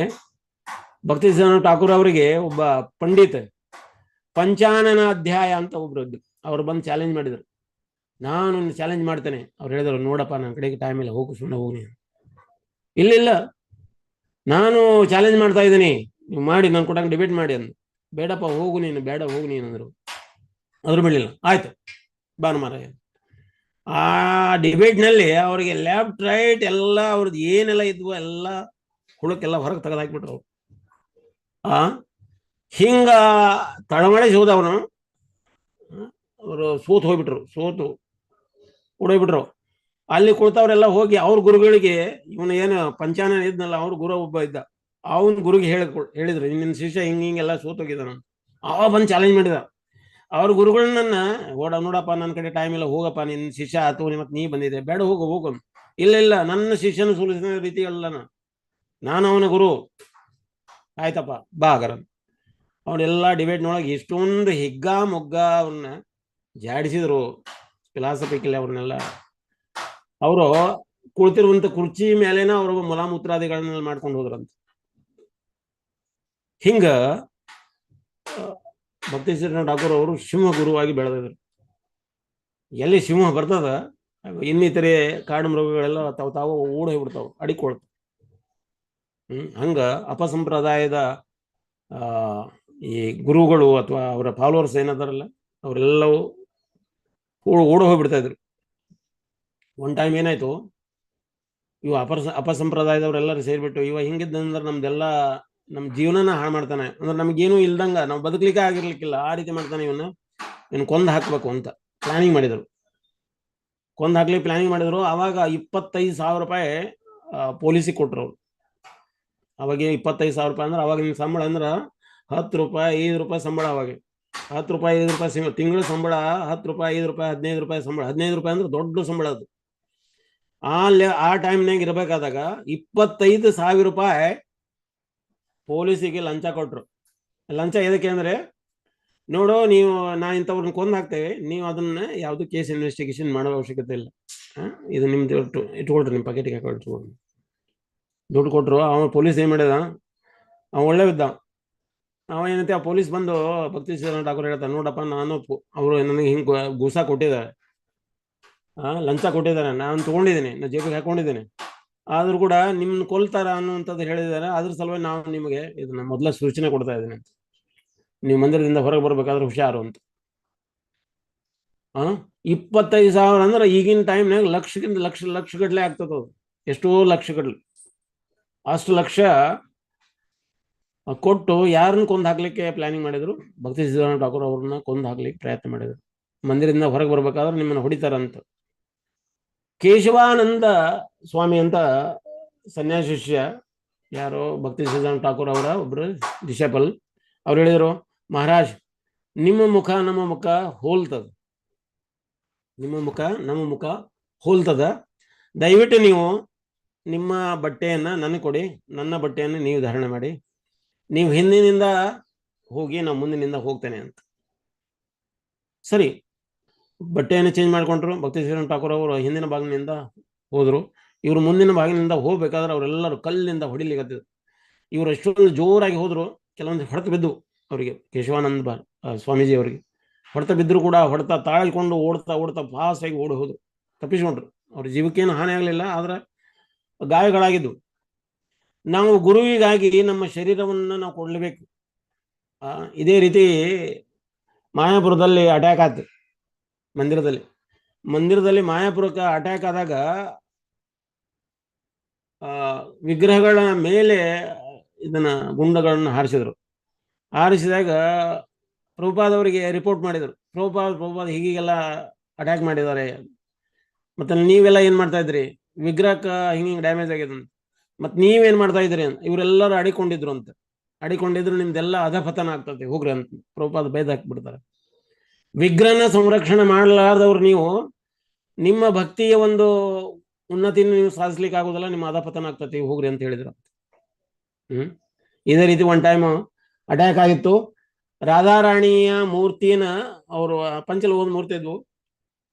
ಭಕ್ತಿ ಸಿದ್ಧಾಂತ ಠಾಕೂರ್ ಅವರಿಗೆ ಒಬ್ಬ ಪಂಡಿತ್ ಪಂಚಾನನ ಅಧ್ಯಾಯ ಅಂತ ಒಬ್ರು ಇದ್ರು. ಅವ್ರು ಬಂದು ಚಾಲೆಂಜ್ ಮಾಡಿದ್ರು, ನಾನು ಚಾಲೆಂಜ್ ಮಾಡ್ತೇನೆ. ಅವ್ರು ಹೇಳಿದ್ರು, ನೋಡಪ್ಪ ನನ್ನ ಕಡೆಗೆ ಟೈಮ್ ಇಲ್ಲ, ಹೋಗು ಸುಮ್ಮನೆ ಹೋಗಿ. ಇಲ್ಲ ನಾನು ಚಾಲೆಂಜ್ ಮಾಡ್ತಾ ಇದ್ದೀನಿ, ನೀವು ಮಾಡಿ ನಾನು ಕೊಟ್ಟಂಗೆ ಡಿಬೇಟ್ ಮಾಡಿ ಅಂದ್ರು. ಬೇಡಪ್ಪ ಹೋಗು ನೀನು, ಬೇಡ ಹೋಗು ನೀನು ಅಂದ್ರು. ಅದ್ರ ಬಿಡಲಿಲ್ಲ. ಆಯ್ತು ಭಾನುವಾರ ಆ ಡಿಬೇಟ್ ನಲ್ಲಿ ಅವರಿಗೆ ಲೆಫ್ಟ್ ರೈಟ್ ಎಲ್ಲ ಅವ್ರದ್ದು ಏನೆಲ್ಲ ಇದ್ವು ಎಲ್ಲ ಹುಳಕ್ಕೆಲ್ಲ ಹೊರಗೆ ತೆಗೆದು ಹಾಕ್ಬಿಟ್ರು. ಹಿಂಗ ತಳಮಳೆ ಹೋದವನು ಅವರು ಸೋತು ಓಡೋಗ್ಬಿಟ್ರು. ಅಲ್ಲಿ ಕುಳಿತವ್ರೆಲ್ಲ ಹೋಗಿ ಅವ್ರ ಗುರುಗಳಿಗೆ, ಇವನು ಏನು ಪಂಚಾನನ ಇದ್ನಲ್ಲ ಅವ್ರ ಗುರು ಒಬ್ಬ ಇದ್ದ, ಅವನ್ ಗುರುಗೆ ಹೇಳಿದ್ರು, ನಿನ್ನ ಶಿಷ್ಯ ಹಿಂಗೆಲ್ಲ ಸೋತೋಗಿದ್ದಾನ. ಅವ ಬಂದು ಚಾಲೆಂಜ್ ಮಾಡಿದ. ಅವ್ರ ಗುರುಗಳನ್ನ ನೋಡಪ್ಪ ನನ್ನ ಕಡೆ ಟೈಮ್ ಇಲ್ಲ, ಹೋಗಪ್ಪ, ನಿನ್ನ ಶಿಷ್ಯ ಆತು, ಮತ್ತೆ ನೀ ಬಂದಿದೆ, ಬೇಡ ಹೋಗು. ಇಲ್ಲ ನನ್ನ ಶಿಷ್ಯನ ಸೋಲಿಸಿದ ರೀತಿ ಅಲ್ಲ, ನಾನು ಅವನ ಗುರು, ಆಯ್ತಪ್ಪ ಬಾ ಆಗರ. ಅವರೆಲ್ಲ ಡಿಬೇಟ್ನೊಳಗೆ ಎಷ್ಟೊಂದು ಹಿಗ್ಗ ಮೊಗ್ಗ ಅವ್ರನ್ನ ಜಾಡಿಸಿದ್ರು, ಫಿಲಾಸಫಿಕಲಿ ಅವ್ರನ್ನೆಲ್ಲ. ಅವರು ಕುಳಿತಿರುವಂತ ಕುರ್ಚಿ ಮೇಲೆನ ಅವರು ಮಲಾಮೂತ್ರಾದಿಗಳನ್ನೆಲ್ಲ ಮಾಡ್ಕೊಂಡು ಹೋದ್ರಂತ. ಹಿಂಗ ಭಕ್ತಿ ಸಿದ್ಧಾಂತ ಠಾಕೂರ್ ಅವರು ಸಿಂಹ ಗುರುವಾಗಿ ಬೆಳೆದಿದ್ರು. ಎಲ್ಲಿ ಸಿಂಹ ಬರ್ತದ ಇನ್ನಿತರೆ ಕಾಡು ಮೃಗಗಳೆಲ್ಲ ತಾವು ಓಡ್ ಹೋಗ್ಬಿಡ್ತಾವ, ಅಡಿಕೊಳ್ತಾವ. ಹಂಗ ಅಪಸಂಪ್ರದಾಯದ ಈ ಗುರುಗಳು ಅಥವಾ ಅವರ ಫಾಲೋವರ್ಸ್ ಏನದಾರಲ್ಲ ಅವರೆಲ್ಲವೂ ಓಡ್ ಹೋಗ್ಬಿಡ್ತಾ ಇದ್ರು. ಒನ್ ಟೈಮ್ ಏನಾಯ್ತು, ಇವ ಅಪಸಂಪ್ರದಾಯದವ್ರೆಲ್ಲರೂ ಸೇರಿಬಿಟ್ಟು ಇವ ಹಿಂಗಿದ್ದಂದ್ರೆ ನಮ್ದೆಲ್ಲ ನಮ್ಮ ಜೀವನನ ಹಾಳು ಮಾಡ್ತಾನೆ, ಅಂದ್ರೆ ನಮ್ಗೇನು ಇಲ್ದಂಗ ನಾವು ಬದುಕಲಿಕ್ಕೆ ಆಗಿರ್ಲಿಕ್ಕಿಲ್ಲ, ಆ ರೀತಿ ಮಾಡ್ತಾನೆ ಇವನು ಕೊಂದು ಹಾಕ್ಬೇಕು ಅಂತ ಪ್ಲಾನಿಂಗ್ ಮಾಡಿದರು. ಕೊಂದು ಹಾಕ್ಲಿಕ್ಕೆ ಪ್ಲಾನಿಂಗ್ ಮಾಡಿದ್ರು. ಆವಾಗ 25,000 ರೂಪಾಯಿ ಪೊಲೀಸಿಗೆ ಕೊಟ್ಟರು ಅವ್ರು. ಅವಾಗ 25,000 ರೂಪಾಯಿ ಅಂದ್ರೆ ಅವಾಗಿನ ಸಂಬಳ ಅಂದ್ರೆ 10 ರೂಪಾಯಿ 5 ರೂಪಾಯಿ ಸಂಬಳ. ಅವಾಗ 10 ರೂಪಾಯಿ 5 ರೂಪಾಯಿ ತಿಂಗಳ ಸಂಬಳ, 10 ರೂಪಾಯಿ 5 ರೂಪಾಯಿ 15 ರೂಪಾಯಿ ಸಂಬಳ. 15 ರೂಪಾಯಿ ಅಂದ್ರೆ ದೊಡ್ಡ ಸಂಬಳ ಅದು. ಆ ಟೈಮ್ನಾಗ ಇರಬೇಕಾದಾಗ 25,000 ರೂಪಾಯಿ ಪೊಲೀಸಿಗೆ ಲಂಚ ಕೊಟ್ರು. ಲಂಚ ಎದಕ್ಕೆ ಅಂದ್ರೆ, ನೋಡು ನೀವು ನಾ ಇಂಥವ್ರನ್ನ ಕೊಂದು ಹಾಕ್ತೇವೆ, ನೀವು ಅದನ್ನ ಯಾವುದು ಕೇಸ್ ಇನ್ವೆಸ್ಟಿಗೇಷನ್ ಮಾಡೋ ಅವಶ್ಯಕತೆ ಇಲ್ಲ, ಇದು ನಿಮ್ದು ಇಟ್ಕೊಳ್ರಿ, ನಿಮ್ಮ ಪಾಕೆಟಿಗೆ ಹಾಕೊಳ್ರಿ. ದುಡ್ಡು ಕೊಟ್ರು. ಅವನು ಪೊಲೀಸ್ ಏನ್ ಮಾಡಿದ, ಅವ ಒಳ್ಳೆ ಬಿದ್ದ. ಅವ ಏನಂತೆ, ಆ ಪೊಲೀಸ್ ಬಂದು ಭಕ್ತಿ ಶ್ರೀರಾಮ್ ಠಾಕೂರ್ ಹೇಳ್ತಾನೆ, ನೋಡಪ್ಪ ಅವರು ನನಗೆ ಹಿಂಗೆ ಗೂಸಾ ಕೊಟ್ಟಿದ್ದಾರೆ, ಲಂಚ ಕೊಟ್ಟಿದ್ದಾರೆ, ನಾನು ತಗೊಂಡಿದ್ದೀನಿ, ನಾನು ಜೇಬಿಗೆ ಹಾಕೊಂಡಿದ್ದೀನಿ, ಆದ್ರೂ ಕೂಡ ನಿಮ್ಮನ್ನ ಕೊಲ್ತಾರ ಅನ್ನುವಂಥದ್ದು ಹೇಳಿದ್ದಾರೆ. ಅದ್ರ ಸಲುವಾಗಿ ನಾವು ನಿಮಗೆ ಇದನ್ನ ಮೊದಲ ಸೂಚನೆ ಕೊಡ್ತಾ ಇದ್ದೀನಿ ಅಂತ, ನೀವು ಮಂದಿರದಿಂದ ಹೊರಗೆ ಬರ್ಬೇಕಾದ್ರೆ ಹುಷಾರು ಅಂತ. 25,000 ಅಂದ್ರೆ ಈಗಿನ ಟೈಮ್ನಾಗ ಲಕ್ಷಕ್ಕಿಂತ ಲಕ್ಷ ಗಟ್ಟಲೆ ಆಗ್ತದ. ಅದು ಎಷ್ಟೋ ಲಕ್ಷ ಗಟ್ಟಲೆ, ಅಷ್ಟು ಲಕ್ಷ ಕೊಟ್ಟು ಯಾರನ್ನ ಕೊಂದು ಹಾಕ್ಲಿಕ್ಕೆ ಪ್ಲಾನಿಂಗ್ ಮಾಡಿದ್ರು, ಭಕ್ತಿ ಶ್ರೀರಾಮ್ ಠಾಕೂರ್ ಅವ್ರನ್ನ ಕೊಂದು ಹಾಕ್ಲಿಕ್ಕೆ ಪ್ರಯತ್ನ ಮಾಡಿದ್ರು. ಮಂದಿರದಿಂದ ಹೊರಗೆ ಬರ್ಬೇಕಾದ್ರೆ ನಿಮ್ಮನ್ನು ಹೊಡಿತಾರಂತ. ಕೇಶವಾನಂದ ಸ್ವಾಮಿ ಅಂತ ಸನ್ಯಾಸಿ ಶಿಷ್ಯ, ಯಾರೋ ಭಕ್ತಿ ಶ್ರೀರಾಮ್ ಠಾಕೂರ್ ಅವರ ಒಬ್ರು ಡಿಸೈಪಲ್, ಅವ್ರು ಹೇಳಿದ್ರು, ಮಹಾರಾಜ್ ನಿಮ್ಮ ಮುಖ ನಮ್ಮ ಮುಖ ಹೋಲ್ತದ, ನಿಮ್ಮ ಮುಖ ನಮ್ಮ ಮುಖ ಹೋಲ್ತದ, ದಯವಿಟ್ಟು ನೀವು ನಿಮ್ಮ ಬಟ್ಟೆಯನ್ನ ನನಗೆ ಕೊಡಿ, ನನ್ನ ಬಟ್ಟೆಯನ್ನು ನೀವು ಧಾರಣೆ ಮಾಡಿ, ನೀವು ಹಿಂದಿನಿಂದ ಹೋಗಿ ನಾವು ಮುಂದಿನಿಂದ ಹೋಗ್ತೇನೆ ಅಂತ. ಸರಿ, ಬಟ್ಟೆಯನ್ನು ಚೇಂಜ್ ಮಾಡ್ಕೊಂಡ್ರು. ಭಕ್ತಿ ಶ್ರೀರಾಮ್ ಠಾಕೂರ್ ಅವರು ಹಿಂದಿನ ಬಾಗಿಲಿನಿಂದ ಹೋದ್ರು. ಇವರು ಮುಂದಿನ ಬಾಗಿಲಿನಿಂದ ಹೋಗ್ಬೇಕಾದ್ರೆ ಅವರೆಲ್ಲರೂ ಕಲ್ಲಿನಿಂದ ಹೊಡಿಲಿಕ್ಕೆ. ಇವರು ಎಷ್ಟೊಂದು ಜೋರಾಗಿ ಹೋದ್ರು, ಕೆಲವೊಂದು ಹೊಡೆತ ಬಿದ್ದು ಅವರಿಗೆ, ಕೇಶವಾನಂದ ಸ್ವಾಮೀಜಿ ಅವರಿಗೆ ಹೊಡೆತ ಬಿದ್ದರೂ ಕೂಡ ಹೊಡೆತ ತಾಳ್ಕೊಂಡು ಓಡ್ತಾ ಫಾಸ್ಟ್ ಆಗಿ ಓಡಿ ಹೋದ್ರು, ತಪ್ಪಿಸ್ಕೊಂಡ್ರು. ಅವ್ರ ಜೀವಕ್ಕೇನು ಹಾನಿ ಆಗಲಿಲ್ಲ, ಆದ್ರೆ ಗಾಯಗಳಾಗಿದ್ದು. ನಾವು ಗುರುವಿಗಾಗಿ ನಮ್ಮ ಶರೀರವನ್ನು ನಾವು ಕೊಡ್ಲೇಬೇಕು. ಇದೇ ರೀತಿ ಮಾಯಾಪುರದಲ್ಲಿ ಅಟ್ಯಾಕ್ ಆಯ್ತು. ಮಂದಿರದಲ್ಲಿ ಮಾಯಾಪುರಕ್ಕೆ ಅಟ್ಯಾಕ್ ಆದಾಗ ವಿಗ್ರಹಗಳ ಮೇಲೆ ಇದನ್ನ ಗುಂಡಗಳನ್ನು ಹಾರಿಸಿದಾಗ ಪ್ರಭುಪಾದವರಿಗೆ ರಿಪೋರ್ಟ್ ಮಾಡಿದರು. ಪ್ರಭುಪಾದ ಹೀಗೆಲ್ಲ ಅಟ್ಯಾಕ್ ಮಾಡಿದ್ದಾರೆ, ಮತ್ತೆ ನೀವೆಲ್ಲ ಏನ್ ಮಾಡ್ತಾ ಇದ್ರಿ, ವಿಗ್ರಹಕ್ಕೆ ಹಿಂಗೆ ಡ್ಯಾಮೇಜ್ ಆಗಿದೆ, ಮತ್ತೆ ನೀವೇನ್ ಮಾಡ್ತಾ ಇದ್ರಿ ಅಂತ. ಇವರೆಲ್ಲರೂ ಅಡಿಕೊಂಡಿದ್ರು ನಿಮ್ದೆಲ್ಲ ಅಧಪತನ ಆಗ್ತದೆ, ಹೋಗ್ರಿ ಅಂತ ಪ್ರಭುಪಾದ ಬೈದ್ ಹಾಕ್ಬಿಡ್ತಾರೆ. ವಿಗ್ರಹನ ಸಂರಕ್ಷಣೆ ಮಾಡಲಾರ್ದವ್ರು ನೀವು ನಿಮ್ಮ ಭಕ್ತಿಯ ಒಂದು ಉನ್ನತಿಯನ್ನು ನೀವು ಸಾಧಿಸ್ಲಿಕ್ಕೆ ಆಗೋದಿಲ್ಲ, ನಿಮ್ಮ ಅಧಪತನ ಆಗ್ತದೆ, ಹೋಗ್ರಿ ಅಂತ ಹೇಳಿದ್ರು. ಇದೇ ರೀತಿ ಒನ್ ಟೈಮ್ ಅಟ್ಯಾಕ್ ಆಗಿತ್ತು. ರಾಧಾರಾಣಿಯ ಮೂರ್ತಿನ ಅವರು ಪಂಚಲೋಹದ ಮೂರ್ತಿ ಇದ್ವು,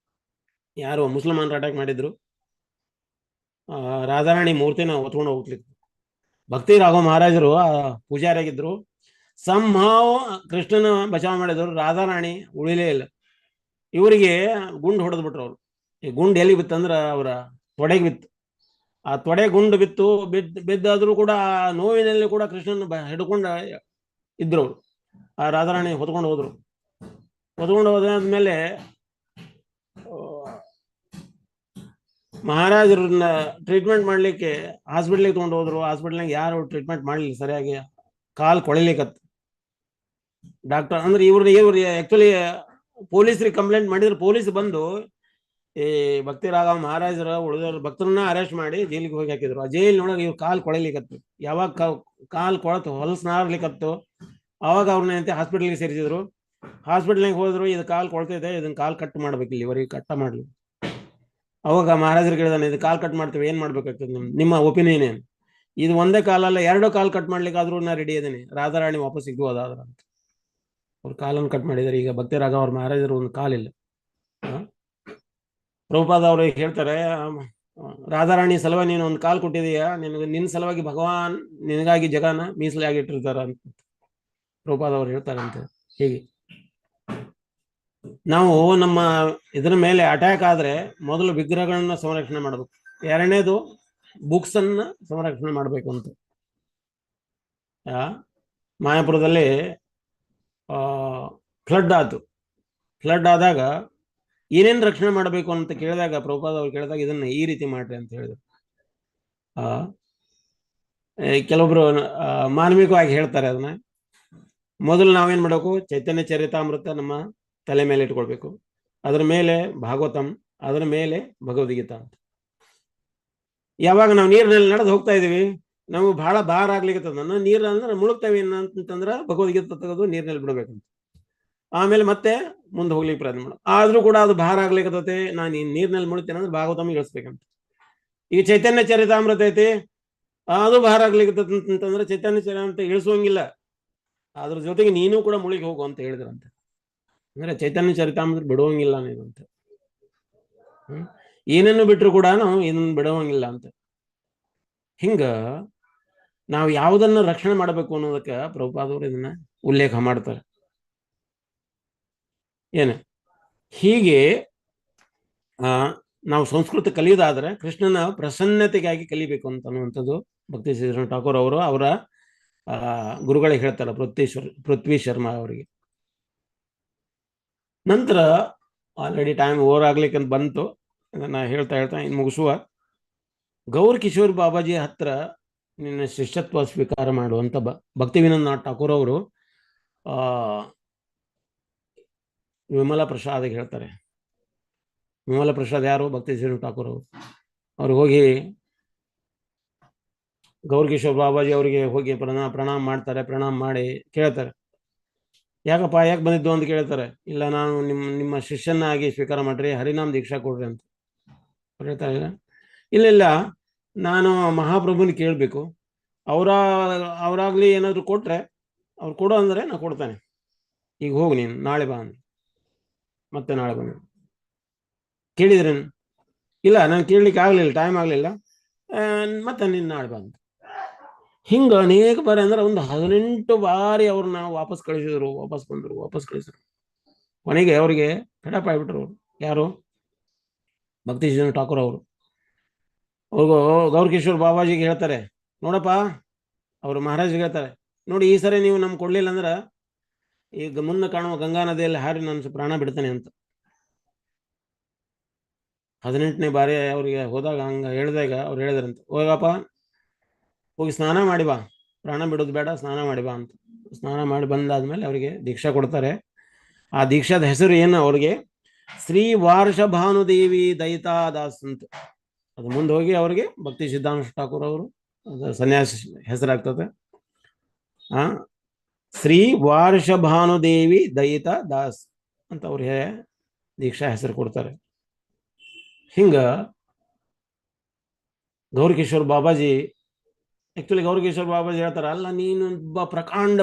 ಯಾರು ಮುಸಲ್ಮಾನರು ಅಟ್ಯಾಕ್ ಮಾಡಿದ್ರು. ರಾಧಾರಾಣಿ ಮೂರ್ತಿನ ಹೊತ್ಕೊಂಡು ಹೋಗ್ಲಿಕ್ಕೆ ಭಕ್ತಿ ರಾಘವ ಮಹಾರಾಜರು ಪೂಜಾರಿಯಾಗಿದ್ರು. ಸಂಹಾವ್ ಕೃಷ್ಣನ ಬಚಾವ್ ಮಾಡಿದ್ರು, ರಾಧಾರಾಣಿ ಉಳಿಲೇ ಇಲ್ಲ. ಇವರಿಗೆ ಗುಂಡು ಹೊಡೆದ್ಬಿಟ್ರು. ಅವರು ಈ ಗುಂಡು ಎಲ್ಲಿ ಬಿತ್ತಂದ್ರೆ ಅವರ ತೊಡೆಗೆ ಬಿತ್ತು. ಆ ತೊಡೆ ಗುಂಡು ಬಿದ್ದಾದ್ರೂ ಕೂಡ ಆ ನೋವಿನಲ್ಲಿ ಕೂಡ ಕೃಷ್ಣನ ಹಿಡ್ಕೊಂಡು ಇದ್ರು ಅವರು. ಆ ರಾಧಾರಾಣಿ ಹೊತ್ಕೊಂಡು ಹೋದಾದ್ಮೇಲೆ ಮಹಾರಾಜರನ್ನ ಟ್ರೀಟ್ಮೆಂಟ್ ಮಾಡ್ಲಿಕ್ಕೆ ಹಾಸ್ಪಿಟ್ಲಿಗೆ ತಗೊಂಡು ಹೋದ್ರು. ಹಾಸ್ಪಿಟ್ಲ್ನಾಗ ಯಾರು ಟ್ರೀಟ್ಮೆಂಟ್ ಮಾಡಲಿಲ್ಲ ಸರಿಯಾಗಿ, ಕಾಲು ಕೊಳಿಲಿಕ್ಕತ್ತು. ಡಾಕ್ಟರ್ ಅಂದ್ರೆ ಇವ್ರು ಆಕ್ಚುಲಿ ಪೊಲೀಸರಿಗೆ ಕಂಪ್ಲೇಂಟ್ ಮಾಡಿದ್ರು. ಪೊಲೀಸ್ ಬಂದು ಈ ಭಕ್ತಿ ರಾಘವ ಮಹಾರಾಜರ ಉಳಿದವ್ರ ಭಕ್ತರನ್ನ ಅರೆಸ್ಟ್ ಮಾಡಿ ಜೈಲಿಗೆ ಹೋಗಿ ಹಾಕಿದ್ರು. ಆ ಜೈಲಿನೊಳಗೆ ಇವ್ರು ಕಾಲು ಕೊಳಿಲಿಕ್ಕತ್ತು. ಯಾವಾಗ ಕಾಲು ಕೊಳತು ಹೊಲಸ್ನಾರ್ಲಿಕ್ಕತ್ತು ಅವಾಗ ಅವ್ರನ್ನ ಹಾಸ್ಪಿಟ್ಲಿಗೆ ಸೇರಿಸಿದ್ರು. ಹಾಸ್ಪಿಟ್ಲಿಗೆ ಹೋದ್ರು, ಇದು ಕಾಲು ಕೊಳ್ತಿದೆ, ಇದನ್ನ ಕಾಲು ಕಟ್ ಮಾಡ್ಬೇಕು, ಇಲ್ಲಿ ಇವರಿಗೆ ಕಟ್ಟ ಮಾಡ್ಲಿ. ಅವಾಗ ಮಹಾರಾಜರು ಕೇಳಿದಾನೆ, ಇದು ಕಾಲು ಕಟ್ ಮಾಡ್ತೀವಿ, ಏನ್ ಮಾಡ್ಬೇಕಾಗ್ತದೆ, ನಿಮ್ಮ ಒಪಿನಿಯನ್ ಏನು? ಇದು ಒಂದೇ ಕಾಲಲ್ಲ, 2 ಕಾಲು ಕಟ್ ಮಾಡ್ಲಿಕ್ಕೆ ಆದ್ರೂ ನಾ ರೆಡಿ ಇದ್ದೇನೆ, ರಾಧಾರಾಣಿ ವಾಪಸ್ ಸಿಗುವುದಾದ್ರ ಅಂತ. ಅವ್ರ ಕಾಲನ್ನು ಕಟ್ ಮಾಡಿದ್ದಾರೆ. ಈಗ ಭಕ್ತಿ ರಾಘವ ಅವ್ರ ಮಹಾರಾಜರು ಒಂದು ಕಾಲಿಲ್ಲ. ಪ್ರಭುಪಾದ ಅವರು ಹೇಳ್ತಾರೆ, ರಾಧಾರಾಣಿ ಸಲುವಾಗಿ ನೀನು ಒಂದು ಕಾಲು ಕೊಟ್ಟಿದೀಯಾ, ನಿನ್ನ ಸಲುವಾಗಿ ಭಗವಾನ್ ನಿನಗಾಗಿ ಜಗನ ಮೀಸಲಾಗಿ ಇಟ್ಟಿರ್ತಾರ ಅಂತ ಪ್ರಭುಪಾದ ಅವರು ಹೇಳ್ತಾರಂತೆ. ಹೀಗೆ ನಾವು ನಮ್ಮ ಇದರ ಮೇಲೆ ಅಟ್ಯಾಕ್ ಆದ್ರೆ ಮೊದಲು ವಿಗ್ರಹಗಳನ್ನ ಸಂರಕ್ಷಣೆ ಮಾಡಬೇಕು, ಎರಡನೇದು ಬುಕ್ಸ್ ಅನ್ನ ಸಂರಕ್ಷಣೆ ಮಾಡಬೇಕು ಅಂತ. ಮಾಯಾಪುರದಲ್ಲಿ ಫ್ಲಡ್ ಆದಾಗ ಏನೇನು ರಕ್ಷಣೆ ಮಾಡಬೇಕು ಅಂತ ಕೇಳಿದಾಗ ಪ್ರಭುಪಾದ ಅವ್ರು ಕೇಳಿದಾಗ ಇದನ್ನ ಈ ರೀತಿ ಮಾಡ್ರಿ ಅಂತ ಹೇಳಿದ್ರು. ಆ ಕೆಲವೊಬ್ರು ಮಾನವಿಕವಾಗಿ ಹೇಳ್ತಾರೆ ಅದನ್ನ. ಮೊದಲು ನಾವೇನ್ ಮಾಡಬೇಕು, ಚೈತನ್ಯ ಚರಿತಾಮೃತ ನಮ್ಮ ತಲೆ ಮೇಲೆ ಇಟ್ಕೊಳ್ಬೇಕು, ಅದರ ಮೇಲೆ ಭಾಗವತಂ, ಅದರ ಮೇಲೆ ಭಗವದ್ಗೀತಾ ಅಂತ. ಯಾವಾಗ ನಾವು ನೀರಿನಲ್ಲಿ ನಡೆದು ಹೋಗ್ತಾ ಇದೀವಿ, ನಾವು ಬಹಳ ಭಾರ ಆಗ್ಲಿಕ್ಕೆ ನನ್ನ ನೀರಲ್ಲಿ ಮುಳುಗ್ತೇವೆ ಅಂತಂದ್ರೆ ಭಗವದ್ಗೀತಾ ತೆಗೆದು ನೀರಿನಲ್ಲಿ ಬಿಡಬೇಕಂತ. ಆಮೇಲೆ ಮತ್ತೆ ಮುಂದೆ ಹೋಗ್ಲಿಕ್ಕೆ ಪ್ರಯತ್ನ ಮಾಡ. ಆದ್ರೂ ಕೂಡ ಅದು ಭಾರ ಆಗ್ಲಿಕ್ಕೆ ನಾನು ಈ ನೀರಿನಲ್ಲಿ ಮುಳುಗ್ತೇನೆ ಅಂದ್ರೆ ಭಾಗವತಂ ಇಳಿಸ್ಬೇಕಂತ. ಈಗ ಚೈತನ್ಯ ಚರಿತಾಮೃತ ಐತಿ, ಅದು ಭಾರ ಆಗ್ಲಿಕ್ಕೆ ಅಂತಂದ್ರೆ ಚೈತನ್ಯ ಚರಿತಾಮೃತ ಇಳಿಸುವಂಗಿಲ್ಲ, ಅದ್ರ ಜೊತೆಗೆ ನೀನು ಕೂಡ ಮುಳುಗಿ ಹೋಗು ಅಂತ ಹೇಳಿದ್ರಂತೆ. ಅಂದ್ರೆ ಚೈತನ್ಯ ಚರಿತಾಮೃತ ಬಿಡುವಂಗಿಲ್ಲ ನೀನು ಅಂತ. ಏನನ್ನು ಬಿಟ್ಟರು ಕೂಡ ನಾವು ಇದನ್ನು ಬಿಡುವಂಗಿಲ್ಲ ಅಂತ. ಹಿಂಗ ನಾವು ಯಾವುದನ್ನ ರಕ್ಷಣೆ ಮಾಡಬೇಕು ಅನ್ನೋದಕ್ಕೆ ಪ್ರಭುಪಾದವರು ಇದನ್ನ ಉಲ್ಲೇಖ ಮಾಡ್ತಾರೆ. ಏನು ಹೀಗೆ ನಾವು ಸಂಸ್ಕೃತ ಕಲಿಯೋದಾದ್ರೆ ಕೃಷ್ಣನ ಪ್ರಸನ್ನತೆಗಾಗಿ ಕಲಿಬೇಕು ಅಂತ ಅನ್ನುವಂಥದ್ದು ಭಕ್ತಿ ಶ್ರೀಧರ ಠಾಕೂರ್ ಅವರು ಅವರ ಗುರುಗಳಿಗೆ ಹೇಳ್ತಾರೆ, ಪೃಥ್ವಿ ಶರ್ಮಾ ಅವರಿಗೆ. ನಂತರ ಆಲ್ರೆಡಿ ಟೈಮ್ ಓವರ್ ಆಗ್ಲಿಕ್ಕೆ ಬಂತು, ಅದನ್ನ ಹೇಳ್ತಾ ಇನ್ನು ಮುಗಿಸುವ. ಗೌರ್ ಕಿಶೋರ್ ಬಾಬಾಜಿ ಹತ್ರ ನಿನ್ನ ಶಿಷ್ಯತ್ವ ಸ್ವೀಕಾರ ಮಾಡುವಂತ ಭಕ್ತಿ ವಿನೋದ್ ಠಾಕೂರ್ ಅವರು ವಿಮಲ ಪ್ರಸಾದ್ ಹೇಳ್ತಾರೆ. ವಿಮಲ ಪ್ರಸಾದ್ ಯಾರು? ಭಕ್ತಿ ಶ್ರೀಧರ ಠಾಕೂರ್ ಅವರು. ಅವ್ರಿಗೆ ಹೋಗಿ ಗೌರ್ ಕಿಶೋರ್ ಬಾಬಾಜಿ ಅವರಿಗೆ ಹೋಗಿ ಪ್ರಣಾಮ ಮಾಡ್ತಾರೆ. ಪ್ರಣಾಮ ಮಾಡಿ ಕೇಳ್ತಾರೆ, ಯಾಕಪ್ಪ ಯಾಕೆ ಬಂದಿದ್ದು ಅಂತ ಕೇಳ್ತಾರೆ. ಇಲ್ಲ, ನಾನು ನಿಮ್ಮ ಶಿಷ್ಯನಾಗಿ ಸ್ವೀಕಾರ ಮಾಡ್ರಿ, ಹರಿನಾಮ್ ದೀಕ್ಷಾ ಕೊಡ್ರಿ ಅಂತ ಹೇಳ್ತಾರೆ. ಇಲ್ಲ, ನಾನು ಮಹಾಪ್ರಭುನ ಕೇಳಬೇಕು, ಅವರಾಗ್ಲಿ ಏನಾದ್ರು ಕೊಟ್ರೆ, ಅವ್ರು ಕೊಡೋ ಅಂದ್ರೆ ನಾ ಕೊಡ್ತಾನೆ, ಈಗ ಹೋಗು ನೀನು, ನಾಳೆ ಬಾ ಅಂದ. ಮತ್ತೆ ನಾಳೆ ಬಂದ. ಕೇಳಿದ್ರೇನು? ಇಲ್ಲ, ನಾನು ಕೇಳಲಿಕ್ಕೆ ಆಗ್ಲಿಲ್ಲ, ಟೈಮ್ ಆಗಲಿಲ್ಲ, ಮತ್ತೆ ನೀನು ನಾಳೆ ಬಂದ. ಹಿಂಗ ಅನೇಕ ಬಾರಿ ಅಂದ್ರೆ ಒಂದು 18 ಬಾರಿ ಅವ್ರನ್ನ ವಾಪಸ್ ಕಳಿಸಿದ್ರು, ವಾಪಸ್ ಬಂದರು, ವಾಪಸ್ ಕಳಿಸಿದ್ರು. ಕೊನೆಗೆ ಅವರಿಗೆ ಕಡಪ ಆಗ್ಬಿಟ್ರು. ಅವರು ಯಾರು? ಭಕ್ತಿ ಶ್ರೀಧರ ಠಾಕೂರ್ ಅವರು. ಅವ್ರಿಗೂ ಗೌರ್ ಕಿಶೋರ್ ಬಾಬಾಜಿಗೆ ಹೇಳ್ತಾರೆ, ನೋಡಪ್ಪ, ಅವರು ಮಹಾರಾಜ್ಗೆ ಹೇಳ್ತಾರೆ, ನೋಡಿ ಈ ಸರಿ ನೀವು ನಮ್ಗೆ ಕೊಡ್ಲಿಲ್ಲ ಅಂದ್ರೆ ಈಗ ಮುನ್ನ ಕಾಣುವ ಗಂಗಾ ನದಿಯಲ್ಲಿ ಹಾರಿ ನಾನು ಪ್ರಾಣ ಬಿಡ್ತೇನೆ ಅಂತ. 18ನೇ ಬಾರಿ ಅವ್ರಿಗೆ ಹೋದಾಗ ಹಂಗ ಹೇಳಿದಾಗ ಅವ್ರು ಹೇಳಿದ್ರಂತ, ಹೋಗಪ್ಪ ಹೋಗಿ ಸ್ನಾನ ಮಾಡಿ ಬಾ, ಪ್ರಾಣ ಬಿಡೋದು ಬೇಡ, ಸ್ನಾನ ಮಾಡಿ ಬಾ ಅಂತ. ಸ್ನಾನ ಮಾಡಿ ಬಂದಾದ್ಮೇಲೆ ಅವರಿಗೆ ದೀಕ್ಷಾ ಕೊಡ್ತಾರೆ. ಆ ದೀಕ್ಷಾದ ಹೆಸರು ಏನು? ಅವ್ರಿಗೆ ಶ್ರೀ ವಾರ್ಷಭಾನುದೇವಿ ದಯಿತಾ ದಾಸ್ ಅಂತ. ಅದು ಮುಂದೆ ಹೋಗಿ ಅವ್ರಿಗೆ ಭಕ್ತಿ ಸಿದ್ಧಾಂತ ಠಾಕೂರ್ ಅವರು ಸನ್ಯಾಸ ಹೆಸರಾಗ್ತದೆ. ಶ್ರೀ ವಾರ್ಷಭಾನುದೇವಿ ದಯಿತಾ ದಾಸ್ ಅಂತ ಅವ್ರಿಗೆ ದೀಕ್ಷಾ ಹೆಸರು ಕೊಡ್ತಾರೆ. ಹಿಂಗ ಗೌರ್ ಕಿಶೋರ್ ಬಾಬಾಜಿ, ಆಕ್ಚುಲಿ ಗೌರ್ ಕಿಶೋರ್ ಬಾಬಾಜಿ ಹೇಳ್ತಾರ, ಅಲ್ಲ ನೀನು ಒಬ್ಬ ಪ್ರಕಾಂಡ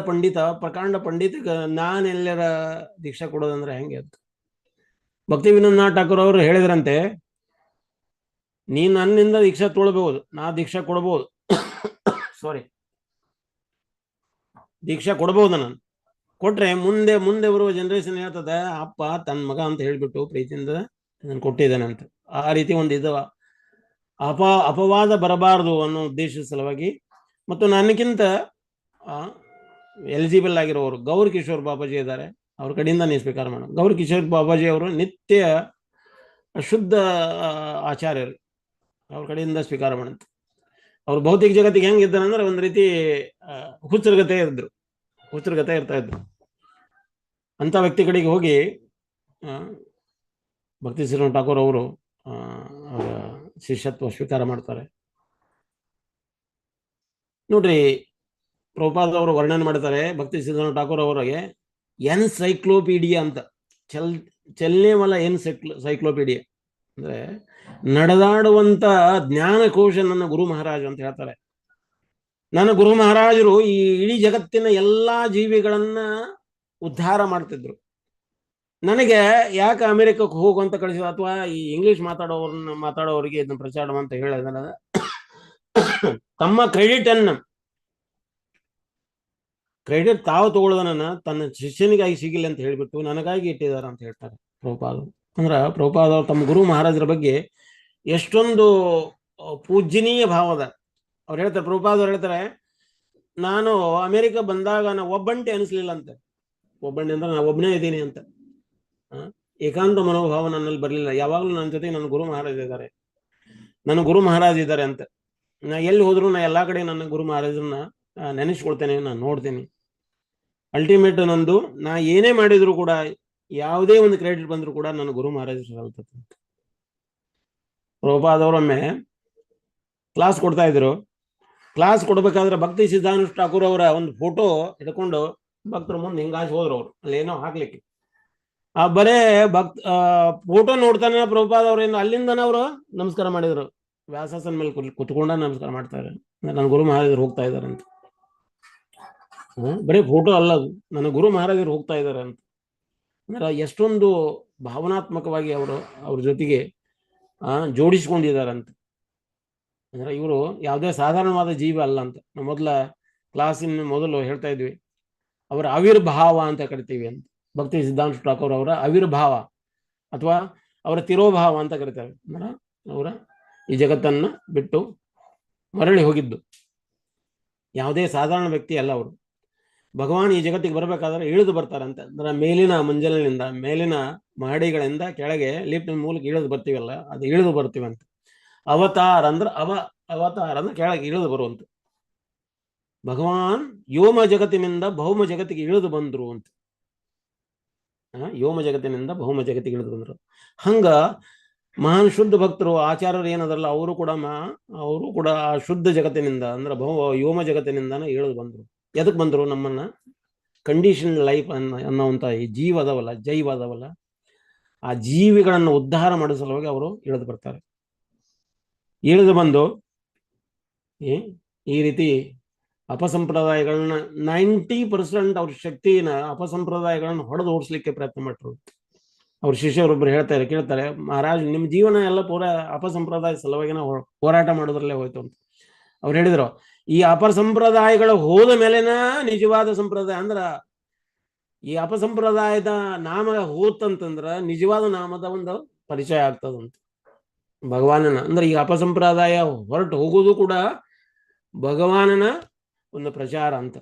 ಪಂಡಿತ ನಾನೆಲ್ಲರ ದೀಕ್ಷಾ ಕೊಡೋದಂದ್ರೆ ಹೆಂಗೆ ಅಂತ. ಭಕ್ತಿ ವಿನೋದ್ ಠಾಕೂರ್ ಅವರು ಹೇಳಿದ್ರಂತೆ, ನೀನ್ ನನ್ನಿಂದ ದೀಕ್ಷಾ ತೊಳ್ಬಹುದು, ನಾ ದೀಕ್ಷಾ ಕೊಡಬಹುದು, ಸಾರಿ ದೀಕ್ಷಾ ಕೊಡಬಹುದು, ನಾನು ಕೊಟ್ರೆ ಮುಂದೆ ಬರುವ ಜನರೇಷನ್ ಹೇಳ್ತದೆ, ಅಪ್ಪ ತನ್ನ ಮಗ ಅಂತ ಹೇಳ್ಬಿಟ್ಟು ಪ್ರೀತಿಯಿಂದ ನಾನು ಕೊಟ್ಟಿದ್ದೇನೆ ಅಂತ. ಆ ರೀತಿ ಒಂದು ಇದು ಅಪವಾದ ಬರಬಾರದು ಅನ್ನೋ ಉದ್ದೇಶದ ಸಲುವಾಗಿ, ಮತ್ತು ನನಗಿಂತ ಎಲಿಜಿಬಲ್ ಆಗಿರೋರು ಗೌರ್ ಕಿಶೋರ್ ಬಾಬಾಜಿ ಇದ್ದಾರೆ, ಅವ್ರ ಕಡೆಯಿಂದ ನೀವು ಸ್ವೀಕಾರ ಮಾಡ. ಗೌರ್ ಕಿಶೋರ್ ಬಾಬಾಜಿ ಅವರು ನಿತ್ಯ ಶುದ್ಧ ಆಚಾರ್ಯರು, ಅವ್ರ ಕಡೆಯಿಂದ ಸ್ವೀಕಾರ ಮಾಡಂತ. ಅವ್ರು ಭೌತಿಕ ಜಗತ್ತಿಗೆ ಹೆಂಗಿದ್ದಾರೆ ಅಂದ್ರೆ ಒಂದು ರೀತಿ ಹುಚ್ಚರಗತೆ ಇರ್ತಾ ಇದ್ರು. ಅಂತ ವ್ಯಕ್ತಿ ಕಡೆಗೆ ಹೋಗಿ ಭಕ್ತಿ ಶ್ರೀಧರ ಠಾಕೂರ್ ಅವರು ಅವರ ಶಿಷ್ಯತ್ವ ಸ್ವೀಕಾರ ಮಾಡ್ತಾರೆ. ನೋಡ್ರಿ, ಪ್ರಭುಪಾದ ಅವರು ವರ್ಣನೆ ಮಾಡ್ತಾರೆ ಭಕ್ತಿ ಶ್ರೀಧರ ಠಾಕೂರ್ ಅವರಿಗೆ ಎನ್ಸೈಕ್ಲೋಪೀಡಿಯಾ ಅಂತ. ಚಲನೇವಲ ಎನ್ಸೈಕ್ಲೋಪೀಡಿಯಾ ಅಂದ್ರೆ ನಡೆದಾಡುವಂತ ಜ್ಞಾನಕೋಶ ನನ್ನ ಗುರು ಮಹಾರಾಜ್ ಅಂತ ಹೇಳ್ತಾರೆ. ನನ್ನ ಗುರು ಮಹಾರಾಜರು ಈ ಇಡೀ ಜಗತ್ತಿನ ಎಲ್ಲಾ ಜೀವಿಗಳನ್ನ ಉದ್ಧಾರ ಮಾಡ್ತಿದ್ರು. ನನಗೆ ಯಾಕೆ ಅಮೆರಿಕಕ್ಕೆ ಹೋಗುವಂತ ಕಳಿಸಿದ, ಅಥವಾ ಈ ಇಂಗ್ಲಿಷ್ ಮಾತಾಡೋರಿಗೆ ಇದನ್ನ ಪ್ರಚಾರ ಅಂತ ಹೇಳಿದ, ತಮ್ಮ ಕ್ರೆಡಿಟ್ ತಾವು ತಗೊಳ್ಳೋದನ್ನ ತನ್ನ ಶಿಷ್ಯನಿಗಾಗಿ ಸಿಗಿಲ್ಲ ಅಂತ ಹೇಳ್ಬಿಟ್ಟು ನನಗಾಗಿ ಇಟ್ಟಿದ್ದಾರೆ ಅಂತ ಹೇಳ್ತಾರೆ ಪ್ರಭುಪಾದ. ಅಂದ್ರ ಪ್ರಭುಪಾದ ಅವರು ತಮ್ಮ ಗುರು ಮಹಾರಾಜರ ಬಗ್ಗೆ ಎಷ್ಟೊಂದು ಪೂಜ್ಯನೀಯ ಭಾವದ. ಅವ್ರು ಹೇಳ್ತಾರೆ, ಪ್ರಭುಪಾದ ಅವ್ರು ಹೇಳ್ತಾರೆ, ನಾನು ಅಮೆರಿಕ ಬಂದಾಗ ನಾ ಒಬ್ಬಂಟಿ ಅನಿಸ್ಲಿಲ್ಲ ಅಂತ. ಒಬ್ಬಂಟಿ ಅಂದ್ರೆ ನಾ ಒಬ್ಬನೇ ಇದ್ದೀನಿ ಅಂತ. ಏಕಾಂತ ಮನೋಭಾವ ನನ್ನಲ್ಲಿ ಬರಲಿಲ್ಲ. ಯಾವಾಗಲೂ ನನ್ನ ಜೊತೆ ನನ್ನ ಗುರು ಮಹಾರಾಜ್ ಇದ್ದಾರೆ ಅಂತ. ನಾ ಎಲ್ಲಿ ಹೋದ್ರು ನಾ ಎಲ್ಲಾ ಕಡೆ ನನ್ನ ಗುರು ಮಹಾರಾಜರನ್ನ ನೆನೆಸ್ಕೊಳ್ತೇನೆ, ನಾನು ನೋಡ್ತೇನೆ. ಅಲ್ಟಿಮೇಟ್ ನಂದು ನಾ ಏನೇ ಮಾಡಿದ್ರು ಕೂಡ ಯಾವುದೇ ಒಂದು ಕ್ರೆಡಿಟ್ ಬಂದ್ರು ಕೂಡ ನನ್ನ ಗುರು ಮಹಾರಾಜರು ಹೇಳ್ತದೆ. ಪ್ರಭುಪಾದವರೊಮ್ಮೆ ಕ್ಲಾಸ್ ಕೊಡ್ತಾ ಇದ್ರು. ಕ್ಲಾಸ್ ಕೊಡ್ಬೇಕಾದ್ರೆ ಭಕ್ತಿ ಸಿದ್ಧಾನುಷ್ ಠಾಕೂರ್ ಅವರ ಒಂದು ಫೋಟೋ ಹಿಡ್ಕೊಂಡು ಭಕ್ತರ ಮುಂದೆ ಹಿಂಗಾಸಿ ಹೋದ್ರು. ಅವ್ರು ಅಲ್ಲಿ ಏನೋ ಹಾಕ್ಲಿಕ್ಕೆ ಬರೇ ಫೋಟೋ ನೋಡ್ತಾನೆ ಪ್ರಭುಪಾದ ಅವ್ರೇನು ಅಲ್ಲಿಂದನೇ ಅವರು ನಮಸ್ಕಾರ ಮಾಡಿದ್ರು. ವ್ಯಾಸಾಸನ ಮೇಲೆ ಕುತ್ಕೊಂಡ ನಮಸ್ಕಾರ ಮಾಡ್ತಾರೆ. ನನ್ನ ಗುರು ಮಹಾರಾಜರು ಹೋಗ್ತಾ ಇದಾರೆ ಅಂತ. ಬರೀ ಫೋಟೋ ಅಲ್ಲ, ನನ್ನ ಗುರು ಮಹಾರಾಜರು ಹೋಗ್ತಾ ಇದ್ದಾರೆ ಅಂತ. ಅಂದ್ರೆ ಎಷ್ಟೊಂದು ಭಾವನಾತ್ಮಕವಾಗಿ ಅವ್ರ ಜೊತೆಗೆ ಜೋಡಿಸ್ಕೊಂಡಿದ್ದಾರೆ ಅಂತ. ಅಂದ್ರೆ ಇವರು ಯಾವುದೇ ಸಾಧಾರಣವಾದ ಜೀವ ಅಲ್ಲ ಅಂತ. ನಾವು ಕ್ಲಾಸಿನ ಮೊದಲು ಹೇಳ್ತಾ ಇದ್ವಿ, ಅವರ ಆವಿರ್ಭಾವ ಅಂತ ಕರಿತೀವಿ ಅಂತ. ಭಕ್ತಿ ಸಿದ್ಧಾಂತ ಠಾಕೂರ್ ಅವರ ಆವಿರ್ಭಾವ ಅಥವಾ ಅವರ ತಿರೋಭಾವ ಅಂತ ಕರಿತೇವೆ. ಅಂದ್ರೆ ಅವರ ಈ ಜಗತ್ತನ್ನ ಬಿಟ್ಟು ಮರಳಿ ಹೋಗಿದ್ದು ಯಾವುದೇ ಸಾಧಾರಣ ವ್ಯಕ್ತಿ ಅಲ್ಲ ಅವರು. ಭಗವಾನ್ ಈ ಜಗತ್ತಿಗೆ ಬರಬೇಕಾದ್ರೆ ಇಳಿದು ಬರ್ತಾರಂತೆ. ಅಂದ್ರೆ ಮೇಲಿನ ಮುಂಜಾನೆಯಿಂದ ಮೇಲಿನ ಮಹಡಿಗಳಿಂದ ಕೆಳಗೆ ಲಿಫ್ಟ್ ಮೂಲಕ ಇಳಿದು ಬರ್ತೀವಲ್ಲ, ಅದು ಇಳಿದು ಬರ್ತೀವಂತ. ಅವತಾರ ಅಂದ್ರೆ ಅವತಾರ ಅಂದ್ರೆ ಕೆಳಗೆ ಇಳಿದು ಬರುವಂತ. ಭಗವಾನ್ ವ್ಯೋಮ ಜಗತ್ತಿನಿಂದ ಭೌಮ ಜಗತ್ತಿಗೆ ಇಳಿದು ಬಂದ್ರು ಅಂತ. ವ್ಯೋಮ ಜಗತ್ತಿನಿಂದ ಭೌಮ ಜಗತ್ತಿಗೆ ಇಳಿದು ಬಂದ್ರು. ಹಂಗ ಮಹಾನ್ ಶುದ್ಧ ಭಕ್ತರು ಆಚಾರ್ಯರು ಏನದಲ್ಲ, ಅವರು ಕೂಡ ಆ ಶುದ್ಧ ಜಗತ್ತಿನಿಂದ ಅಂದ್ರೆ ವ್ಯೋಮ ಜಗತ್ತಿನಿಂದಾನ ಇಳಿದು ಬಂದ್ರು. ಎದಕ್ ಬಂದ್ರು? ನಮ್ಮನ್ನ ಕಂಡೀಷನ್ ಲೈಫ್ ಅನ್ನೋಂಥ ಈ ಜೀವ ಅದವಲ್ಲ, ಜೈವ ಅದವಲ್ಲ, ಆ ಜೀವಿಗಳನ್ನು ಉದ್ಧಾರ ಮಾಡೋ ಸಲುವಾಗಿ ಅವರು ಇಳಿದು ಬರ್ತಾರೆ. ಇಳಿದು ಬಂದು ಈ ರೀತಿ ಅಪಸಂಪ್ರದಾಯಗಳನ್ನ 90% ಅವ್ರ ಶಕ್ತಿನ ಅಪಸಂಪ್ರದಾಯಗಳನ್ನ ಹೊಡೆದು ಓಡಿಸ್ಲಿಕ್ಕೆ ಪ್ರಯತ್ನ ಮಾಡ್ರು. ಅವ್ರ ಶಿಷ್ಯರೊಬ್ರು ಕೇಳ್ತಾರೆ, ಮಹಾರಾಜ್ ನಿಮ್ ಜೀವನ ಎಲ್ಲ ಪೂರಾ ಅಪಸಂಪ್ರದಾಯ ಸಲುವಾಗಿನ ಹೋರಾಟ ಮಾಡೋದ್ರಲ್ಲೇ ಹೋಯ್ತು ಅಂತ. ಅವ್ರು ಹೇಳಿದ್ರು, ಈ ಅಪಸಂಪ್ರದಾಯಗಳು ಹೋದ ಮೇಲೆನ ನಿಜವಾದ ಸಂಪ್ರದಾಯ ಅಂದ್ರ, ಈ ಅಪಸಂಪ್ರದಾಯದ ನಾಮ ಹೋತಂತಂದ್ರ ನಿಜವಾದ ನಾಮದ ಒಂದು ಪರಿಚಯ ಆಗ್ತದಂತ ಭಗವಾನನ. ಅಂದ್ರೆ ಈ ಅಪಸಂಪ್ರದಾಯ ಹೊರಟು ಹೋಗುವುದು ಕೂಡ ಭಗವಾನನ ಒಂದು ಪ್ರಚಾರ ಅಂತ.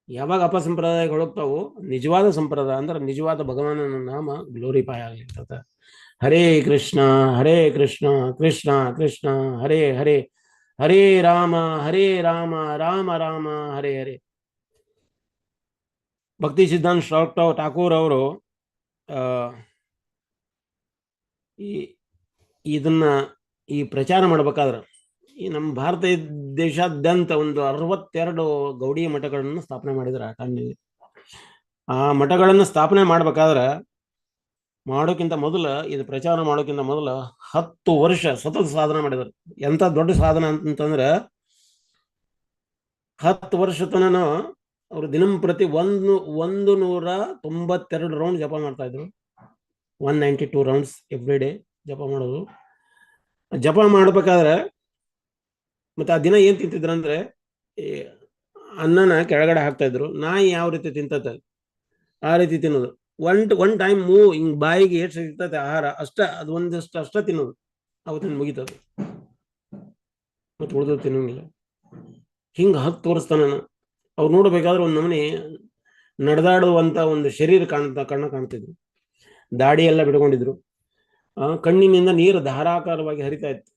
ಯಾವಾಗ ಅಪಸಂಪ್ರದಾಯಗಳು ಹೋಗ್ತಾವು, ನಿಜವಾದ ಸಂಪ್ರದಾಯ ಅಂದ್ರೆ ನಿಜವಾದ ಭಗವಾನನ ನಾಮ ಗ್ಲೋರಿಫೈ ಆಗ್ಲಿರ್ತದೆ. ಹರೇ ಕೃಷ್ಣ ಕೃಷ್ಣ ಕೃಷ್ಣ ಹರೇ ಹರೇ, ಹರೇ ರಾಮ ರಾಮ ರಾಮ ಹರೇ ಹರೇ. ಭಕ್ತಿ ಸಿದ್ಧಾಂತ ಠಾಕೂರ್ ಅವರು ಇದನ್ನ ಈ ಪ್ರಚಾರ ಮಾಡ್ಬೇಕಾದ್ರೆ ಈ ನಮ್ಮ ಭಾರತ ದೇಶಾದ್ಯಂತ ಒಂದು 62 ಗೌಡಿ ಮಠಗಳನ್ನು ಸ್ಥಾಪನೆ ಮಾಡಿದ್ರು ಆ ಟೈಮ್ನಲ್ಲಿ. ಆ ಮಠಗಳನ್ನು ಸ್ಥಾಪನೆ ಮಾಡ್ಬೇಕಾದ್ರೆ ಮಾಡೋಕ್ಕಿಂತ ಮೊದಲು, ಇದು ಪ್ರಚಾರ ಮಾಡೋಕ್ಕಿಂತ ಮೊದಲು 10 ವರ್ಷ ಸತತ ಸಾಧನೆ ಮಾಡಿದ್ರು. ಎಂತ ದೊಡ್ಡ ಸಾಧನ ಅಂತಂದ್ರೆ 10 ವರ್ಷ ತನಕ ಅವರು ದಿನಂಪ್ರತಿ 192 ರೌಂಡ್ ಜಪ ಮಾಡ್ತಾ ಇದ್ರು. 192 ರೌಂಡ್ಸ್ ಎವ್ರಿ ಡೇ ಜಪ ಮಾಡೋದು. ಜಪ ಮಾಡ್ಬೇಕಾದ್ರೆ ಮತ್ತೆ ಆ ದಿನ ಏನ್ ತಿಂತಿದ್ರು ಅಂದ್ರೆ ಅನ್ನನ ಕೆಳಗಡೆ ಹಾಕ್ತಾ ಇದ್ರು. ನಾಯಿ ಯಾವ ರೀತಿ ತಿಂತತೆ ಆ ರೀತಿ ತಿನ್ನೋದು. ಒನ್ ಟೈಮ್ ಹಿಂಗ್ ಬಾಯಿಗೆ ಎಷ್ಟು ಸಿಗ್ತದೆ ಆಹಾರ ಅದು ಒಂದಷ್ಟು ಅಷ್ಟ ತಿನ್ನೋದು. ಅವತ್ತಿನ ಮುಗಿತದು, ಮತ್ತೆ ಉಳಿದು ತಿನ್ನೋಂಗಿಲ್ಲ. ಹಿಂಗ 10 ವರ್ಷ ತನ ಅವ್ರು ನೋಡ್ಬೇಕಾದ್ರೆ ಒಂದು ನಮೂನಿ ನಡೆದಾಡುವಂತ ಒಂದು ಶರೀರ ಕಣ್ಣ ಕಾಣ್ತಿದ್ರು. ದಾಡಿ ಎಲ್ಲ ಬಿಡ್ಕೊಂಡಿದ್ರು. ಕಣ್ಣಿನಿಂದ ನೀರು ಧಾರಾಕಾರವಾಗಿ ಹರಿತಾ ಇತ್ತು.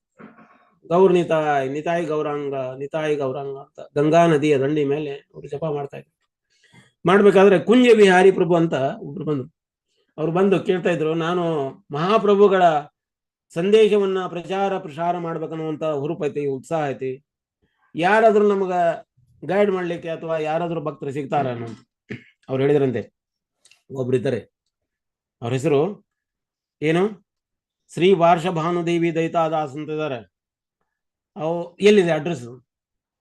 ಗೌರ್ ನಿತಾಯಿ ಗೌರಾಂಗ ಅಂತ ಗಂಗಾ ನದಿಯ ದಂಡಿ ಮೇಲೆ ಅವರು ಜಪ ಮಾಡ್ತಾ ಇದ್ರು. ಮಾಡ್ಬೇಕಾದ್ರೆ ಕುಂಜ ಬಿಹಾರಿ ಪ್ರಭು ಅಂತ ಒಬ್ರು ಬಂದ್ರು. ಅವ್ರು ಬಂದು ಕೇಳ್ತಾ ಇದ್ರು, ನಾನು ಮಹಾಪ್ರಭುಗಳ ಸಂದೇಶವನ್ನ ಪ್ರಸಾರ ಮಾಡ್ಬೇಕನ್ನುವಂತ ಹುರುಪೈತಿ, ಉತ್ಸಾಹ ಐತಿ. ಯಾರಾದ್ರೂ ನಮಗ ಗೈಡ್ ಮಾಡ್ಲಿಕ್ಕೆ ಅಥವಾ ಯಾರಾದ್ರೂ ಭಕ್ತರು ಸಿಗ್ತಾರ ಅನ್ನೋದು. ಅವ್ರು ಹೇಳಿದ್ರಂತೆ, ಒಬ್ರಿದ್ದಾರೆ, ಅವ್ರ ಹೆಸರು ಏನು ಶ್ರೀ ವಾರ್ಷ ಭಾನುದೇವಿ ದೈತಾದಾಸ್ ಅಂತ ಇದ್ದಾರೆ. ಅವು ಎಲ್ಲಿದೆ ಅಡ್ರೆಸ್?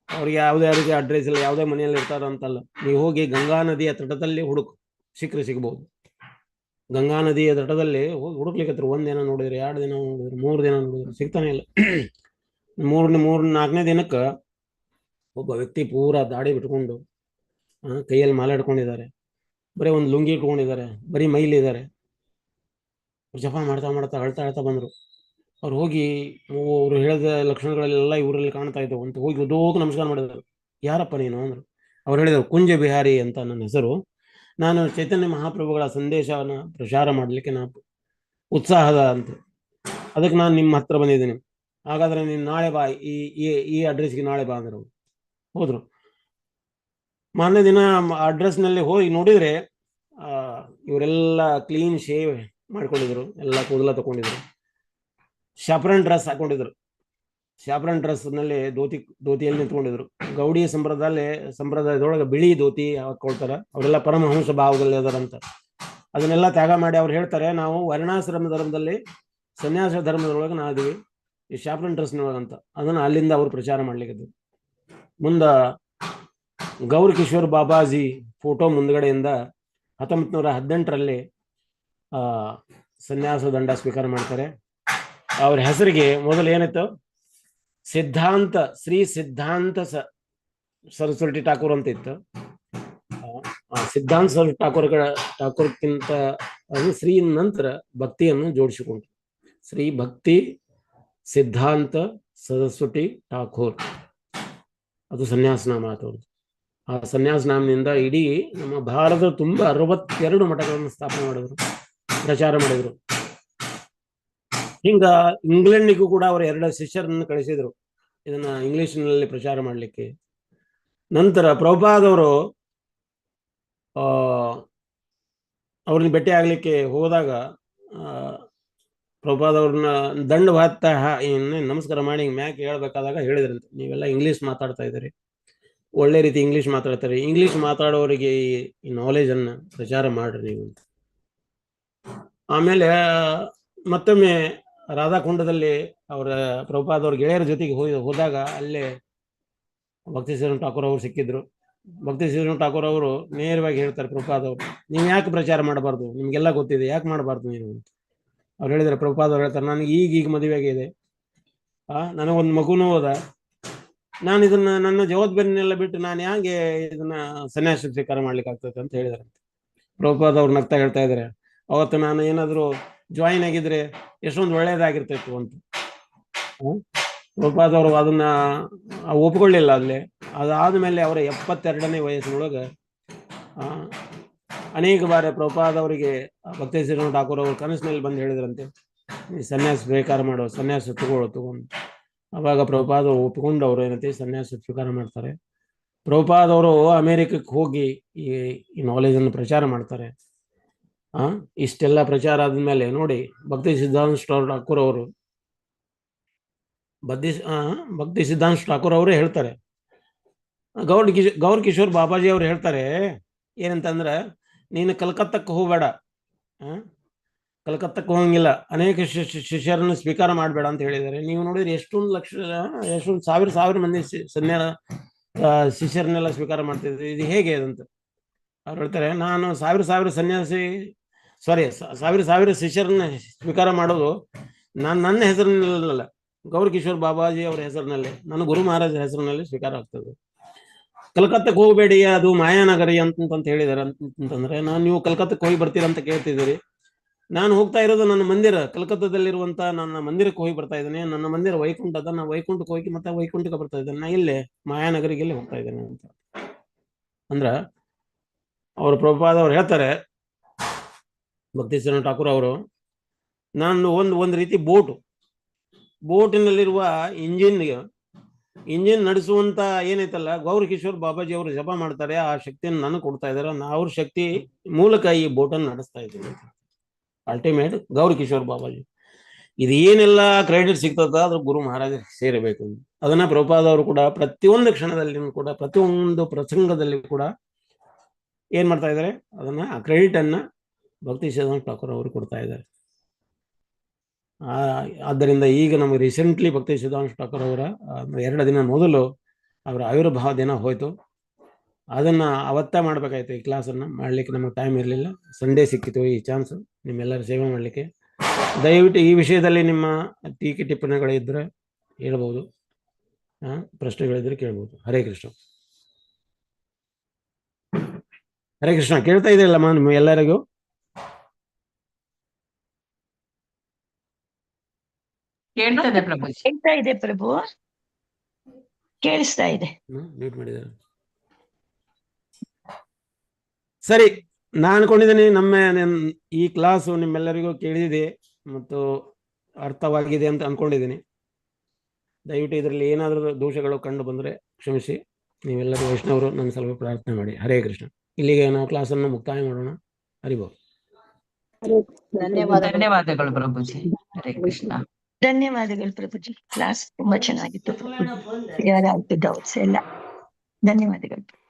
ಅವ್ರಿಗೆ ಯಾವುದೇ ರೀತಿ ಅಡ್ರೆಸ್ ಇಲ್ಲ, ಯಾವುದೇ ಮನೆಯಲ್ಲಿ ಇರ್ತಾರ ಅಂತಲ್ಲ. ನೀವು ಹೋಗಿ ಗಂಗಾ ನದಿಯ ತಟದಲ್ಲಿ ಸಿಗ್ಬಹುದು. ಗಂಗಾ ನದಿಯ ತಟದಲ್ಲಿ ಹೋಗಿ ಹುಡುಕ್ಲಿಕ್ಕೆ 1 ದಿನ ನೋಡಿದ್ರೆ, 2 ದಿನ ನೋಡಿದ್ರೆ, 3 ದಿನ ನೋಡಿದ್ರೆ ಸಿಗ್ತಾನೆ ಇಲ್ಲ. 4ನೇ ದಿನಕ್ಕೆ ಒಬ್ಬ ವ್ಯಕ್ತಿ ಪೂರಾ ದಾಡಿ ಬಿಟ್ಕೊಂಡು ಕೈಯಲ್ಲಿ ಮಾಲೆ ಹಿಡ್ಕೊಂಡಿದ್ದಾರೆ, ಬರೀ ಒಂದು ಲುಂಗಿ ಇಟ್ಕೊಂಡಿದ್ದಾರೆ, ಬರೀ ಮೈಲಿದ್ದಾರೆ. ಜಪ ಮಾಡ್ತಾ ಅಳ್ತಾ ಬಂದ್ರು. ಅವ್ರು ಹೋಗಿ ಅವ್ರು ಹೇಳಿದ ಲಕ್ಷಣಗಳೆಲ್ಲ ಇವರಲ್ಲಿ ಕಾಣ್ತಾ ಇದ್ದವು ಅಂತ ಹೋಗಿ ಉದ್ದೋಗ ನಮಸ್ಕಾರ ಮಾಡಿದ್ರು. ಯಾರಪ್ಪ ನೀನು ಅಂದ್ರು. ಅವ್ರು ಹೇಳಿದ್ರು, ಕುಂಜ ಬಿಹಾರಿ ಅಂತ ನನ್ನ ಹೆಸರು. ನಾನು ಚೈತನ್ಯ ಮಹಾಪ್ರಭುಗಳ ಸಂದೇಶವನ್ನ ಪ್ರಚಾರ ಮಾಡಲಿಕ್ಕೆ ನಾನು ಉತ್ಸಾಹದ ಅಂತ, ಅದಕ್ಕೆ ನಾನು ನಿಮ್ಮ ಹತ್ರ ಬಂದಿದ್ದೀನಿ. ಹಾಗಾದ್ರೆ ನೀನು ನಾಳೆ ಬಾ, ಈ ಈ ಅಡ್ರೆಸ್ಗೆ ನಾಳೆ ಬಾ ಅಂದ್ರೆ ಹೋದ್ರು. ಮಾರನೇ ದಿನ ಅಡ್ರೆಸ್ನಲ್ಲಿ ಹೋಗಿ ನೋಡಿದ್ರೆ ಇವರೆಲ್ಲ ಕ್ಲೀನ್ ಶೇವ್ ಮಾಡ್ಕೊಂಡಿದ್ರು, ಎಲ್ಲ ಕೂದಲ ತಗೊಂಡಿದ್ರು, ಶಾಪ್ರನ್ ಡ್ರೆಸ್ ಹಾಕೊಂಡಿದ್ರು. ಶಾಪ್ರನ್ ಡ್ರೆಸ್ ನಲ್ಲಿ ಧೋತಿಯಲ್ಲಿ ನಿಂತ್ಕೊಂಡಿದ್ರು. ಗೌಡಿ ಸಂಪ್ರದಾಯದೊಳಗೆ ಬಿಳಿ ಧೋತಿ ಹಾಕೊಳ್ತಾರ, ಅವರೆಲ್ಲ ಪರಮಹಂಸ ಭಾವದಲ್ಲಿ ಅದರಂತ. ಅದನ್ನೆಲ್ಲ ತ್ಯಾಗ ಮಾಡಿ ಅವ್ರು ಹೇಳ್ತಾರೆ, ನಾವು ವರ್ಣಾಶ್ರಮ ಧರ್ಮದಲ್ಲಿ ಸನ್ಯಾಸ ಧರ್ಮದೊಳಗೆ ನಾವಿದೀವಿ, ಈ ಶಾಪ್ರನ್ ಡ್ರೆಸ್ನೊಳಗಂತ. ಅದನ್ನ ಅಲ್ಲಿಂದ ಅವ್ರು ಪ್ರಚಾರ ಮಾಡ್ಲಿಕ್ಕೆ. ಮುಂದ ಗೌರ್ ಕಿಶೋರ್ ಬಾಬಾಜಿ ಫೋಟೋ ಮುಂದ್ಗಡೆಯಿಂದ 1918ರಲ್ಲಿ ಸನ್ಯಾಸ ದಂಡ ಸ್ವೀಕಾರ ಮಾಡ್ತಾರೆ. ಅವ್ರ ಹೆಸರಿಗೆ ಮೊದಲು ಏನಿತ್ತು, ಸಿದ್ಧಾಂತ, ಶ್ರೀ ಸಿದ್ಧಾಂತ ಸರಸ್ವತಿ ಠಾಕೂರ್ ಅಂತ ಇತ್ತು. ಸಿದ್ಧಾಂತ ಠಾಕೂರ್ಕ್ಕಿಂತ ಅದು ಶ್ರೀ ನಂತರ ಭಕ್ತಿಯನ್ನು ಜೋಡಿಸಿಕೊಂಡು ಶ್ರೀ ಭಕ್ತಿ ಸಿದ್ಧಾಂತ ಸರಸ್ವತಿ ಠಾಕೂರ್, ಅದು ಸನ್ಯಾಸನಾಮ ಆತವ್ರದ್ದು. ಆ ಸನ್ಯಾಸನಾಮದಿಂದ ಇಡೀ ನಮ್ಮ ಭಾರತದ ತುಂಬ 62 ಮಠಗಳನ್ನು ಸ್ಥಾಪನೆ ಮಾಡಿದ್ರು, ಪ್ರಚಾರ ಮಾಡಿದ್ರು. ಹಿಂಗ ಇಂಗ್ಲೆಂಡಿಗೂ ಕೂಡ ಅವರು 2 ಶಿಷ್ಯರನ್ನು ಕಳಿಸಿದ್ರು ಇದನ್ನ ಇಂಗ್ಲಿಷ್ನಲ್ಲಿ ಪ್ರಚಾರ ಮಾಡಲಿಕ್ಕೆ. ನಂತರ ಪ್ರಭುಪಾದವರು ಅವ್ರನ್ನ ಭೇಟಿ ಆಗ್ಲಿಕ್ಕೆ ಹೋದಾಗ ಪ್ರಭುಪಾದವ್ರನ್ನ ದಂಡವಾತ ನಮಸ್ಕಾರ ಮಾಡಿ ಮ್ಯಾಕ್ ಹೇಳ್ಬೇಕಾದಾಗ ಹೇಳಿದ್ರಂತೆ, ನೀವೆಲ್ಲ ಇಂಗ್ಲಿಷ್ ಮಾತಾಡ್ತಾ ಇದ್ದೀರಿ, ಒಳ್ಳೆ ರೀತಿ ಇಂಗ್ಲಿಷ್ ಮಾತಾಡ್ತಾರೆ, ಇಂಗ್ಲಿಷ್ ಮಾತಾಡೋರಿಗೆ ಈ ನಾಲೆಜ್ ಅನ್ನ ಪ್ರಚಾರ ಮಾಡ್ರಿ ನೀವು ಅಂತ. ಆಮೇಲೆ ಮತ್ತೊಮ್ಮೆ ರಾಧಾಕುಂಡದಲ್ಲಿ ಅವರ ಪ್ರಭುಪಾದವ್ರ ಗೆಳೆಯರ ಜೊತೆಗೆ ಹೋದಾಗ ಅಲ್ಲೇ ಭಕ್ತಿ ಶ್ರೀರಾಮ್ ಠಾಕೂರ್ ಅವರು ಸಿಕ್ಕಿದ್ರು. ಭಕ್ತಿ ಶ್ರೀರಾಮ್ ಠಾಕೂರ್ ಅವರು ನೇರವಾಗಿ ಹೇಳ್ತಾರೆ ಪ್ರಭುಪಾದವ್ರು, ನೀವು ಯಾಕೆ ಪ್ರಚಾರ ಮಾಡಬಾರ್ದು, ನಿಮ್ಗೆಲ್ಲ ಗೊತ್ತಿದೆ, ಯಾಕೆ ಮಾಡಬಾರ್ದು ನೀವು ಅಂತ. ಅವ್ರು ಹೇಳಿದ್ರೆ, ಪ್ರಭುಪಾದವ್ರು ಹೇಳ್ತಾರೆ, ನನಗೆ ಈಗ ಮದುವೆ ಆಗಿದೆ, ನನಗೊಂದು ಮಗುನೂ ಹೋದ, ನಾನು ಇದನ್ನ ನನ್ನ ಜವಾಬ್ದಾರಿನೆಲ್ಲ ಬಿಟ್ಟು ನಾನು ಯಾಕೆ ಇದನ್ನ ಸನ್ಯಾಸ ಸ್ವೀಕಾರ ಮಾಡ್ಲಿಕ್ಕೆ ಆಗ್ತದೆ ಅಂತ ಹೇಳಿದಾರಂತೆ. ಪ್ರಭುಪಾದವ್ರು ನಗ್ತಾ ಹೇಳ್ತಾ ಇದ್ದಾರೆ, ಅವತ್ತು ನಾನು ಏನಾದ್ರು ಜಾಯಿನ್ ಆಗಿದ್ರೆ ಎಷ್ಟೊಂದು ಒಳ್ಳೇದಾಗಿರ್ತಿತ್ತು ಅಂತ. ಪ್ರಭುಪಾದವರು ಅದನ್ನ ಒಪ್ಕೊಳ್ಳಿಲ್ಲ. ಅಲ್ಲಿ ಅದಾದ್ಮೇಲೆ ಅವರ 72ನೇ ವಯಸ್ಸಿನೊಳಗೆ ಅನೇಕ ಬಾರಿ ಪ್ರಭುಪಾದವರಿಗೆ ಭಕ್ತಿ ಶ್ರೀರಾಮ್ ಠಾಕೂರ್ ಅವರು ಕನಸಿನಲ್ಲಿ ಬಂದು ಹೇಳಿದ್ರಂತೆ, ಈ ಸನ್ಯಾಸ ಸ್ವೀಕಾರ ಮಾಡೋ, ಸನ್ಯಾಸ ತಗೊಂಡು. ಅವಾಗ ಪ್ರಭುಪಾದವರು ಒಪ್ಪಿಕೊಂಡು ಅವರು ಏನಂತೆ ಸನ್ಯಾಸ ಸ್ವೀಕಾರ ಮಾಡ್ತಾರೆ. ಪ್ರಭುಪಾದವರು ಅಮೆರಿಕಕ್ಕೆ ಹೋಗಿ ಈ ನಾಲೆಜನ್ನು ಪ್ರಚಾರ ಮಾಡ್ತಾರೆ. ಇಷ್ಟೆಲ್ಲ ಪ್ರಚಾರ ಆದ್ಮೇಲೆ ನೋಡಿ, ಭಕ್ತಿ ಸಿದ್ಧಾಂತ ಠಾಕೂರ್ ಅವರು ಭಕ್ತಿ ಸಿದ್ಧಾಂತ ಠಾಕೂರ್ ಅವರೇ ಹೇಳ್ತಾರೆ, ಗೌರ್ ಕಿಶೋರ್ ಬಾಬಾಜಿ ಅವ್ರು ಹೇಳ್ತಾರೆ ಏನಂತಂದ್ರೆ, ನೀನು ಕಲ್ಕತ್ತಕ್ಕೆ ಹೋಗಬೇಡ, ಕಲ್ಕತ್ತಕ್ಕೆ ಹೋಗಂಗಿಲ್ಲ, ಅನೇಕ ಶಿಷ್ಯರನ್ನು ಸ್ವೀಕಾರ ಮಾಡಬೇಡ ಅಂತ ಹೇಳಿದ್ದಾರೆ. ನೀವು ನೋಡಿದ್ರೆ ಎಷ್ಟೊಂದು ಸಾವಿರ ಮಂದಿ ಶಿಷ್ಯರನ್ನೆಲ್ಲ ಸ್ವೀಕಾರ ಮಾಡ್ತಿದ್ರಿ, ಇದು ಹೇಗೆ ಅದಂತ. ಅವ್ರು ಹೇಳ್ತಾರೆ, ನಾನು ಸಾವಿರ ಶಿಷ್ಯರನ್ನ ಸ್ವೀಕಾರ ಮಾಡೋದು ನನ್ನ ಹೆಸರಿನಲ್ಲ, ಗೌರ್ ಕಿಶೋರ್ ಬಾಬಾಜಿ ಅವರ ಹೆಸರಿನಲ್ಲಿ, ನನ್ನ ಗುರು ಮಹಾರಾಜರ ಹೆಸರಿನಲ್ಲಿ ಸ್ವೀಕಾರ ಆಗ್ತದೆ. ಕಲ್ಕತ್ತಕ್ಕೆ ಹೋಗಬೇಡಿ, ಅದು ಮಾಯಾನಗರಿ ಅಂತ ಹೇಳಿದಾರೆ. ಅಂತಂದ್ರೆ ನೀವು ಕಲ್ಕತ್ತಕ್ಕೆ ಹೋಗಿ ಬರ್ತೀರಾ ಅಂತ ಕೇಳ್ತಿದ್ದೀರಿ. ನಾನು ಹೋಗ್ತಾ ಇರೋದು ನನ್ನ ಮಂದಿರ, ಕಲ್ಕತ್ತಾದಲ್ಲಿರುವಂತ ನನ್ನ ಮಂದಿರಕ್ಕೆ ಹೋಗಿ ಬರ್ತಾ ಇದ್ದೇನೆ. ನನ್ನ ಮಂದಿರ ವೈಕುಂಠ ಅದ, ನಾನು ವೈಕುಂಠಕ್ಕೆ ಹೋಗಿ ಮತ್ತೆ ವೈಕುಂಠಕ್ಕೆ ಬರ್ತಾ ಇದ್ದೇನೆ, ನಾ ಇಲ್ಲೇ ಮಾಯಾನಗರಿಗೆ ಹೋಗ್ತಾ ಇದ್ದೇನೆ ಅಂತ. ಅಂದ್ರ ಅವ್ರ ಪ್ರಭುಪಾದವ್ರು ಹೇಳ್ತಾರೆ, ಭಕ್ತಿ ಶ್ರೀರಾಮ್ ಠಾಕೂರ್ ಅವರು, ನಾನು ಒಂದು ರೀತಿ ಬೋಟಿನಲ್ಲಿರುವ ಇಂಜಿನ್ ನಡೆಸುವಂತ ಏನೈತಲ್ಲ, ಗೌರ್ ಕಿಶೋರ್ ಬಾಬಾಜಿ ಅವರು ಜಪ ಮಾಡ್ತಾರೆ, ಆ ಶಕ್ತಿಯನ್ನು ನನಗೆ ಕೊಡ್ತಾ ಇದ್ದಾರೆ, ಅವ್ರ ಶಕ್ತಿ ಮೂಲಕ ಈ ಬೋಟನ್ನು ನಡೆಸ್ತಾ ಇದ್ದೀನಿ. ಅಲ್ಟಿಮೇಟ್ ಗೌರ್ ಕಿಶೋರ್ ಬಾಬಾಜಿ. ಇದು ಏನೆಲ್ಲ ಕ್ರೆಡಿಟ್ ಸಿಗ್ತದ ಅದು ಗುರು ಮಹಾರಾಜ ಸೇರಬೇಕು. ಅದನ್ನ ಪ್ರಭುಪಾದವರು ಕೂಡ ಪ್ರತಿಯೊಂದು ಕ್ಷಣದಲ್ಲಿ ಕೂಡ, ಪ್ರತಿಯೊಂದು ಪ್ರಸಂಗದಲ್ಲಿ ಕೂಡ ಏನ್ ಮಾಡ್ತಾ ಇದ್ದಾರೆ, ಅದನ್ನ ಆ ಕ್ರೆಡಿಟ್ ಅನ್ನ ಭಕ್ತಿ ಸಿದ್ಧಾಂತ ಠಾಕೂರ್ ಅವರು ಕೊಡ್ತಾ ಇದ್ದಾರೆ. ಆದ್ದರಿಂದ ಈಗ ನಮಗೆ ರೀಸೆಂಟ್ಲಿ ಭಕ್ತಿ ಸಿದ್ಧಾಂತ ಠಾಕೂರ್ ಅವರ 2 ದಿನ ಮೊದಲು ಅವರ ಆವಿರ್ಭಾವ ದಿನ ಹೋಯ್ತು. ಅದನ್ನ ಅವತ್ತ ಮಾಡ್ಬೇಕಾಯ್ತು. ಈ ಕ್ಲಾಸನ್ನು ಮಾಡ್ಲಿಕ್ಕೆ ನಮಗೆ ಟೈಮ್ ಇರಲಿಲ್ಲ. ಸಂಡೇ ಸಿಕ್ಕಿತು ಈ ಚಾನ್ಸ್ ನಿಮ್ಮೆಲ್ಲರ ಸೇವೆ ಮಾಡಲಿಕ್ಕೆ. ದಯವಿಟ್ಟು ಈ ವಿಷಯದಲ್ಲಿ ನಿಮ್ಮ ಟೀಕೆ ಟಿಪ್ಪಣಿಗಳಿದ್ರೆ ಹೇಳ್ಬೋದು, ಪ್ರಶ್ನೆಗಳಿದ್ರೆ ಕೇಳ್ಬೋದು. ಹರೇ ಕೃಷ್ಣ. ಹರೇ ಕೃಷ್ಣ. ಕೇಳ್ತಾ ಇದೆಯಲ್ಲಮ್ಮ ನಿಮ್ಮ ಎಲ್ಲರಿಗೂ? ಕೇಳ್ತದೆ ಪ್ರಭುಜಿ. ಕೇಳ್ತಾ ಇದೆ ಪ್ರಭು, ಕೇಳಿಸ್ತಾ ಇದೆ. ಮ್ಯೂಟ್ ಮಾಡಿದ್ದಾರೆ. ಸರಿ, ನಾನು ಅನ್ಕೊಂಡಿದ್ದೀನಿ ಈ ಕ್ಲಾಸು ನಿಮ್ಮೆಲ್ಲರಿಗೂ ಕೇಳಿದೆ ಮತ್ತು ಅರ್ಥವಾಗಿದೆ ಅಂತ ಅನ್ಕೊಂಡಿದ್ದೀನಿ. ದಯವಿಟ್ಟು ಇದರಲ್ಲಿ ಏನಾದರೂ ದೋಷಗಳು ಕಂಡು ಬಂದರೆ ಕ್ಷಮಿಸಿ. ನೀವೆಲ್ಲರೂ ವೈಷ್ಣವರು ನನ್ನ ಸ್ವಲ್ಪ ಪ್ರಾರ್ಥನೆ ಮಾಡಿ. ಹರೇ ಕೃಷ್ಣ. ಇಲ್ಲಿಗೆ ನಾವು ಕ್ಲಾಸನ್ನು ಮುಕ್ತಾಯ ಮಾಡೋಣ. ಹರಿಬೋಲ್. ಧನ್ಯವಾದಗಳು ಪ್ರಭುಜಿ. ಹರೇ ಕೃಷ್ಣ. ಧನ್ಯವಾದಗಳು ಪ್ರಭುಜಿ. ಕ್ಲಾಸ್ ತುಂಬಾ ಚೆನ್ನಾಗಿತ್ತು. ಕ್ಲಿಯರ್ ಆಯ್ತು ಡೌಟ್ಸ್ ಎಲ್ಲ. ಧನ್ಯವಾದಗಳು.